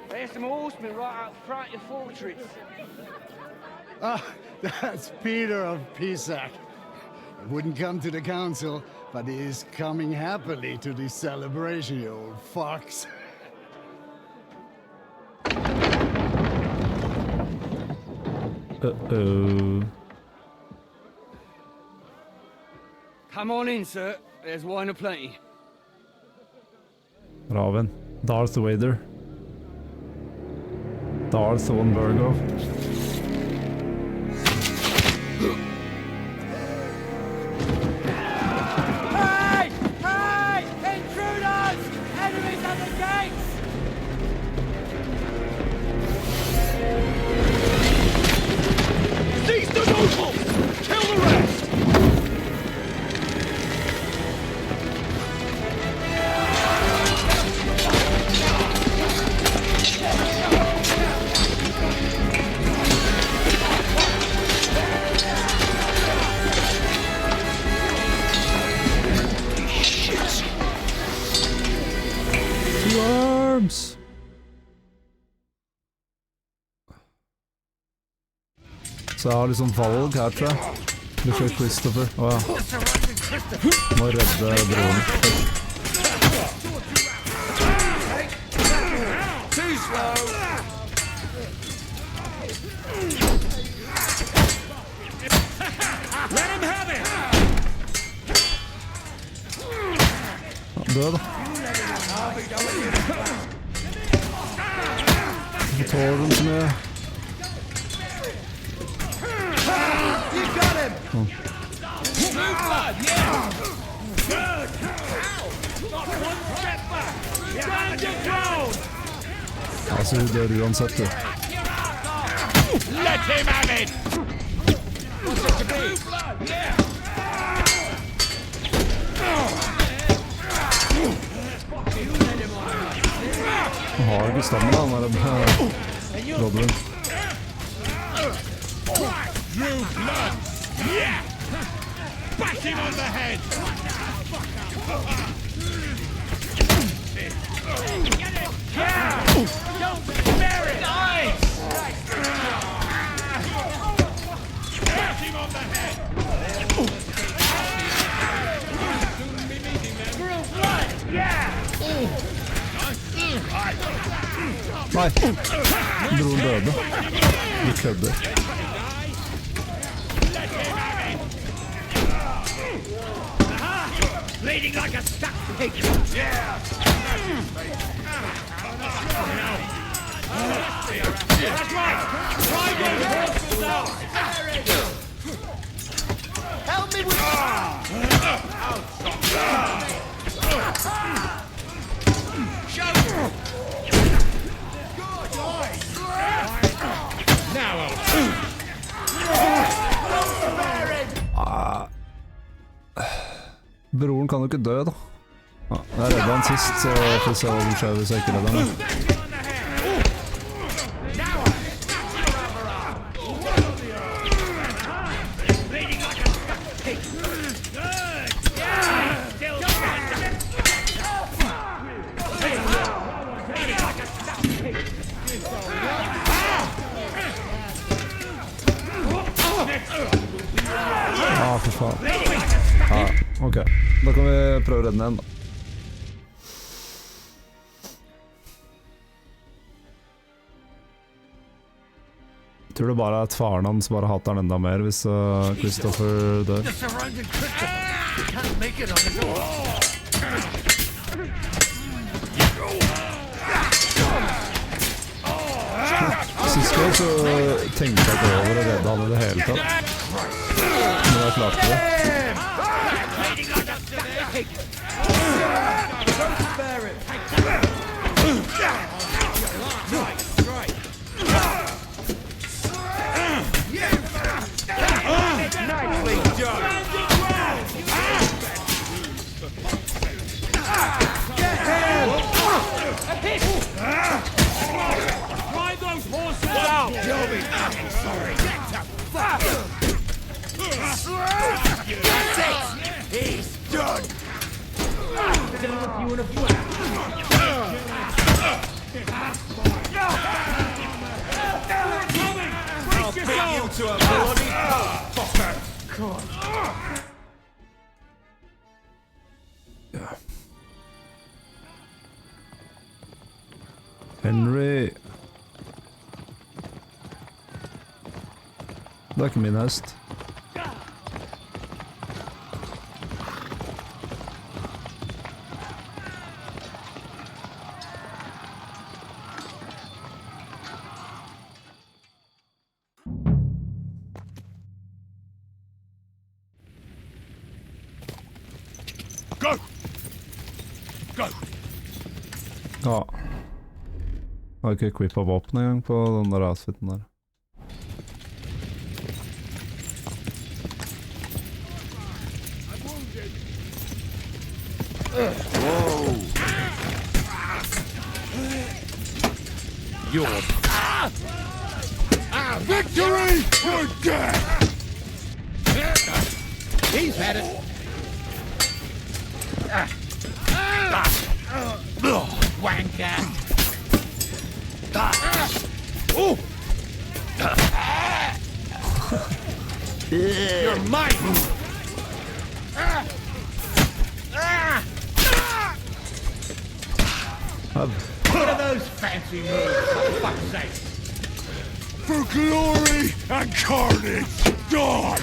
There's some horsemen right out front of your fortress. Ah, that's Peter of Pisac. He wouldn't come to the council, but he is coming happily to this celebration, you old fox. Uh-oh. Come on in, sir. There's wine aplenty. Raven. Darth Vader. Darth von Virgo. Hey! Hey! Intruders! Enemies at the gates! Seize the nobles! Kill the rest! Arms! Så jeg har liksom valg her, tror jeg. Du får Christopher. Åja. Må redde broren. Død, da. Ikke tåler den så mye. Altså, hun dør uansett, du. Let him have it! Han har ikke stammen, han er Rodwin. Drew blood! Yeah! Bash him on the head! Yeah! Don't spare it! Nice! Bash him on the head! Drew blood! Yeah! Nei, broren døde. Vi kødder. Bleeding like a stuck pig! Yeah! That's right! Try getting horses out! Help me! Broren kan jo ikke dø, da. Ja, jeg redde han sist, så får vi se hva som skjer hvis jeg ikke redder han. For faen. Ja, ok. Da kan vi prøve å redde den igjen, da. Jeg tror det bare er at faren hans bare hater han enda mer hvis Christopher dør. Sist gang så tenkte jeg ikke over å redde han i det hele tatt. Men jeg klarte det. He's done! I'll beat you to a bloody fucker! Henry. Det er ikke min hest. Go! Go! Ja. Jeg har ikke equippa våpen engang på den der outfiten der. Whoa! You're... Victory or death! He's had it. Wanker! Oh! You're mine! What are those fancy moves, for fuck's sake? For glory and carnage! Dawn!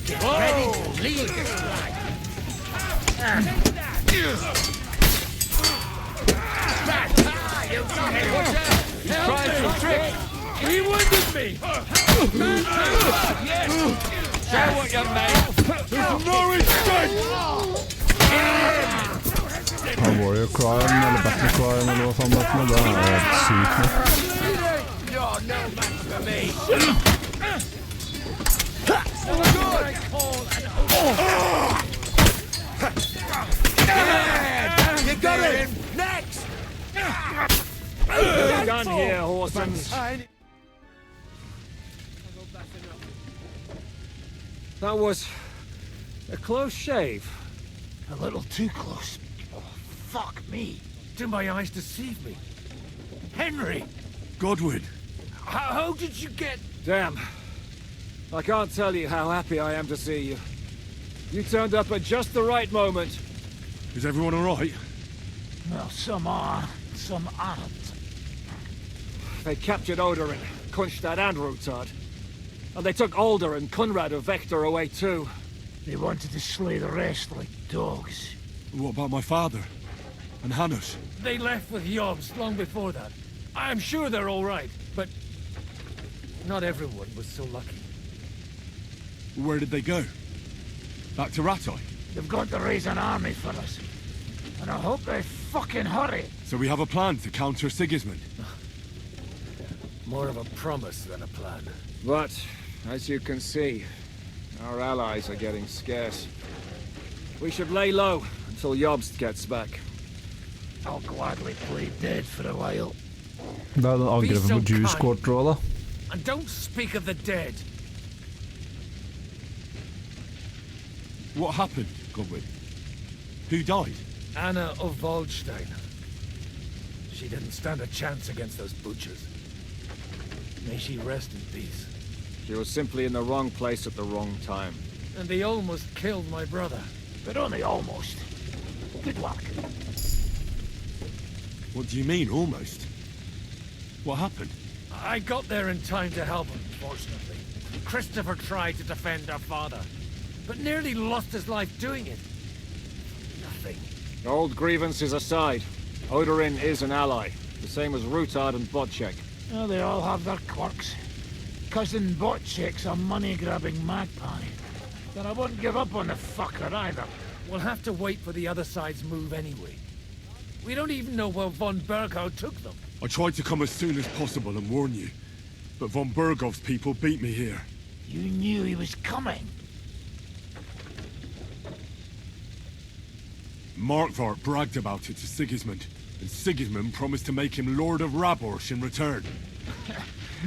Get ready to leave this life. He's trying some tricks. He wounded me. Show what you made. There's no respect! Warrior Crime, eller Battle Crime, eller hva faen det er, det er helt sykt nå. You're no match for me! You got it! Next! You're done here, Horsens. That was a close shave. A little too close. Oh, fuck me. Do my eyes deceive me? Henry! Godwin! How did you get... Damn. I can't tell you how happy I am to see you. You turned up at just the right moment. Is everyone alright? Well, some are, some aren't. They captured Oder and Kunstad and Rutard. And they took Alder and Kunrad of Vector away too. They wanted to slay the rest like dogs. What about my father? And Hannes? They left with Yobs long before that. I'm sure they're all right, but Not everyone was so lucky. Where did they go? Back to Rattay? They've got to raise an army for us. And I hope they fucking hurry. So we have a plan to counter Sigismund? More of a promise than a plan. But, as you can see, our allies are getting scarce. We should lay low until Jobst gets back. I'll gladly play dead for a while. Det er den angrepet på Jews Quarter også, da. And don't speak of the dead. What happened, Godwin? Who died? Anna of Waldstein. She didn't stand a chance against those butchers. May she rest in peace. She was simply in the wrong place at the wrong time. And they almost killed my brother. But only almost. Good work. What do you mean, almost? What happened? I got there in time to help him, fortunately. Christopher tried to defend our father, but nearly lost his life doing it. Nothing. Old grievances aside, Odorin is an ally, the same as Rutard and Bocek. Oh, they all have their quirks. Cousin Bocek's a money-grabbing magpie. But I wouldn't give up on the fucker either. We'll have to wait for the other side's move anyway. We don't even know where von Berghout took them. I tried to come as soon as possible and warn you, but von Bergov's people beat me here. You knew he was coming. Markvart bragged about it to Sigismund, and Sigismund promised to make him Lord of Raborsh in return.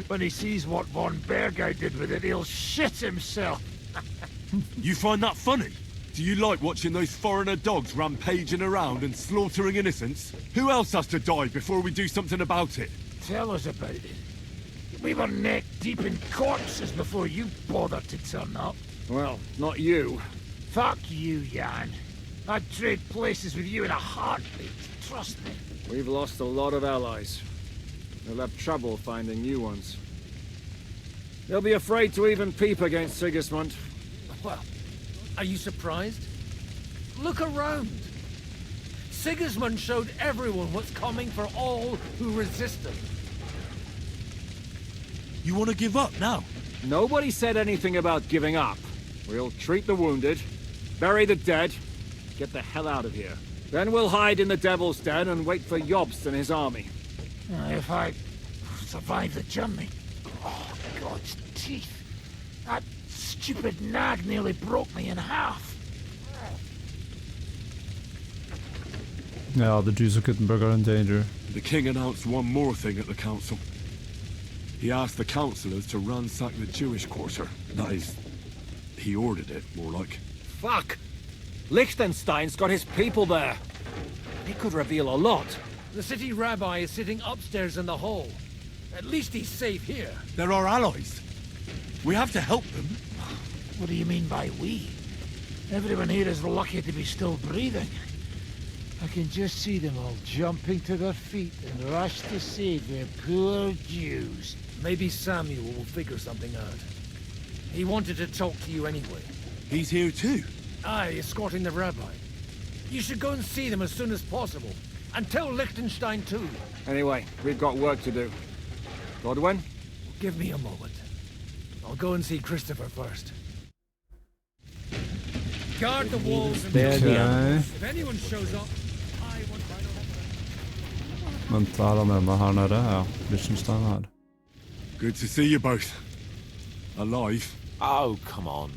When he sees what von Berghout did with it, he'll shit himself. You find that funny? Do you like watching those foreigner dogs rampaging around and slaughtering innocents? Who else has to die before we do something about it? Tell us about it. We were neck deep in corpses before you bothered to turn up. Well, not you. Fuck you, Jan. I'd trade places with you in a heartbeat, trust me. We've lost a lot of allies. They'll have trouble finding new ones. They'll be afraid to even peep against Sigismund. Well, are you surprised? Look around. Sigismund showed everyone what's coming for all who resist him. You want to give up now? Nobody said anything about giving up. We'll treat the wounded, bury the dead, get the hell out of here. Then we'll hide in the Devil's Den and wait for Jobst and his army. If I survive the journey. Oh, God's teeth. That stupid nag nearly broke me in half. Yeah, the Jews of Gutenberg are in danger. The king announced one more thing at the council. He asked the councillors to ransack the Jewish quarter. That is, he ordered it, more like. Fuck! Liechtenstein's got his people there. He could reveal a lot. The city rabbi is sitting upstairs in the hall. At least he's safe here. They're our allies. We have to help them. What do you mean by we? Everyone here is lucky to be still breathing. I can just see them all jumping to their feet and rush to save their poor Jews. Maybe Samuel will figure something out. He wanted to talk to you anyway. He's here too? Aye, escorting the rabbi. You should go and see them as soon as possible. And tell Liechtenstein too. Anyway, we've got work to do. Godwin? Give me a moment. I'll go and see Christopher first. Guard the walls and if anyone shows up, I want to... Vänta, är de enda här nere? Ja, Liechtenstein här. Good to see you both. Alive. Oh, come on.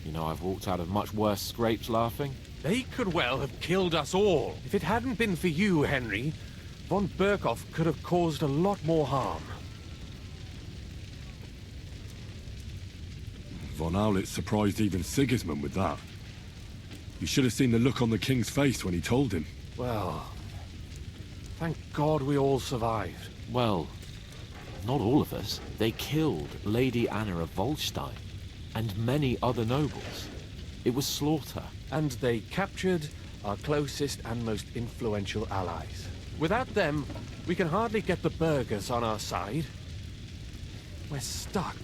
You know I've walked out of much worse scrapes laughing. They could well have killed us all. If it hadn't been for you, Henry, von Berkhoff could have caused a lot more harm. Von Aulitz surprised even Sigismund with that. You should have seen the look on the king's face when he told him. Well, thank God we all survived. Well, not all of us. They killed Lady Anna of Waldstein and many other nobles. It was slaughter. And they captured our closest and most influential allies. Without them, we can hardly get the burghers on our side. We're stuck.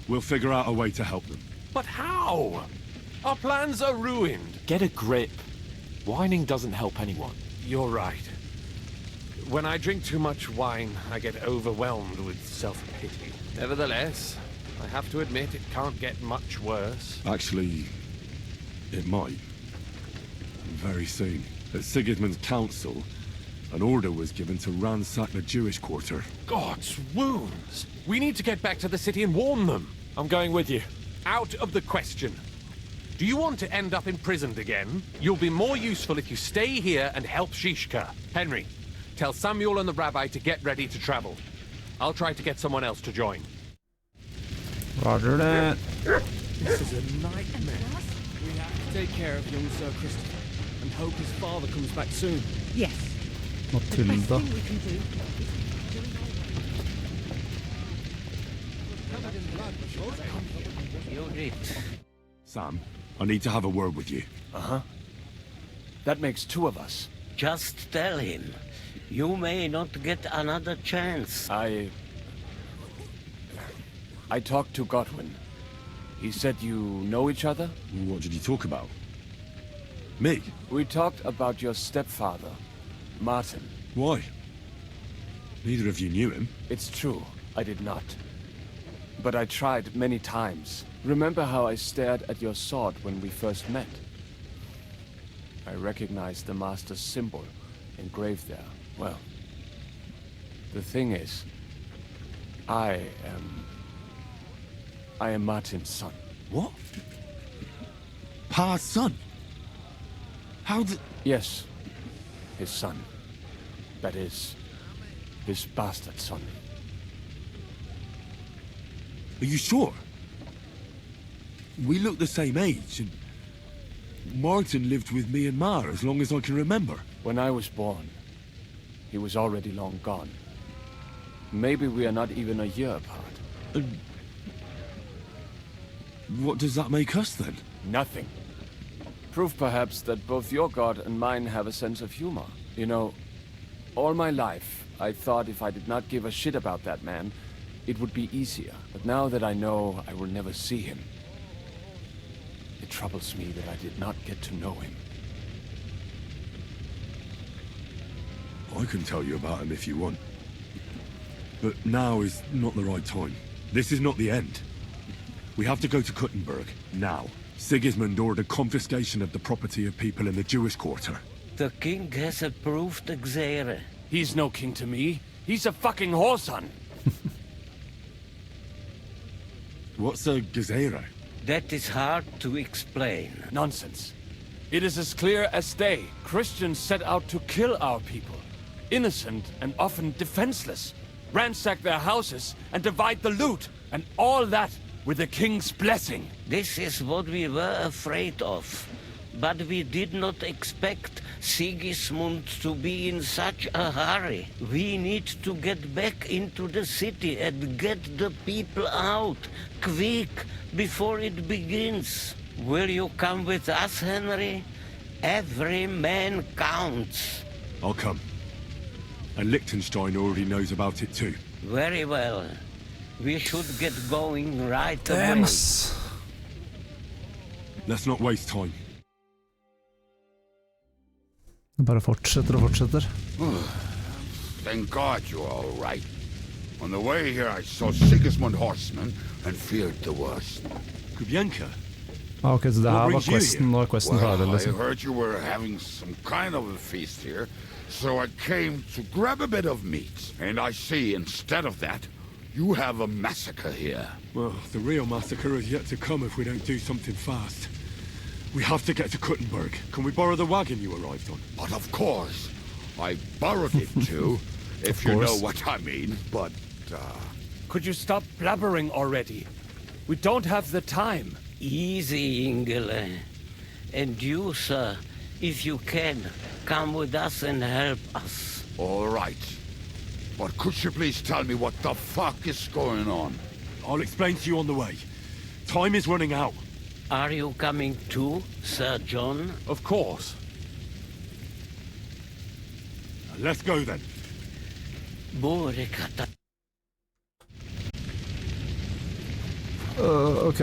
We'll figure out a way to help them. But how? Our plans are ruined. Get a grip. Whining doesn't help anyone. You're right. When I drink too much wine, I get overwhelmed with self-pity. Nevertheless, I have to admit it can't get much worse. Actually, it might. Very soon. At Sigismund's council, an order was given to ransack the Jewish quarter. God's wounds! We need to get back to the city and warn them. I'm going with you. Out of the question. Do you want to end up imprisoned again? You'll be more useful if you stay here and help Shishka. Henry, tell Samuel and the rabbi to get ready to travel. I'll try to get someone else to join. Roger that. This is a nightmare. We have to take care of young Sir Christopher and hope his father comes back soon. Yes. Matilda. Sam, I need to have a word with you. Uh-huh. That makes two of us. Just tell him. You may not get another chance. I talked to Godwin. He said you know each other? What did you talk about? Me? We talked about your stepfather, Martin. Why? Neither of you knew him. It's true, I did not. But I tried many times. Remember how I stared at your sword when we first met? I recognized the Master's symbol engraved there. Well, the thing is, I am Martin's son. What? Pa's son? How did... Yes, his son. That is, his bastard son. Are you sure? We look the same age, and Martin lived with me and Ma as long as I can remember. When I was born, he was already long gone. Maybe we are not even a year apart. And what does that make us then? Nothing. Proof perhaps that both your god and mine have a sense of humor. You know, all my life, I thought if I did not give a shit about that man, it would be easier. But now that I know I will never see him, it troubles me that I did not get to know him. I can tell you about him if you want. But now is not the right time. This is not the end. We have to go to Kuttenberg, now. Sigismund ordered confiscation of the property of people in the Jewish quarter. The king has approved skjer. He's no king to me. He's a fucking whoreson. What's a skjer? That is hard to explain. Nonsense. It is as clear as day. Christians set out to kill our people. Innocent and often defenseless. Ransack their houses and divide the loot. And all that with the king's blessing. This is what we were afraid of. But we did not expect Sigismund to be in such a hurry. We need to get back into the city and get the people out, quick, before it begins. Will you come with us, Henry? Every man counts. I'll come. And Liechtenstein already knows about it too. Very well. We should get going right away. Let's not waste time. Det bare fortsetter og fortsetter. Thank God you're all right. On the way here, I saw Sigismund horsemen and feared the worst. Kubienka? Ah, ok, så det her var questen, og questen ferdig, I liksom. heard you were having some kind of a feast here, so I came to grab a bit of meat. And I see, instead of that, you have a massacre here. Well, the real massacre is yet to come if we don't do something fast. We have to get to Kuttenberg. Can we borrow the wagon you arrived on? But of course. I borrowed it too, if you know what I mean, but, Could you stop blabbering already? We don't have the time. Easy, Ingele. And you, sir, if you can, come with us and help us. All right. But could you please tell me what the fuck is going on? I'll explain to you on the way. Time is running out. Are you coming too, Sir John? Of course. Let's go then. Ok,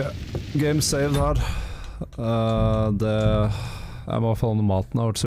game saved her. Jeg må få noe maten. Jeg har vært